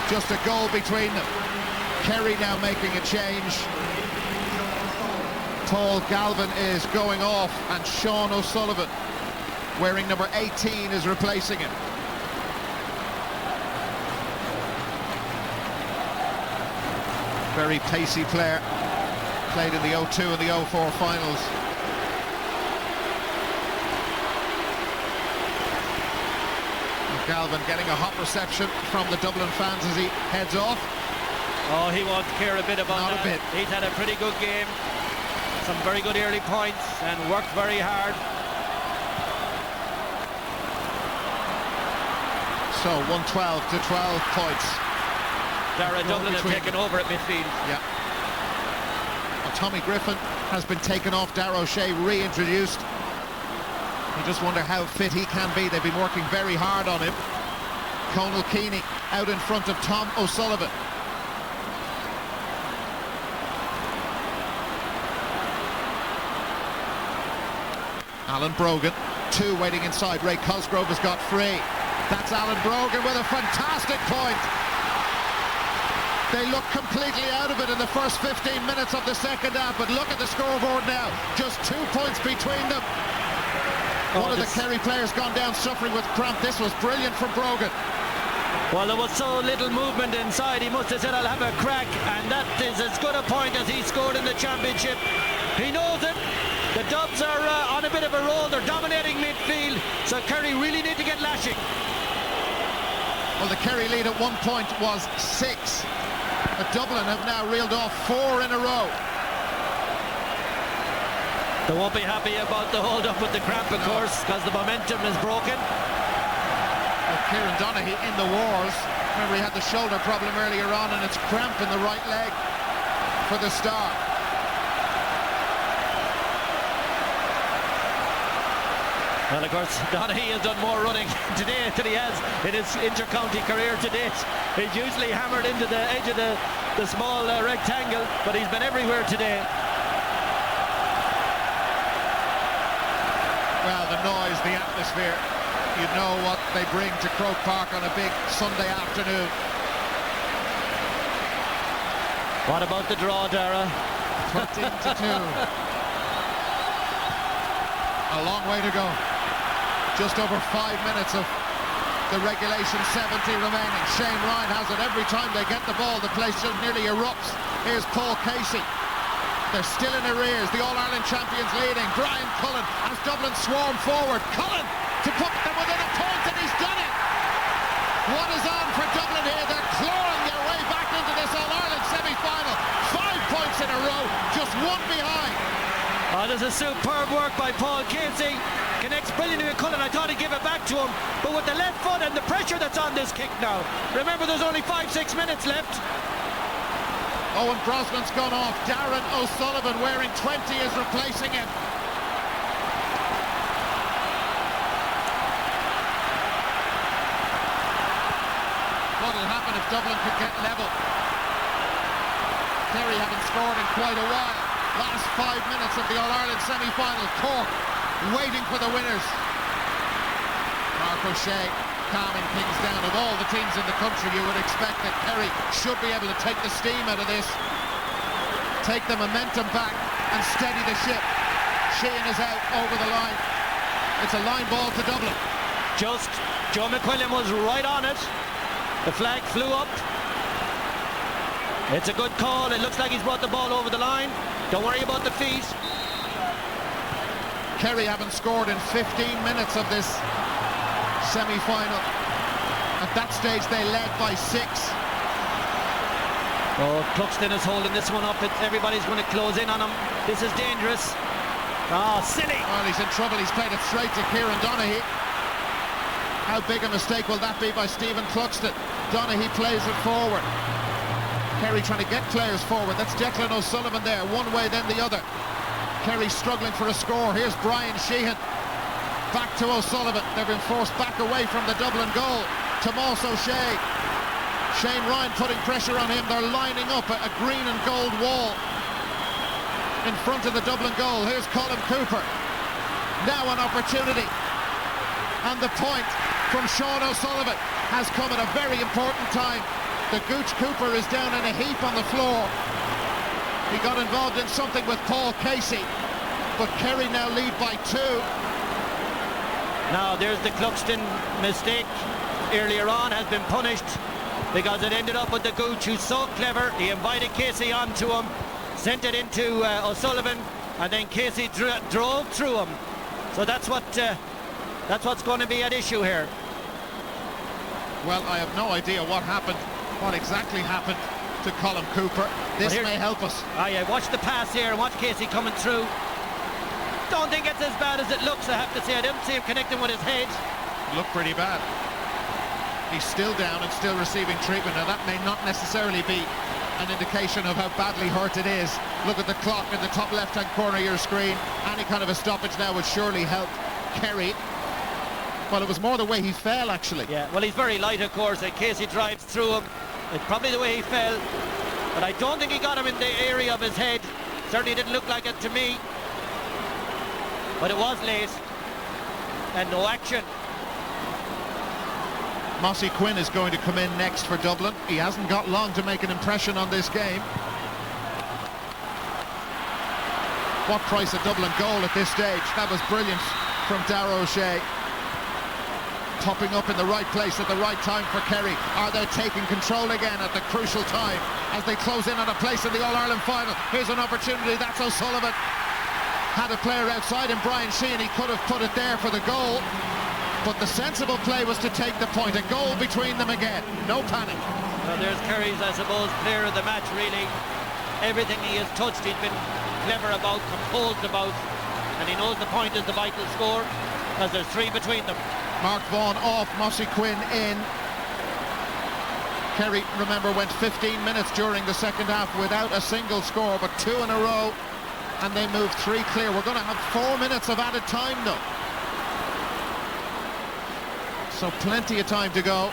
Just a goal between them. Kerry now making a change. Paul Galvin is going off, and Sean O'Sullivan, wearing number 18, is replacing him. Very pacey player. Played in the 02 and the 04 finals. Galvin getting a hot reception from the Dublin fans as he heads off. Oh, he won't care a bit about Not that. a bit. He's had a pretty good game. Some very good early points and worked very hard. So 112 to 12 points. Dara Dublin have taken over at midfield. Yeah. Well, Tommy Griffin has been taken off. Dara O'Shea reintroduced. You just wonder how fit he can be. They've been working very hard on him. Conal Keeney out in front of Tom O'Sullivan. Alan Brogan, 2 waiting inside. Ray Cosgrove has got free. That's Alan Brogan with a fantastic point. They look completely out of it in the first 15 minutes of the second half, but look at the scoreboard now. Just 2 points between them. One of the Kerry players gone down suffering with cramp. This was brilliant from Brogan. Well, there was so little movement inside. He must have said, I'll have a crack, and that is as good a point as he scored in the championship. He knows it. The Dubs are on a bit of a roll. They're dominating midfield, so Kerry really need to get lashing. Well, the Kerry lead at one point was 6. But Dublin have now reeled off 4 in a row. They won't be happy about the hold-up with the cramp, of course, because the momentum is broken. Well, Kieran Donaghy in the wars. Remember, he had the shoulder problem earlier on, and it's cramp in the right leg for the star. Well, of course, Donaghy has done more running today than he has in his inter-county career to date. He's usually hammered into the edge of the small rectangle, but he's been everywhere today. Well, the noise, the atmosphere, you know what they bring to Croke Park on a big Sunday afternoon. What about the draw, Dara? 13 to 2. A long way to go. Just over 5 minutes of the regulation 70 remaining. Shane Ryan has it every time they get the ball. The place just nearly erupts. Here's Paul Casey. They're still in arrears. The All-Ireland champions leading. Brian Cullen as Dublin swarm forward. Cullen to put them within a point, and he's done it. What is on for Dublin here? They're clawing their way back into this All-Ireland semi-final. 5 points in a row, just 1 behind. Oh, there's a superb work by Paul Casey. Connects brilliantly with Cullen. I thought he'd give it back to him, but with the left foot and the pressure that's on this kick now. Remember, there's only 5-6 minutes left. Owen Brosnan's gone off. Darren O'Sullivan, wearing 20, is replacing him. What'll happen if Dublin could get level? Kerry haven't scored in quite a while. Last 5 minutes of the All-Ireland semi-final. Cork waiting for the winners. Mark O'Shea calming things down. Of all the teams in the country, you would expect that Kerry should be able to take the steam out of this, take the momentum back and steady the ship. Sheehan is out over the line. It's a line ball to Dublin. Just Joe McQuillan was right on it. The flag flew up. It's a good call. It looks like he's brought the ball over the line. Don't worry about the feet. Kerry haven't scored in 15 minutes of this semi-final. At that stage they led by 6. Oh, Cluxton is holding this one up. Everybody's going to close in on him. This is dangerous. Oh, silly. Well, he's in trouble. He's played it straight to Kieran Donaghy. How big a mistake will that be by Stephen Cluxton? Donaghy plays it forward. Kerry trying to get players forward. That's Declan O'Sullivan there, one way then the other. Kerry struggling for a score. Here's Brian Sheehan. Back to O'Sullivan. They've been forced back away from the Dublin goal. Tomas O'Shea. Shane Ryan putting pressure on him. They're lining up a green and gold wall in front of the Dublin goal. Here's Colin Cooper. Now an opportunity. And the point from Sean O'Sullivan has come at a very important time. The Gooch Cooper is down in a heap on the floor. He got involved in something with Paul Casey, but Kerry now lead by 2. Now there's the Cluxton mistake earlier on, has been punished because it ended up with the Gooch, who's so clever. He invited Casey onto him, sent it into O'Sullivan, and then Casey drove through him. So that's what's going to be at issue here. Well, I have no idea what exactly happened to Colin Cooper. This may help us. Yeah, watch the pass here and watch Casey coming through. Don't think it's as bad as it looks, I have to say. I didn't see him connecting with his head. Looked pretty bad. He's still down and still receiving treatment. Now that may not necessarily be an indication of how badly hurt it is. Look at the clock in the top left-hand corner of your screen. Any kind of a stoppage now would surely help Kerry. Well, it was more the way he fell, actually. Yeah, well, he's very light, of course, and Casey drives through him. It's probably the way he fell, but I don't think he got him in the area of his head. Certainly didn't look like it to me. But it was late, and no action. Mossy Quinn is going to come in next for Dublin. He hasn't got long to make an impression on this game. What price a Dublin goal at this stage? That was brilliant from Darragh O'Shea. Popping up in the right place at the right time for Kerry. Are they taking control again at the crucial time as they close in on a place in the All-Ireland final? Here's an opportunity. That's O'Sullivan. Had a player outside him, Brian Sheehan. He could have put it there for the goal, but the sensible play was to take the point. A goal between them again. No panic. Well, there's Kerry's, I suppose, player of the match, really. Everything he has touched, he's been clever about, composed about, and he knows the point is the vital score, because there's 3 between them. Mark Vaughan off, Mossy Quinn in. Kerry, remember, went 15 minutes during the second half without a single score, but 2 in a row, and they moved 3 clear. We're going to have 4 minutes of added time, though. So plenty of time to go.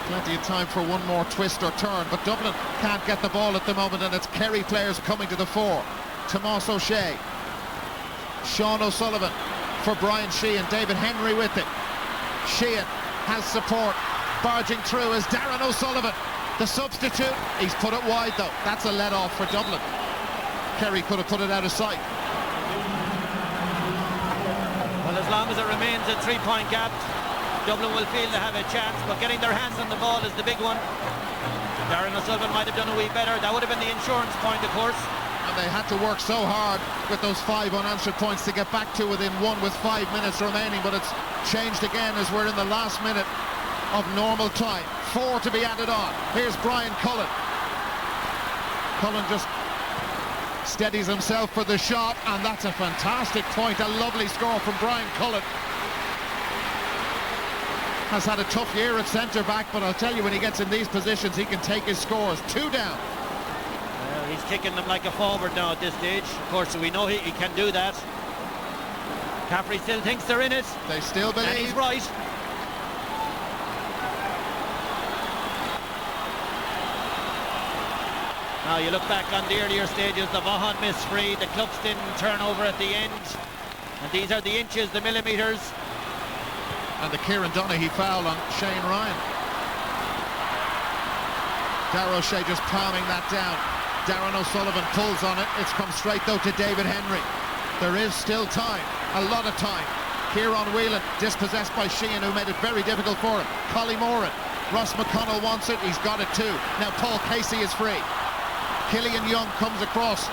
Plenty of time for one more twist or turn, but Dublin can't get the ball at the moment, and it's Kerry players coming to the fore. Tomas O'Shea, Sean O'Sullivan for Brian Sheehan, David Henry with it. Sheehan has support, barging through is Darren O'Sullivan, the substitute. He's put it wide though. That's a let off for Dublin. Kerry could have put it out of sight. Well, as long as it remains a 3-point gap, Dublin will feel they have a chance, but getting their hands on the ball is the big one. Darren O'Sullivan might have done a wee better. That would have been the insurance point, of course. And they had to work so hard with those 5 unanswered points to get back to within 1 with 5 minutes remaining, but it's changed again as we're in the last minute of normal time. 4 to be added on. Here's Brian Cullen. Cullen just steadies himself for the shot, and that's a fantastic point. A lovely score from Brian Cullen. Has had a tough year at centre-back, but I'll tell you, when he gets in these positions, he can take his scores. 2 down. He's kicking them like a forward now at this stage. Of course, we know he can do that. Caffrey still thinks they're in it. They still believe. And he's right. Now you look back on the earlier stages, the Vaughan miss free, the Cluxton turnover at the end. And these are the inches, the millimetres. And the Kieran Donaghy foul on Shane Ryan. Darragh O'Shea just palming that down. Darren O'Sullivan pulls on it. It's come straight though to David Henry. There is still time, a lot of time. Kieran Whelan dispossessed by Sheehan, who made it very difficult for him. Collie Moran, Ross McConnell wants it, he's got it too. Now Paul Casey is free. Killian Young comes across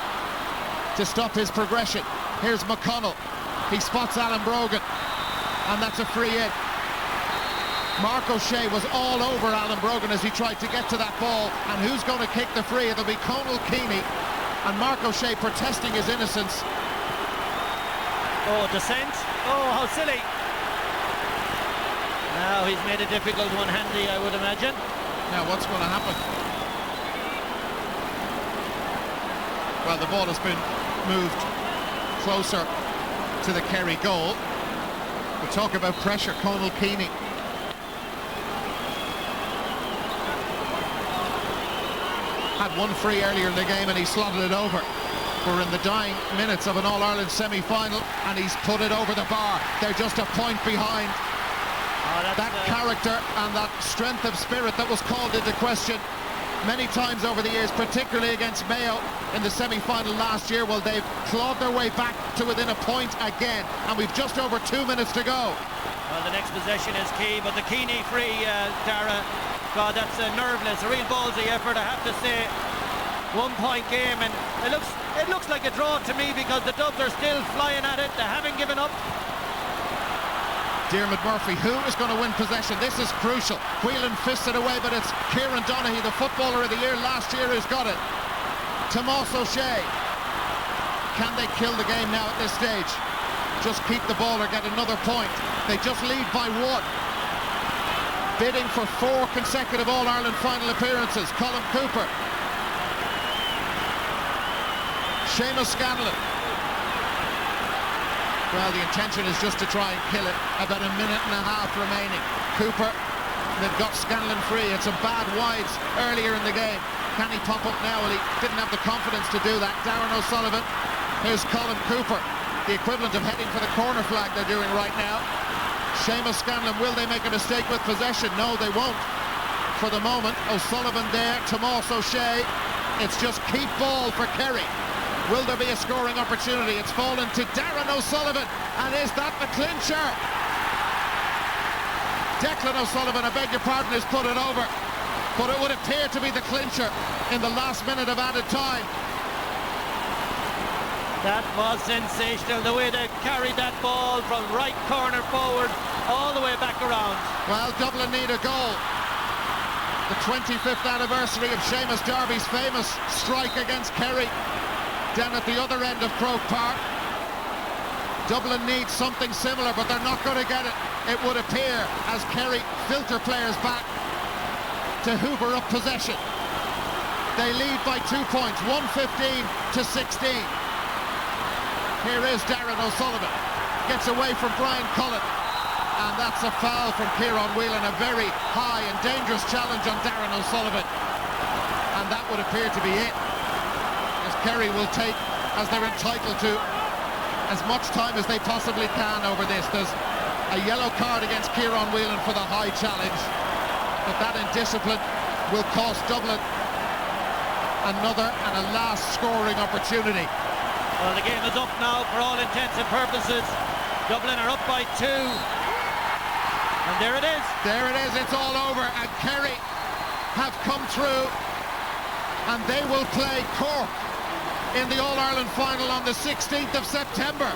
to stop his progression. Here's McConnell. He spots Alan Brogan, and that's a free in. Mark O'Shea was all over Alan Brogan as he tried to get to that ball, and who's going to kick the free? It'll be Conal Keeney, and Mark O'Shea protesting his innocence. Oh, descent. Oh, how silly. Now he's made a difficult one handy, I would imagine. Now what's going to happen? Well, the ball has been moved closer to the Kerry goal. We talk about pressure. Conal Keeney. Had one free earlier in the game and he slotted it over. We're in the dying minutes of an All-Ireland semi-final and he's put it over the bar. They're just a point behind. That character and that strength of spirit that was called into question many times over the years, particularly against Mayo in the semi-final last year. Well, they've clawed their way back to within a point again, and we've just over 2 minutes to go. Well, the next possession is key, but the Keeney free, Dara, God, that's nerveless, a real ballsy effort, I have to say. 1 point game, and it looks like a draw to me because the Dubs are still flying at it. They haven't given up. Diarmuid Murphy, who is going to win possession? This is crucial. Whelan fists it away, but it's Kieran Donaghy, the footballer of the year last year, who's got it. Tomás O'Shea. Can they kill the game now at this stage? Just keep the ball or get another point. They just lead by 1. Bidding for 4 consecutive All-Ireland final appearances. Colin Cooper. Seamus Scanlon. Well, the intention is just to try and kill it. About a minute and a half remaining. Cooper, they've got Scanlon free. It's a bad wides earlier in the game. Can he pop up now? Well, he didn't have the confidence to do that. Darren O'Sullivan. Here's Colin Cooper. The equivalent of heading for the corner flag they're doing right now. Seamus Scanlon, will they make a mistake with possession? No, they won't. For the moment, O'Sullivan there, Tomás O'Shea. It's just keep ball for Kerry. Will there be a scoring opportunity? It's fallen to Darren O'Sullivan, and is that the clincher? Declan O'Sullivan, I beg your pardon, has put it over, but it would appear to be the clincher in the last minute of added time. That was sensational, the way they carried that ball from right corner forward all the way back around. Well, Dublin need a goal. The 25th anniversary of Seamus Darby's famous strike against Kerry down at the other end of Croke Park. Dublin needs something similar, but they're not going to get it, it would appear, as Kerry filter players back to hoover up possession. They lead by 2 points, 115 to 16. Here is Darren O'Sullivan, gets away from Brian Cullen, and that's a foul from Kieran Whelan, a very high and dangerous challenge on Darren O'Sullivan, and that would appear to be it. Kerry will take, as they're entitled to, as much time as they possibly can over this. There's a yellow card against Kieran Whelan for the high challenge, but that indiscipline will cost Dublin another and a last scoring opportunity. Well, the game is up now for all intents and purposes. Dublin are up by 2, and there it is. There it is, it's all over, and Kerry have come through, and they will play Cork in the All-Ireland final on the 16th of September.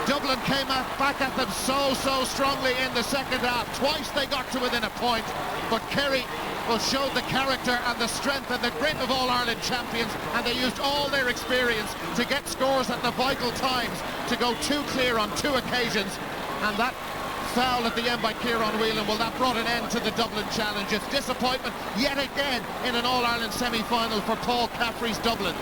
Dublin came back at them so strongly in the second half. Twice they got to within a point, but Kerry showed the character and the strength and the grit of All-Ireland champions, and they used all their experience to get scores at the vital times, to go 2 clear on 2 occasions, and that foul at the end by Kieran Whelan, well, that brought an end to the Dublin challenge. It's disappointment yet again in an All-Ireland semi-final for Paul Caffrey's Dublin.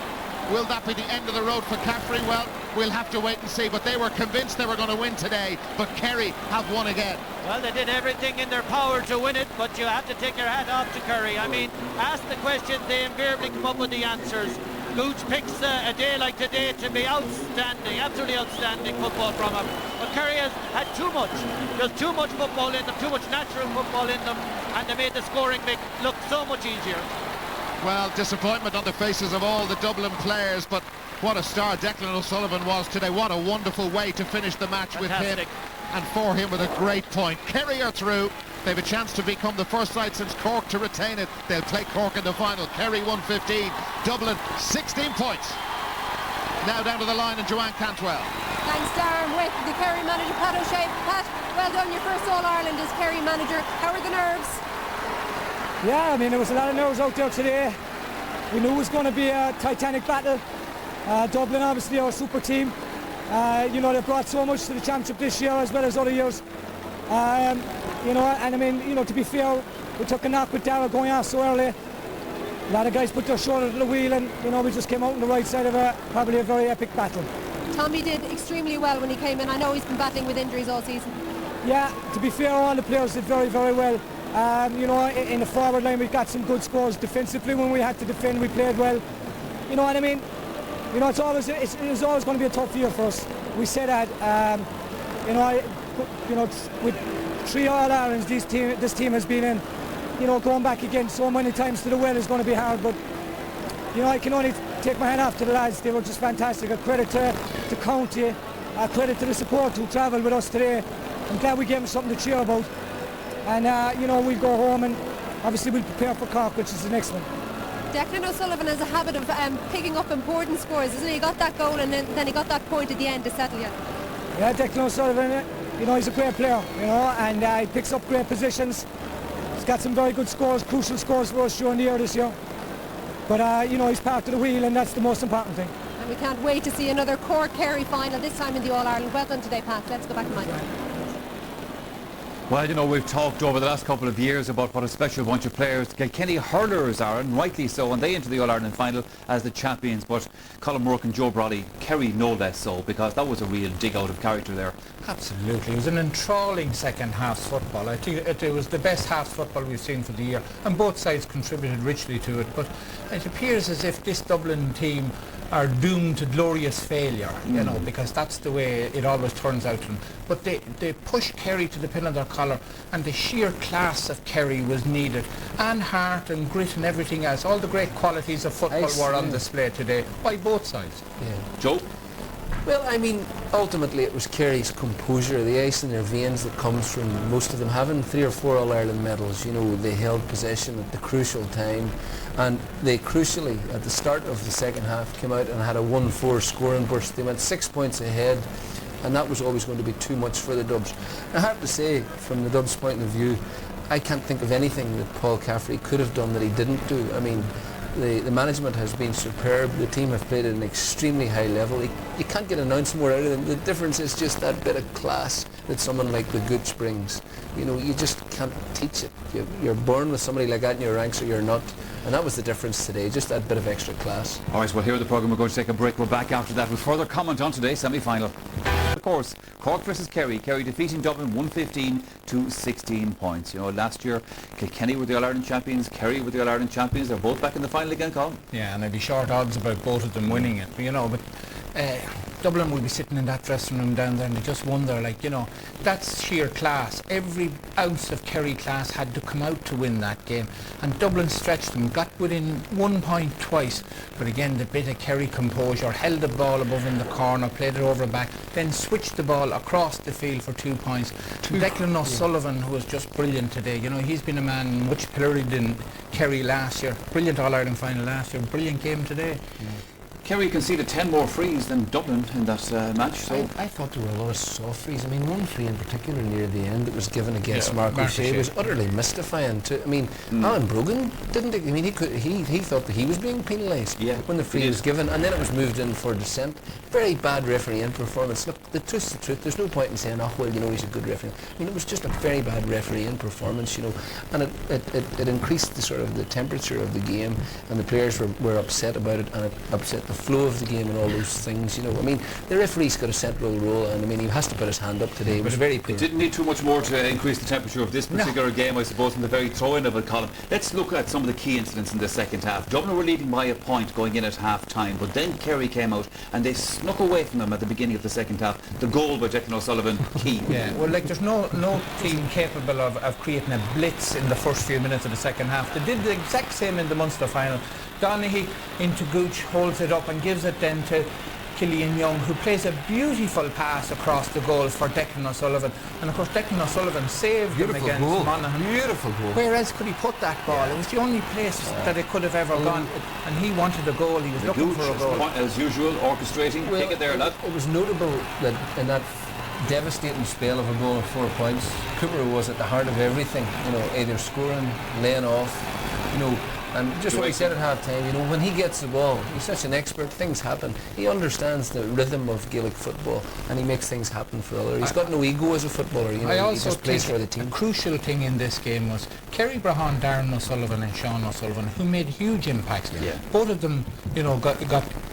Will that be the end of the road for Caffrey? Well, we'll have to wait and see, but they were convinced they were going to win today, but Kerry have won again. Well, they did everything in their power to win it, but you have to take your hat off to Kerry. I mean, ask the questions, they invariably come up with the answers. Gooch picks a day like today to be outstanding, absolutely outstanding football from him. But Kerry has had too much. There's too much football in them, too much natural football in them, and they made the scoring look so much easier. Well, disappointment on the faces of all the Dublin players, but what a star Declan O'Sullivan was today. What a wonderful way to finish the match. Fantastic. With him, and for him with a great point. Kerry are through. They have a chance to become the first side since Cork to retain it. They'll play Cork in the final. Kerry 115, Dublin 16 points. Now down to the line, and Joanne Cantwell. Thanks, Darren, with the Kerry manager, Pat O'Shea. Pat, well done, your first All-Ireland as Kerry manager. How are the nerves? Yeah, I mean, there was a lot of nerves out there today. We knew it was going to be a titanic battle. Dublin, obviously, our super team. You know, they brought so much to the championship this year as well as other years. You know, and I mean, you know, to be fair, we took a knock with Darragh going off so early. A lot of guys put their shoulder to the wheel, and you know, we just came out on the right side of probably a very epic battle. Tommy did extremely well when he came in. I know he's been battling with injuries all season. Yeah, to be fair, all the players did very, very well. You know, in the forward line we got some good scores. Defensively, when we had to defend, we played well. You know what I mean? You know, it's always going to be a tough year for us. We say that. You know, with 3 All-Irelands this team has been in. You know, going back again so many times to the well is going to be hard. But you know, I can only take my hand off to the lads. They were just fantastic. A credit to County, a credit to the support who travelled with us today. I'm glad we gave them something to cheer about. And you know, we'll go home and obviously we'll prepare for Cork, which is the next one. Declan O'Sullivan has a habit of picking up important scores, isn't he? He got that goal and then he got that point at the end to settle you. Yeah, Declan O'Sullivan, you know, he's a great player, you know, and he picks up great positions. He's got some very good scores, crucial scores for us during the year this year. But you know, he's part of the wheel, and that's the most important thing. And we can't wait to see another Cork-Kerry final, this time in the All-Ireland. Well done today, Pat. Let's go back to Michael. Well, you know, we've talked over the last couple of years about what a special bunch of players Kilkenny hurlers are, and rightly so, and they into the All-Ireland final as the champions. But Colin Rourke and Joe Brolly, Kerry no less so, because that was a real dig out of character there. Absolutely. It was an enthralling second half football. I think it was the best half football we've seen for the year, and both sides contributed richly to it. But it appears as if this Dublin team are doomed to glorious failure, you know, because that's the way it always turns out to them. But they pushed Kerry to the pin of their collar, and the sheer class of Kerry was needed, and heart and grit and everything else. All the great qualities of football were on display today by both sides. Yeah. Joe? Well, I mean, ultimately it was Kerry's composure, the ice in their veins that comes from most of them having 3 or 4 All-Ireland medals. You know, they held possession at the crucial time, and they crucially, at the start of the second half, came out and had a 1-4 scoring burst. They went 6 points ahead, and that was always going to be too much for the Dubs. I have to say, from the Dubs' point of view, I can't think of anything that Paul Caffrey could have done that he didn't do. I mean, the management has been superb. The team have played at an extremely high level. You can't get an ounce more out of them. The difference is just that bit of class that someone like the Gooch brings. You know, you just can't teach it. You're born with somebody like that in your ranks or you're not. And that was the difference today, just that bit of extra class. All right, well, here at the programme we're going to take a break. We're back after that with further comment on today's semi-final. Of course, Cork versus Kerry. Kerry defeating Dublin 115 to 16 points. You know, last year Kilkenny were the All-Ireland champions, Kerry were the All-Ireland champions. They're both back in the final again, Colin. Yeah, and I'd be short odds about both of them winning it. You know, but Dublin will be sitting in that dressing room down there and they just wonder, like, you know, that's sheer class. Every ounce of Kerry class had to come out to win that game, and Dublin stretched them, got within 1 point twice, but again the bit of Kerry composure, held the ball above in the corner, played it over back, then switched the ball across the field for 2 points. Declan O'Sullivan, who was just brilliant today, you know, he's been a man much pilloried in Kerry last year, brilliant All-Ireland final last year, brilliant game today. Kerry conceded 10 more frees than Dublin in that match. So I thought there were a lot of soft frees. I mean, one free in particular near the end that was given against Mark O'Shea was utterly mystifying. I mean, Alan Brogan didn't. I mean, he thought that he was being penalised when the free was given, and then it was moved in for dissent. Very bad refereeing performance. Look, the truth's the truth. There's no point in saying, oh well, you know, he's a good referee. I mean, it was just a very bad refereeing performance, you know, and it increased the sort of the temperature of the game, and the players were upset about it, and it upset the flow of the game and all those things, you know. I mean, the referee's got a central role, and I mean, he has to put his hand up today. It was very poor. It didn't need too much more to increase the temperature of this particular game, I suppose, in the very throw-in of it, Colin. Let's look at some of the key incidents in the second half. Dublin were leading by a point going in at half-time, but then Kerry came out and they snuck away from them at the beginning of the second half. The goal by Declan O'Sullivan, key. Yeah, well, like, there's no team capable of creating a blitz in the first few minutes of the second half. They did the exact same in the Munster final. Donaghy into Gooch, holds it up and gives it then to Killian Young, who plays a beautiful pass across the goal for Declan O'Sullivan. And of course Declan O'Sullivan saved him against Monaghan. Beautiful goal. Where else could he put that ball? It was the only place that it could have ever gone. And he wanted a goal. He was looking for a goal. As usual, orchestrating. Take it there, lad. It was notable that in that devastating spell of a goal of 4 points, Cooper was at the heart of everything. You know, either scoring, laying off, you know. And just what he said at half-time, you know, when he gets the ball, he's such an expert, things happen. He understands the rhythm of Gaelic football, and he makes things happen for others. He's got no ego as a footballer, you know, he just plays for the team. A crucial thing in this game was Kerry Brahan, Darren O'Sullivan and Sean O'Sullivan, who made huge impacts. Yeah. Both of them, you know, got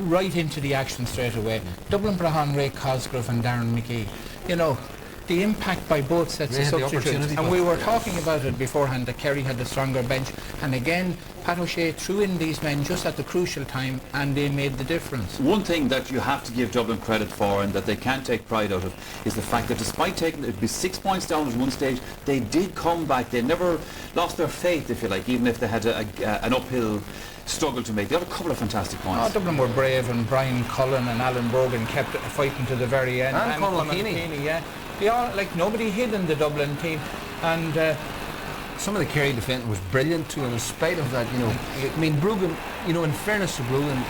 right into the action straight away. Dublin brought on Ray Cosgrove and Darren McGee. You know, the impact by both sets of substitutes, and we were talking about it beforehand that Kerry had the stronger bench, and again Pat O'Shea threw in these men just at the crucial time and they made the difference. One thing that you have to give Dublin credit for and that they can take pride out of is the fact that despite taking it be 6 points down at one stage, they did come back. They never lost their faith, if you like, even if they had an uphill struggle to make. They had a couple of fantastic points. Dublin were brave, and Brian Cullen and Alan Brogan kept fighting to the very end. And Colin Keeney. Yeah. They all, like, nobody hid in the Dublin team, and some of the Kerry defending was brilliant too, and in spite of that, you know, I mean, Brogan, you know, in fairness to Brogan,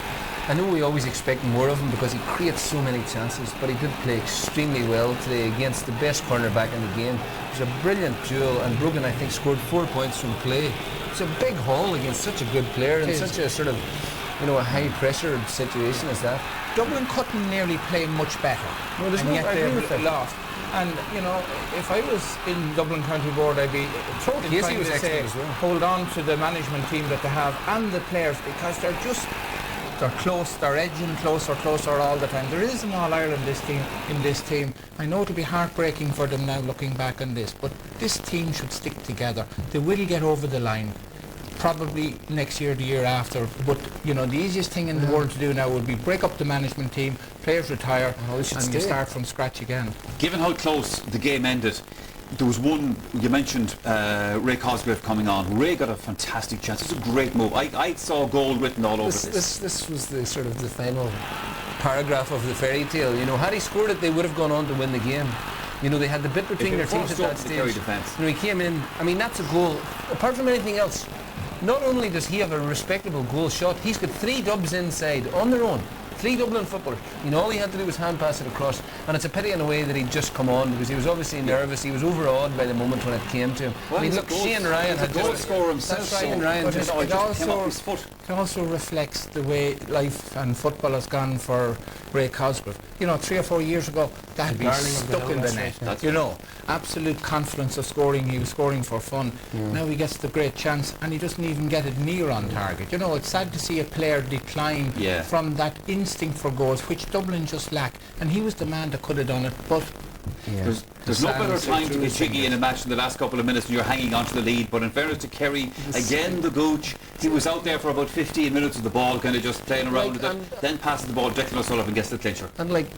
I know we always expect more of him because he creates so many chances, but he did play extremely well today against the best cornerback in the game. It was a brilliant duel, and Brogan, I think, scored 4 points from play. It's a big haul against such a good player in such a sort of, you know, a high pressure situation as that. Dublin couldn't nearly play much better, no, and yet they lost. And, you know, if I was in Dublin County Board, I'd be totally yes, trying to say, hold on to the management team that they have and the players, because they're close, they're edging closer all the time. There is an All-Ireland in this team. I know it'll be heartbreaking for them now looking back on this, but this team should stick together. They will get over the line. Probably next year, the year after, but you know, the easiest thing in the world to do now would be break up the management team, players retire, and you start from scratch again. Given how close the game ended, there was one, you mentioned Ray Cosgrove coming on. Ray got a fantastic chance. It was a great move. I saw gold written all over this. This was the sort of the final paragraph of the fairy tale. You know, had he scored it, they would have gone on to win the game. You know, they had the bit between their teeth at that stage. You know, he came in, I mean, that's a goal. Apart from anything else, not only does he have a respectable goal shot, he's got 3 dubs inside on their own. 3 Dublin footballers. You know, all he had to do was hand pass it across, and it's a pity in a way that he'd just come on because he was obviously nervous. He was overawed by the moment when it came to him. Well, I mean, look, Shane Ryan had a goal scorer himself. Shane Ryan just came off his foot. It also reflects the way life and football has gone for Ray Cosgrove. You know, 3 or 4 years ago, that had been stuck in the net. You know, absolute confidence of scoring. He was scoring for fun. Now he gets the great chance, and he doesn't even get it near on target. You know, it's sad to see a player decline from that instinct for goals, which Dublin just lack. And he was the man that could have done it, but there's no better time to get jiggy in a match in the last couple of minutes when you're hanging on to the lead. But in fairness to Kerry, again the Gooch, he was out there for about 15 minutes with the ball, kind of just playing around with it, then passes the ball. Declan O'Sullivan gets the clincher. And like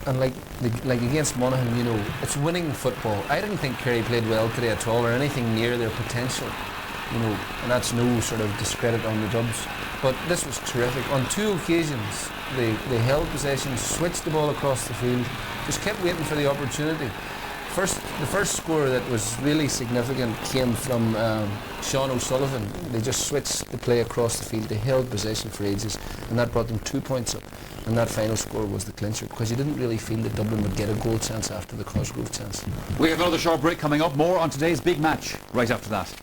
against Monaghan, you know, it's winning football. I didn't think Kerry played well today at all, or anything near their potential. You know, and that's no sort of discredit on the Dubs. But this was terrific. On 2 occasions, they held possession, switched the ball across the field, just kept waiting for the opportunity. The first score that was really significant came from Sean O'Sullivan. They just switched the play across the field. They held possession for ages, and that brought them 2 points up. And that final score was the clincher, because you didn't really feel that Dublin would get a goal chance after the Cosgrove chance. We have another short break coming up. More on today's big match right after that.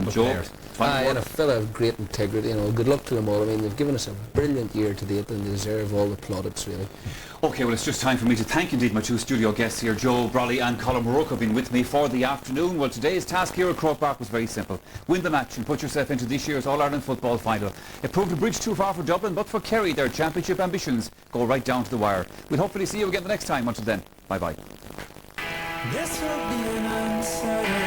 Joe, and a fella of great integrity, you know, good luck to them all. I mean, they've given us a brilliant year to date, and they deserve all the plaudits, really. OK, well, it's just time for me to thank indeed my 2 studio guests here, Joe Brolly and Colin Morocco, have been with me for the afternoon. Well, today's task here at Croke Park was very simple. Win the match and put yourself into this year's All-Ireland football final. It proved a bridge too far for Dublin, but for Kerry, their championship ambitions go right down to the wire. We'll hopefully see you again the next time. Until then, bye-bye. This will be an uncertain.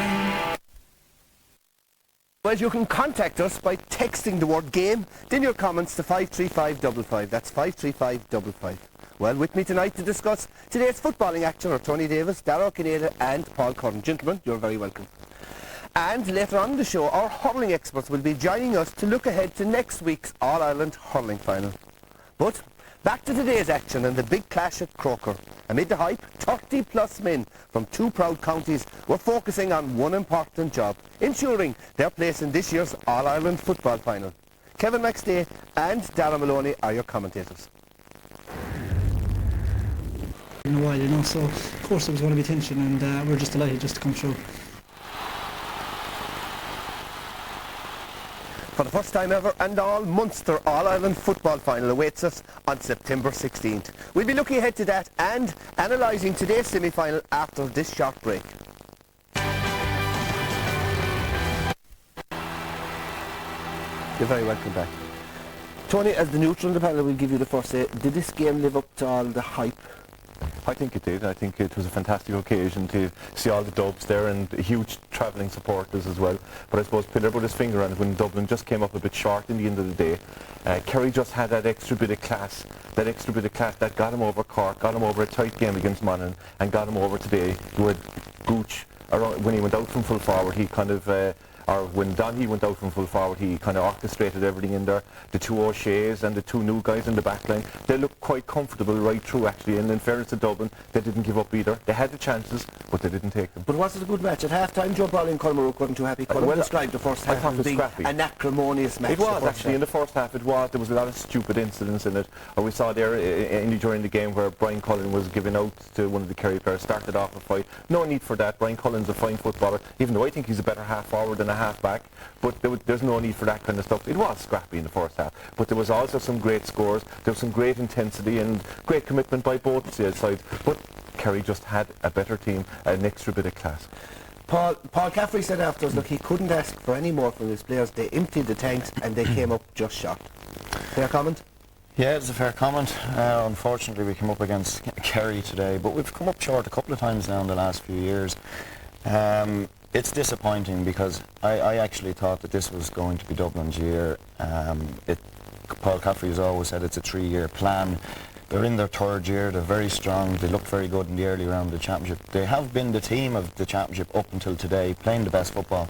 Well, you can contact us by texting the word GAME, then your comments to 53555. That's 53555. Well, with me tonight to discuss today's footballing action are Tony Davis, Darragh Kinnear and Paul Curran. Gentlemen, you're very welcome. And later on in the show, our hurling experts will be joining us to look ahead to next week's All-Ireland hurling final. But back to today's action and the big clash at Croke. Amid the hype, 30-plus men from 2 proud counties were focusing on one important job, ensuring their place in this year's All-Ireland football final. Kevin McStay and Darragh Maloney are your commentators. In a while, you know, so of course there was going to be tension, and we're just delighted just to come through. For the first time ever, and all Munster All-Ireland football final awaits us on September 16th. We'll be looking ahead to that and analysing today's semi-final after this short break. You're very welcome back. Tony, as the neutral in the panel, we'll give you the first say. Did this game live up to all the hype? I think it did. I think it was a fantastic occasion to see all the Dubs there and huge travelling supporters as well. But I suppose Pillar put his finger on it when Dublin just came up a bit short in the end of the day. Kerry just had that extra bit of class that got him over Cork, got him over a tight game against Monaghan, and got him over today. You had Gooch, when he went out from full forward, he kind of... or when Donaghy went out from full forward, he kind of orchestrated everything in there. The two O'Sheas and the two new guys in the back line, they looked quite comfortable right through actually, and in fairness to Dublin, they didn't give up either. They had the chances, but they didn't take them. But was it a good match? At half-time, Joe Brawley and Colm O'Rourke weren't too happy. Colm described the first half as being an acrimonious match. It was actually, in the first half it was. There was a lot of stupid incidents in it. Or we saw there during the game where Brian Cullen was giving out to one of the Kerry players, started off a fight. No need for that. Brian Cullen's a fine footballer, even though I think he's a better half forward than a half back. But there's no need for that kind of stuff. It was scrappy in the first half, but there was also some great scores. There was some great intensity and great commitment by both sides. But Kerry just had a better team, an extra bit of class. Paul Caffrey said after us, look, he couldn't ask for any more from his players. They emptied the tanks and they came up just short. Fair comment? Yeah, it's a fair comment. Unfortunately, we came up against Kerry today, but we've come up short a couple of times now in the last few years. It's disappointing because I actually thought that this was going to be Dublin's year. Paul Caffrey has always said it's a 3-year plan. They're in their 3rd year, they're very strong, they looked very good in the early round of the championship. They have been the team of the championship up until today, playing the best football.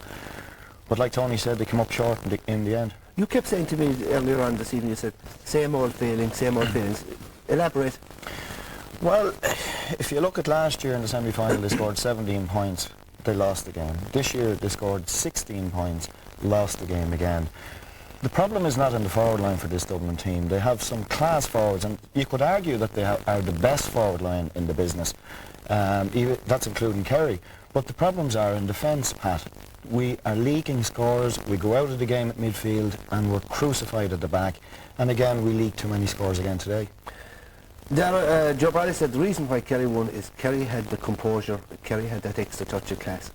But like Tony said, they came up short in the end. You kept saying to me earlier on this evening, you said, same old failings. Elaborate. Well, if you look at last year in the semi-final, they scored 17 points. They lost the game. This year they scored 16 points, lost the game again. The problem is not in the forward line for this Dublin team. They have some class forwards, and you could argue that they are the best forward line in the business. That's including Kerry. But the problems are in defence, Pat. We are leaking scores, we go out of the game at midfield, and we're crucified at the back. And again, we leak too many scores again today. Joe Bradley said the reason why Kerry won is Kerry had the composure, Kerry had that extra touch of class.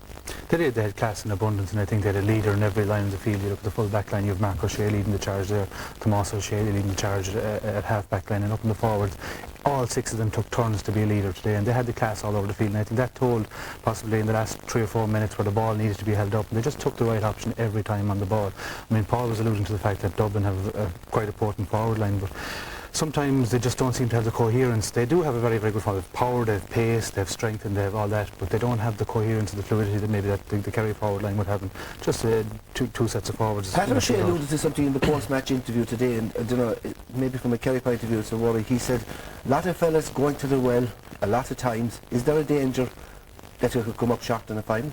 They had class in abundance, and I think they had a leader in every line of the field. You look at the full back line, you have Mark O'Shea leading the charge there, Tomas O'Shea leading the charge at half back line, and up in the forwards, all 6 of them took turns to be a leader today, and they had the class all over the field, and I think that told possibly in the last 3 or 4 minutes where the ball needed to be held up, and they just took the right option every time on the ball. I mean, Paul was alluding to the fact that Dublin have a quite important forward line, but sometimes they just don't seem to have the coherence. They do have a very, very good forward. They have power, they have pace, they have strength, and they have all that, but they don't have the coherence and the fluidity that maybe the Kerry forward line would have. And just two sets of forwards. Pat O'Shea alluded to something in the post-match interview today, and I don't know, maybe from a Kerry point of view, it's a worry. He said, a lot of fellas going to the well a lot of times. Is there a danger that you could come up short in a final?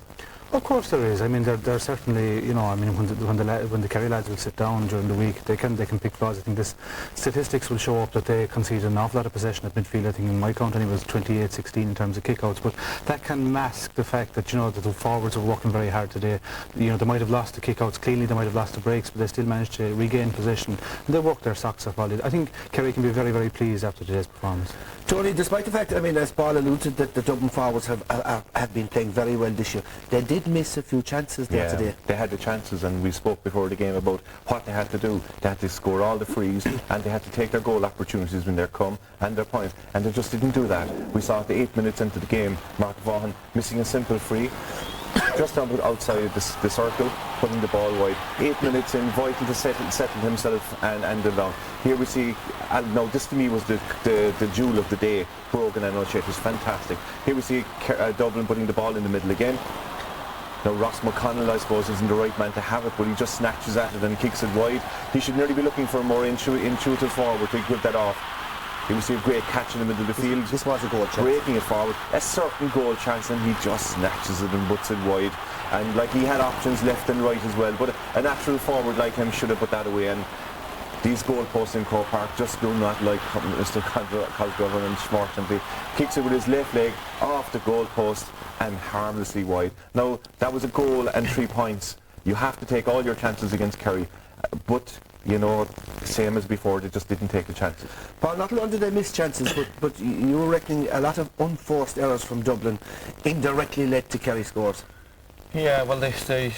Of course there is. I mean, there certainly, you know, I mean, when the Kerry lads will sit down during the week, they can pick flaws. I think this statistics will show up that they conceded an awful lot of possession at midfield. I think in my count, it was 28-16 in terms of kickouts. But that can mask the fact that, you know, that the forwards are working very hard today. You know, they might have lost the kickouts cleanly, they might have lost the breaks, but they still managed to regain possession. And they worked their socks off all day. I think Kerry can be very, very pleased after today's performance. Tony, despite the fact, I mean, as Paul alluded, that the Dublin forwards have been playing very well this year, they did miss a few chances there today. They had the chances, and we spoke before the game about what they had to do. They had to score all the frees, and they had to take their goal opportunities when they come and their points, and they just didn't do that. We saw at the 8 minutes into the game, Mark Vaughan missing a simple free, just outside the circle, putting the ball wide. 8 minutes in, vital to settle himself and the long. Here we see, now this to me was the jewel of the day, Brogan and O'Shea. It was fantastic. Here we see Dublin putting the ball in the middle again. Now Ross McConnell, I suppose, isn't the right man to have it, but he just snatches at it and kicks it wide. He should nearly be looking for a more intuitive forward to give that off. He was a great catch in the middle of the field. This was a goal chance. Breaking it forward. A certain goal chance, and he just snatches it and puts it wide. And like, he had options left and right as well, but a natural forward like him should have put that away. And these goalposts in Croke Park just do not like Mr. Cosgrove, unfortunately. Kicks it with his left leg off the goalpost and harmlessly wide. Now, that was a goal and 3 points. You have to take all your chances against Kerry, but you know, same as before, they just didn't take the chances. Paul, not only did they miss chances, but you were reckoning a lot of unforced errors from Dublin indirectly led to Kerry scores. Yeah, well, they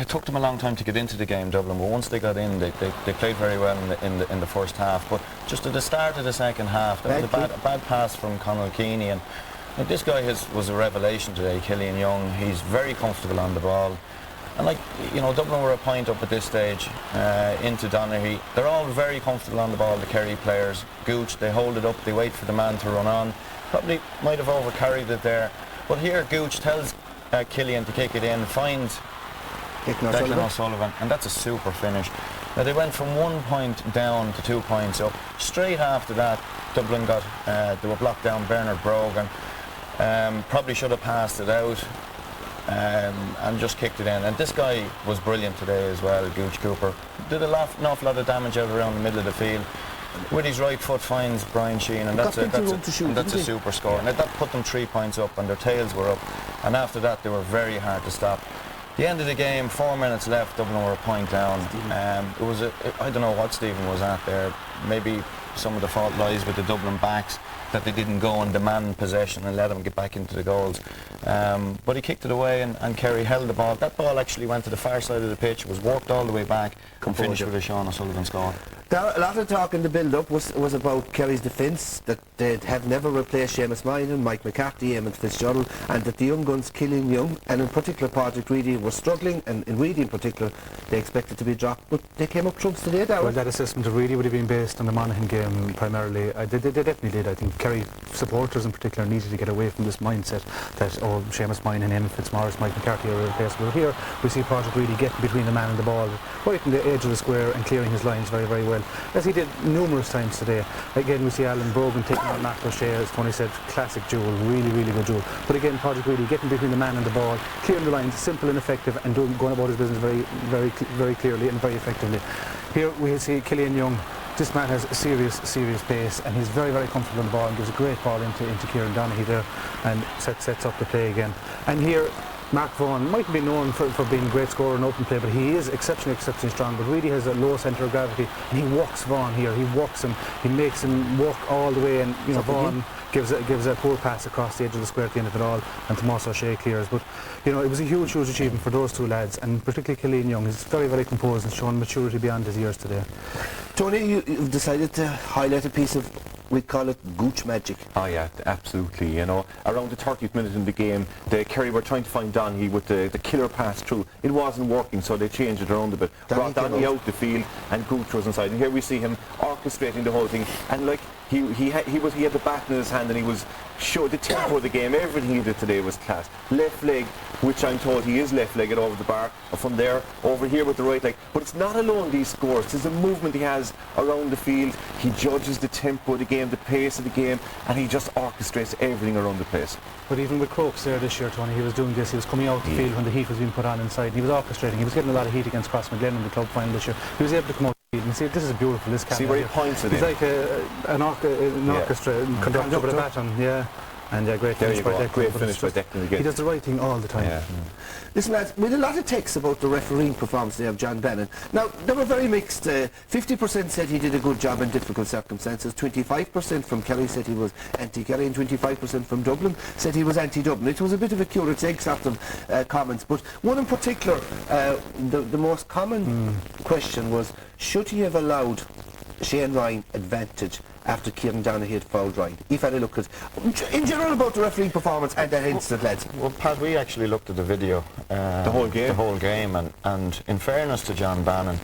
took them a long time to get into the game, Dublin, but once they got in, they played very well in the first half. But just at the start of the second half, there was a bad pass from Conor Keeney, and like, this guy was a revelation today, Killian Young. He's very comfortable on the ball. And like, you know, Dublin were a point up at this stage into Donaghy. They're all very comfortable on the ball, the Kerry players. Gooch, they hold it up, they wait for the man to run on. Probably might have overcarried it there. But here Gooch tells Killian to kick it in, finds Declan O'Sullivan, and that's a super finish. Now they went from 1 point down to 2 points up. Straight after that, Dublin got, they were blocked down, Bernard Brogan. Probably should have passed it out. And just kicked it in. And this guy was brilliant today as well, Gooch Cooper. Did an awful lot of damage out around the middle of the field. With his right foot finds Brian Sheehan, and that's a super score. And that put them 3 points up, and their tails were up. And after that, they were very hard to stop. The end of the game, 4 minutes left, Dublin were a point down. It was I don't know what Stephen was at there. Maybe some of the fault lies with the Dublin backs, that they didn't go and demand possession and let him get back into the goals. But he kicked it away, and Kerry held the ball. That ball actually went to the far side of the pitch, was walked all the way back, and finished with a Sean O'Sullivan score. A lot of talk in the build-up was about Kerry's defence, that they have never replaced Seamus Moynihan, Mike McCarthy, Eamon Fitzgerald, and that the young guns, Killian Young, and in particular Patrick Reedy, were struggling, and in Reedy in particular, they expected to be dropped, but they came up trumps today, Darrell. Well, that assessment of Reedy would have been based on the Monaghan game primarily. They definitely did. I think Kerry supporters in particular needed to get away from this mindset that, oh, Seamus Moynihan, Eamon Fitzmaurice, Mike McCarthy are irreplaceable. Here we see Patrick Reedy getting between the man and the ball, right in the edge of the square and clearing his lines very, very well, as he did numerous times today. Again, we see Alan Brogan taking on Mark O'Shea, as Tony said, classic duel, really, really good duel. But again, Patrick Reedy getting between the man and the ball, clearing the lines, simple and effective, and going about his business very, very, very clearly and very effectively. Here we see Killian Young. This man has serious pace, and he's very, very comfortable on the ball and gives a great ball into Kieran Donaghy there, and sets up the play again. And here Mark Vaughan might be known for being a great scorer in open play, but he is exceptionally strong, but really has a low centre of gravity, and he walks Vaughan here, he walks him, he makes him walk all the way, and you know, Vaughan gives a poor pass across the edge of the square at the end of it all, and Tomas O'Shea clears. But you know, it was a huge achievement for those two lads, and particularly Killian Young. He's very, very composed and shown maturity beyond his years today. Tony, you've decided to highlight a piece of, we call it Gooch magic. Oh yeah, absolutely. You know, around the 30th minute in the game, the Kerry were trying to find Donaghy with the killer pass through. It wasn't working, so they changed it around a bit. Brought Donaghy out the field, and Gooch was inside. And here we see him orchestrating the whole thing. And like he had the bat in his hand, and he was the tempo of the game. Everything he did today was class. Left leg, which I'm told he is left-legged over the bar, from there over here with the right leg. But it's not alone these scores. There's a movement he has around the field. He judges the tempo of the game, the pace of the game, and he just orchestrates everything around the place. But even with Croke there this year, Tony, he was doing this. He was coming out the field when the heat was being put on inside. He was orchestrating. He was getting a lot of heat against Crossmaglen in the club final this year. He was able to come out. And see, this is beautiful, this see where he points it. He's like an orchestra conductor with a baton, yeah. And great finish by Declan. Great finish by Declan again. He does the right thing all the time. Yeah. Listen lads, we had a lot of texts about the refereeing performance there of John Bannon. Now, they were very mixed. 50% said he did a good job in difficult circumstances. 25% from Kerry said he was anti-Kerry, and 25% from Dublin said he was anti-Dublin. It was a bit of a curate's egg sort of comments, but one in particular, the most common question was, should he have allowed Shane Ryan advantage after Kieran Donaghy had fouled Ryan? If I look at in general about the refereeing performance and that incident, lads. Well, Pat, we actually looked at the video, the whole game, and in fairness to John Bannon,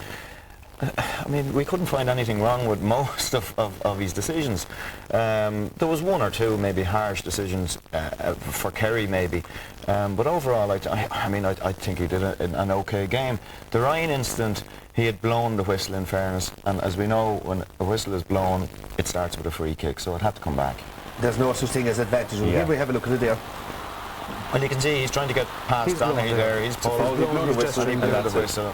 I mean, we couldn't find anything wrong with most of his decisions. There was one or two maybe harsh decisions for Kerry maybe, but overall I think he did an okay game. The Ryan incident, he had blown the whistle in fairness, and as we know, when a whistle is blown, it starts with a free kick, so it had to come back. There's no such thing as advantage. Yeah. Here we have a look at it there. Well, you can see he's trying to get past Donaghy there. He's pulled the whistle, and that's the whistle.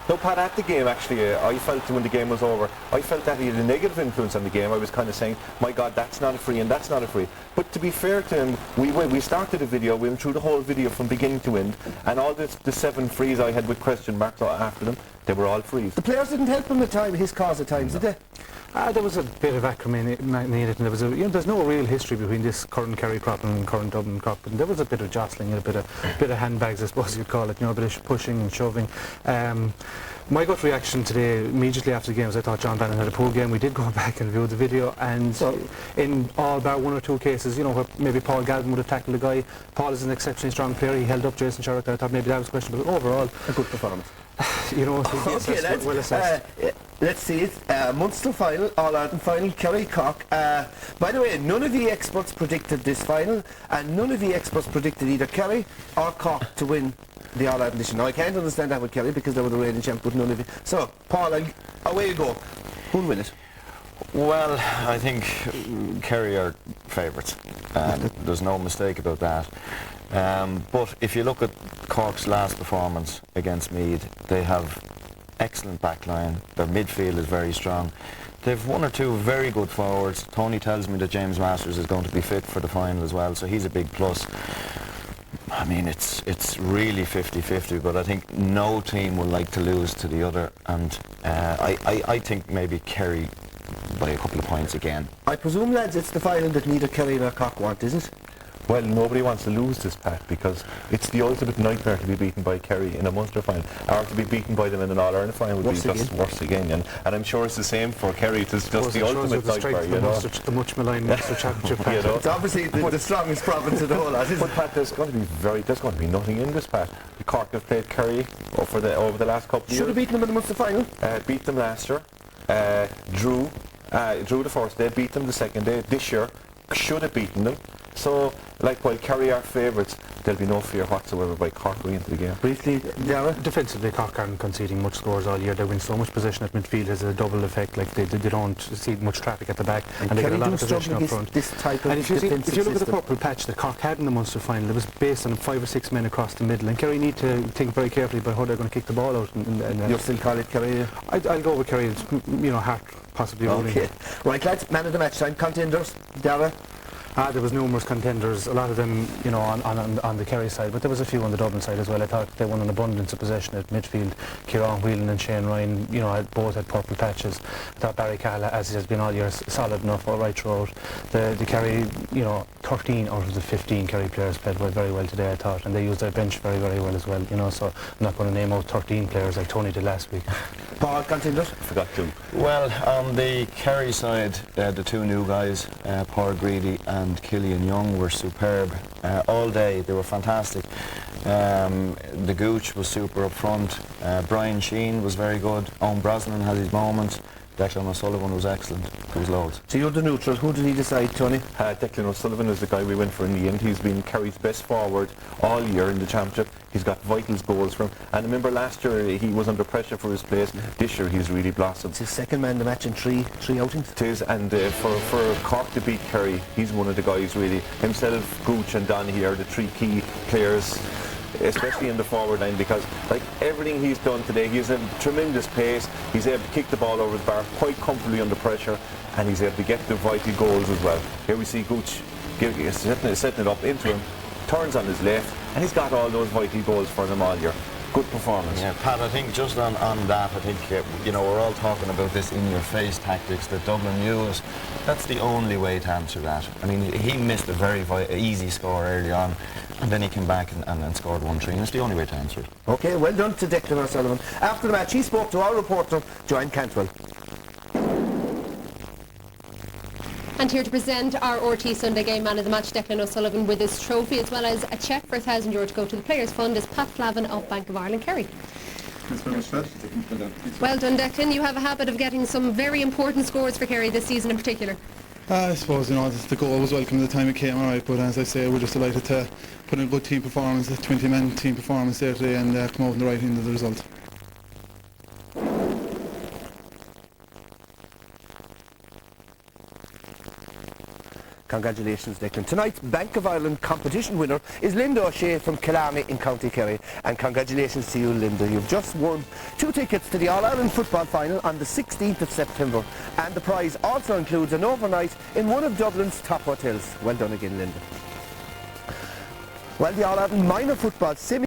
No, Pat, at the game actually, I felt when the game was over, I felt that he had a negative influence on the game. I was kind of saying, my God, that's not a free and that's not a free. But to be fair to him, we started the video, we went through the whole video from beginning to end, and all the 7 frees I had with question marks after them, They were all frees. The players didn't help him his cause at times, did they? There was a bit of acrimony needed, and there was there's no real history between this current Kerry crop and current Dublin crop, and there was a bit of jostling and a bit of handbags, I suppose you'd call it, a bit of pushing and shoving. My gut reaction today, immediately after the game, was I thought John Bannon had a poor game. We did go back and view the video, and in all bar one or two cases, where maybe Paul Galvin would have tackled the guy. Paul is an exceptionally strong player. He held up Jason Sherrick. I thought maybe that was questionable. Overall, a good performance. Okay, well assessed. Let's see it. Munster final, All-Ireland final, Kerry, Cork. By the way, none of the experts predicted this final, and none of the experts predicted either Kerry or Cork to win the All-Ireland edition. Now, I can't understand that with Kerry because they were the reigning champ, but none of it. So, Paul, away you go. Who'll win it? Well, I think Kerry are favourites. There's no mistake about that. But if you look at Cork's last performance against Meath, they have excellent backline. Their midfield is very strong. They've one or two very good forwards. Tony tells me that James Masters is going to be fit for the final as well, so he's a big plus. I mean, it's really 50-50, but I think no team would like to lose to the other, and I think maybe Kerry by a couple of points again. I presume, lads, it's the final that neither Kerry nor Cork want, is it? Well, nobody wants to lose this, Pat, because it's the ultimate nightmare to be beaten by Kerry in a Munster final, or to be beaten by them in an All-Ireland final would be just worse again. And I'm sure it's the same for Kerry. It's just the ultimate nightmare, the much maligned Munster Championship. It's obviously the strongest province of the whole lot, isn't it? But Pat, there's going to be nothing in this, Pat. Cork have played Kerry over the last couple of years. Should have beaten them in the Munster final. Beat them last year. Drew the first day, beat them the second day. This year should have beaten them. So, while Kerry are favourites, there'll be no fear whatsoever by Cork going into the game. Briefly, Dara? Defensively, Cork aren't conceding much scores all year. They win so much possession at midfield as a double effect. They don't see much traffic at the back, and they get a lot of possession up front. This type of and if you look at the purple patch that Cork had in the Munster final, it was based on 5 or 6 men across the middle, and Kerry need to think very carefully about how they're going to kick the ball out. You'll still call it Kerry? I'll go with Kerry. Hart possibly ruling. Okay. Right, lads, man of the match time. Contenders, Dara? There was numerous contenders, a lot of them, on the Kerry side, but there was a few on the Dublin side as well. I thought they won an abundance of possession at midfield. Kieran Whelan and Shane Ryan, both had purple patches. I thought Barry Cahill, as he has been all year, solid enough all right throughout. The Kerry, 13 out of the 15 Kerry players played very well today, I thought, and they used their bench very well as well. So I'm not going to name out 13 players like Tony did last week. Paul, contenders? Forgot to. Well, on the Kerry side, the two new guys, Paul Greedy and Killian Young, were superb all day. They were fantastic. The Gooch was super up front. Brian Sheehan was very good. Owen Brosnan had his moments. Declan O'Sullivan was excellent. There was loads. So you're the neutral. Who did he decide, Tony? Declan O'Sullivan is the guy we went for in the end. He's been Kerry's best forward all year in the championship. He's got vital goals from him. And remember, last year he was under pressure for his place. This year he's really blossomed. It's his second man in the match in three outings. It is, and for Cork to beat Kerry, he's one of the guys really. Himself, Gooch and Donaghy are the three key players, especially in the forward line, because everything he's done today, he has a tremendous pace. He's able to kick the ball over the bar quite comfortably under pressure, and he's able to get the vital goals as well. Here we see Gooch setting it up into him, turns on his left, and he's got all those vital goals for them all year. Good performance. Yeah, Pat, I think just on that, I think, we're all talking about this in-your-face tactics that Dublin use. That's the only way to answer that. I mean, he missed a very easy score early on, and then he came back and scored 1-3, and it's the only way to answer it. Okay, well done to Declan O'Sullivan. After the match, he spoke to our reporter, Joanne Cantwell. And here to present our RT Sunday Game Man of the Match, Declan O'Sullivan, with his trophy as well as a cheque for €1,000 to go to the Players Fund, is Pat Flavin of Bank of Ireland Kerry. Thanks very much, Pat. Well done, Declan. You have a habit of getting some very important scores for Kerry this season in particular. I suppose, the goal was welcome at the time it came, alright, but as I say, we're just delighted to put in a good team performance, a 20-man team performance there today, and come out on the right end of the result. Congratulations, Declan. Tonight's Bank of Ireland competition winner is Linda O'Shea from Killarney in County Kerry. And congratulations to you, Linda. You've just won 2 tickets to the All-Ireland football final on the 16th of September. And the prize also includes an overnight in one of Dublin's top hotels. Well done again, Linda. Well, the All-Ireland minor football semi